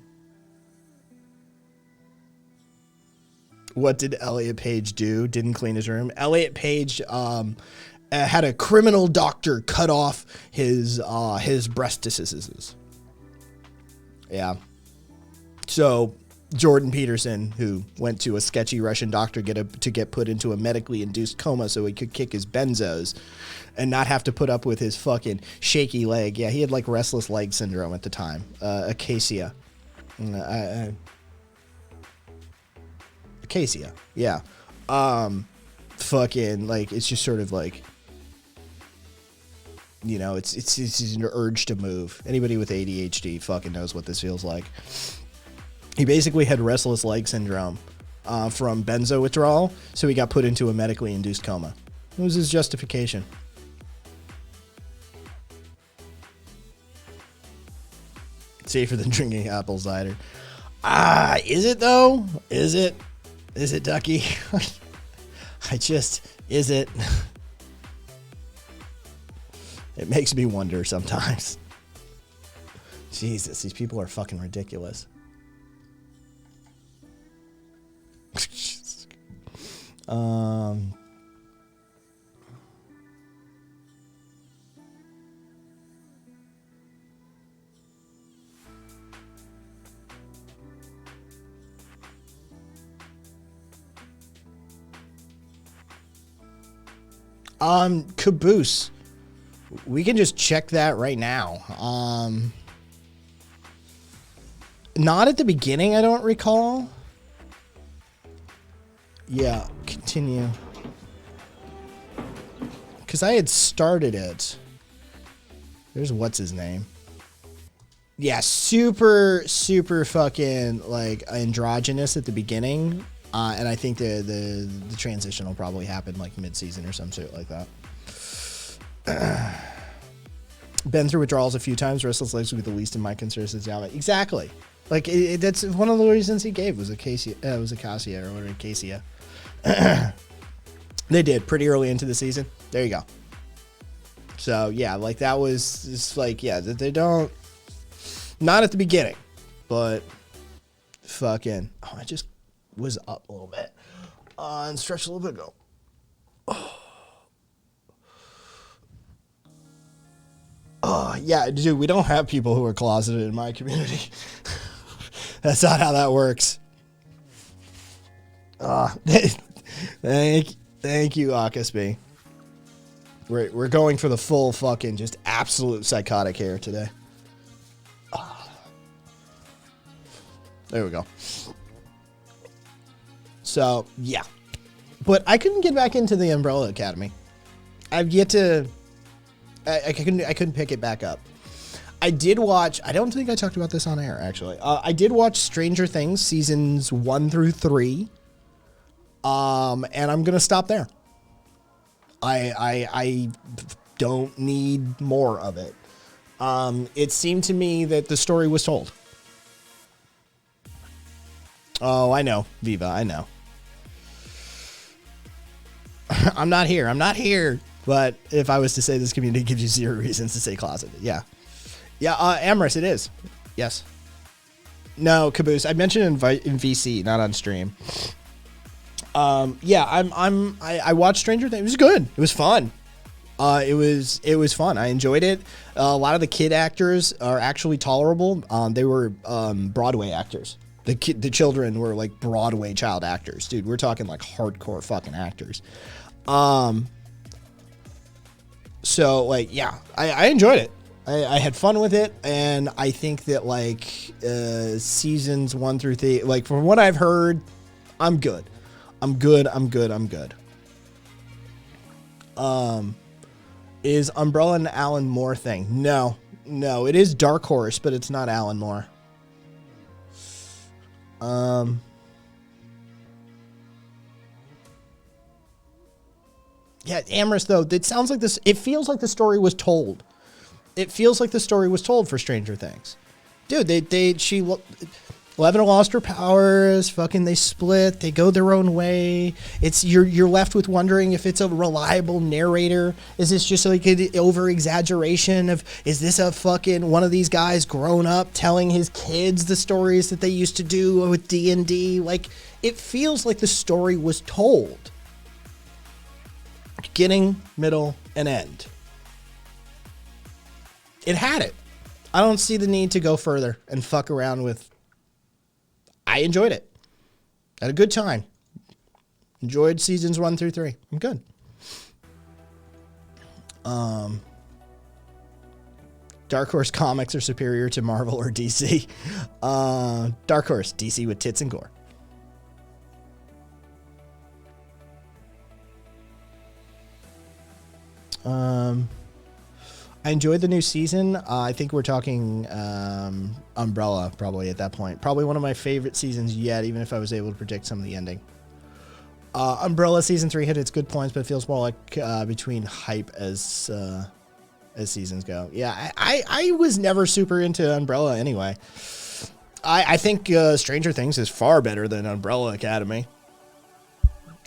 What did Elliot Page do? Didn't clean his room. Elliot Page had a criminal doctor cut off his breastises. Yeah. So Jordan Peterson, who went to a sketchy Russian doctor to get put into a medically induced coma so he could kick his benzos and not have to put up with his fucking shaky leg. Yeah, he had like restless leg syndrome at the time. Acacia. Acacia. Yeah. Fucking like, it's just sort of like, you know, it's an urge to move. Anybody with ADHD fucking knows what this feels like. He basically had restless leg syndrome from benzo withdrawal, so he got put into a medically induced coma. It was his justification. Safer than drinking apple cider. Is it though? Is it? Is it, Ducky? Is it? It makes me wonder sometimes. Jesus, these people are fucking ridiculous. Caboose. We can just check that right now. Not at the beginning, I don't recall. Yeah, continue. Because I had started it. There's what's his name. Yeah, super fucking like androgynous at the beginning. And I think the transition will probably happen like mid-season or some shit like that. Been through withdrawals a few times. Restless legs would be the least in my concerns. Exactly. Like that's one of the reasons he gave was Acacia. It was Acacia or whatever. Acacia. They did pretty early into the season. There you go. So yeah, like that was just like, yeah, that they don't, not at the beginning, but fucking, oh, I just was up a little bit and stretched a little bit ago. Oh yeah, dude, we don't have people who are closeted in my community. That's not how that works. Thank you, Akasby. We're going for the full fucking just absolute psychotic here today. There we go. So yeah, but I couldn't get back into the Umbrella Academy. I've yet to. I couldn't pick it back up. I did watch. I don't think I talked about this on air actually. I did watch Stranger Things seasons 1 through 3. And I'm gonna stop there. I don't need more of it. It seemed to me that the story was told. Oh, I know, Viva, I know. I'm not here. But if I was to say this community gives you 0 reasons to stay closeted, yeah. Yeah, Amorous, it is. Yes. No, Caboose, I mentioned in VC, not on stream. Yeah, I watched Stranger Things. It was good. It was fun. It was fun. I enjoyed it. A lot of the kid actors are actually tolerable. They were Broadway actors. The children were like Broadway child actors, dude. We're talking like hardcore fucking actors. So like, yeah, I enjoyed it. I had fun with it, and I think that like seasons 1 through 3, like from what I've heard, I'm good. Is Umbrella an Alan Moore thing? No, it is Dark Horse, but it's not Alan Moore. Yeah, Amorous though, it sounds like this, it feels like the story was told. It feels like the story was told for Stranger Things. Dude, Levin lost her powers, fucking they split, they go their own way. It's you're left with wondering if it's a reliable narrator. Is this just like an over exaggeration of, is this a fucking one of these guys grown up telling his kids the stories that they used to do with D&D? Like, it feels like the story was told. Beginning, middle, and end. It had it. I don't see the need to go further and fuck around with, I enjoyed it. Had a good time. Enjoyed seasons 1 through 3. I'm good. Dark Horse comics are superior to Marvel or DC. Dark Horse, DC with tits and gore. I enjoyed the new season. I think we're talking Umbrella probably at that point. Probably one of my favorite seasons yet, even if I was able to predict some of the ending. Umbrella season 3 hit its good points, but it feels more like between hype as seasons go. Yeah, I was never super into Umbrella anyway. I think Stranger Things is far better than Umbrella Academy.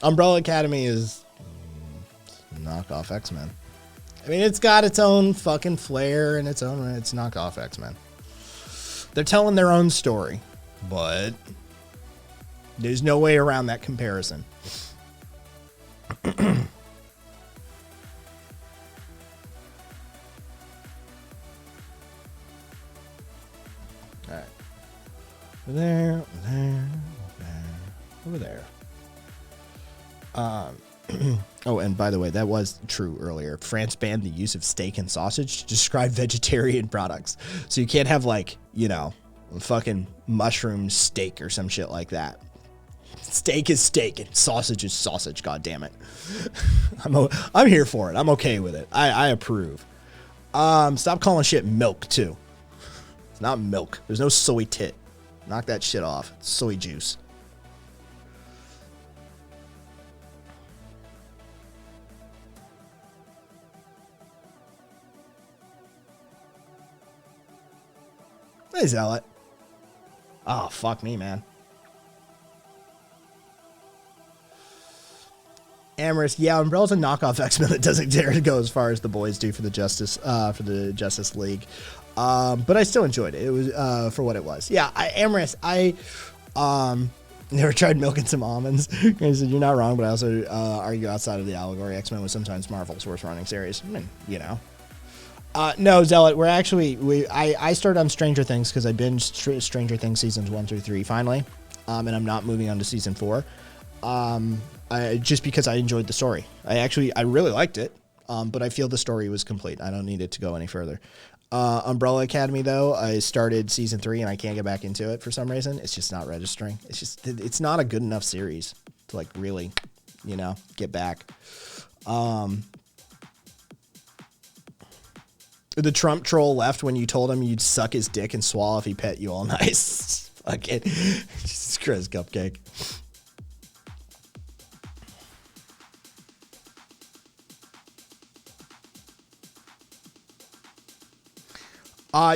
Umbrella Academy is knockoff X-Men. I mean, it's got its own fucking flair and it's knockoff X-Men. They're telling their own story, but there's no way around that comparison. All right. Over there, over there. Oh, and by the way, that was true earlier. France banned the use of steak and sausage to describe vegetarian products. So you can't have, like, you know, fucking mushroom steak or some shit like that. Steak is steak and sausage is sausage, god damn it. I'm here for it. I'm okay with it. I approve. Stop calling shit milk too. It's not milk. There's no soy tit. Knock that shit off. It's soy juice. Hey, Zealot. Oh, fuck me, man. Amorous, yeah, Umbrella's a knockoff X-Men that doesn't dare to go as far as the boys do for the Justice League. But I still enjoyed it. It was for what it was. Yeah, Amorous, I never tried milking some almonds. I said, you're not wrong, but I also argue outside of the allegory, X-Men was sometimes Marvel's worst running series. I mean, you know. No, Zealot, I started on Stranger Things because I binged Stranger Things seasons 1 through 3 finally, and I'm not moving on to season 4, just because I enjoyed the story. I really liked it, but I feel the story was complete. I don't need it to go any further. Umbrella Academy, though, I started season 3 and I can't get back into it for some reason. It's just not registering. It's not a good enough series to, like, really, you know, get back. The Trump troll left when you told him you'd suck his dick and swallow if he pet you all nice. Fuck it. Jesus Christ, Cupcake.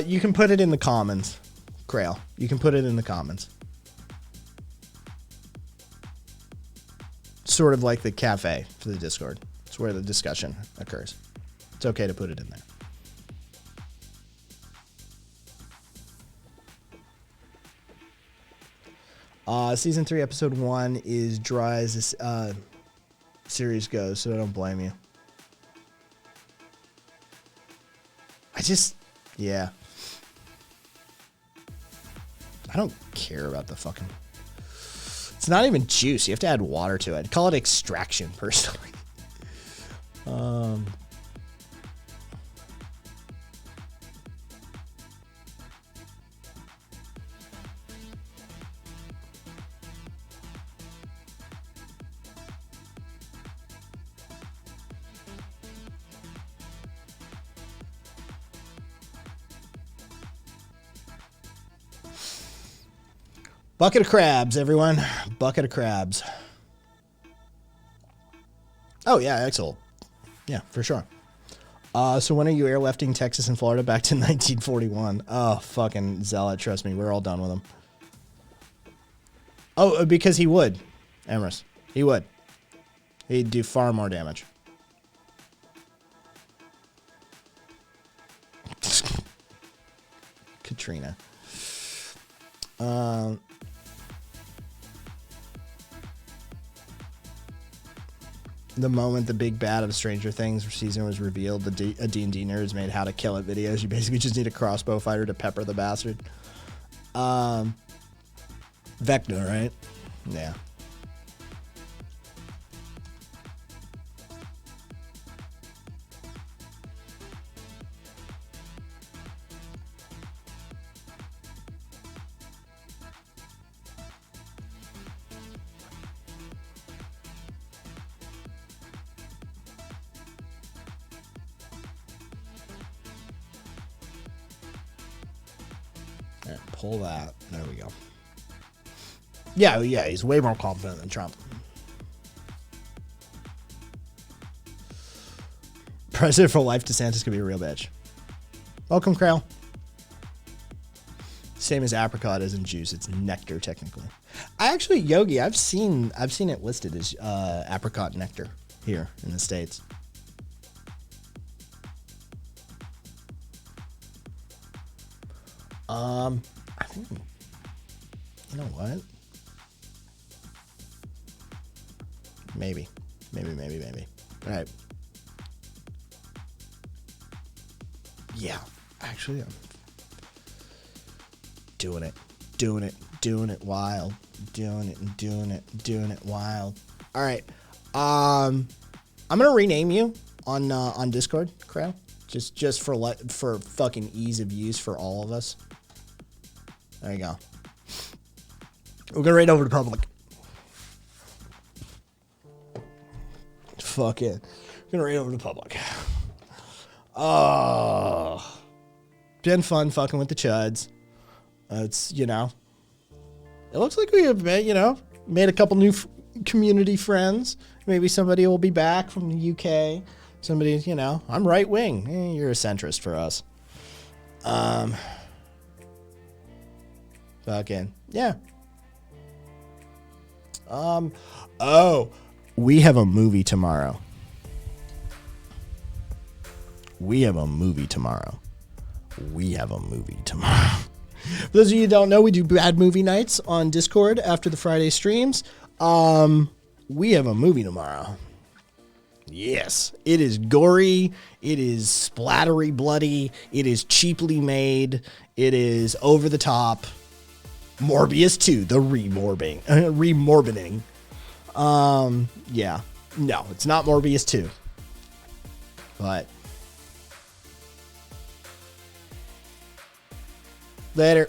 You can put it in the comments, Krail. You can put it in the comments. Sort of like the cafe for the Discord. It's where the discussion occurs. It's okay to put it in there. Season 3, episode 1 is dry as this series goes, so I don't blame you. Yeah. I don't care about the fucking... It's not even juice. You have to add water to it. I'd call it extraction, personally. Bucket of crabs, everyone. Bucket of crabs. Oh, yeah, Axel. Yeah, for sure. So when are you airlifting Texas and Florida back to 1941? Oh, fucking Zealot, trust me, we're all done with him. Oh, because he would, Amorous. He would. He'd do far more damage. Katrina. The moment the big bad of Stranger Things season was revealed, a D&D nerds made how to kill it videos. You basically just need a crossbow fighter to pepper the bastard. Vecna, right? Yeah. All right, pull that. There we go. Yeah, he's way more confident than Trump. President for life, DeSantis could be a real bitch. Welcome, Krail. Same as apricot isn't juice; it's nectar technically. I actually, Yogi, I've seen it listed as apricot nectar here in the States. I think, you know what? Maybe. All right. Yeah, actually, I'm doing it wild, doing it wild. All right. I'm gonna rename you on Discord, Crow. Just for fucking ease of use for all of us. There you go. We're gonna raid over to public. Fuck it. We're gonna raid over to public. Oh, been fun fucking with the chuds. It's, you know, it looks like we have made a couple new community friends. Maybe somebody will be back from the UK. Somebody, I'm right wing. You're a centrist for us. Fucking, yeah. Oh, we have a movie tomorrow. For those of you who don't know, we do bad movie nights on Discord after the Friday streams. We have a movie tomorrow. Yes, it is gory. It is splattery bloody. It is cheaply made. It is over the top. Morbius 2, the remorbining. Yeah. No, it's not Morbius 2. But later.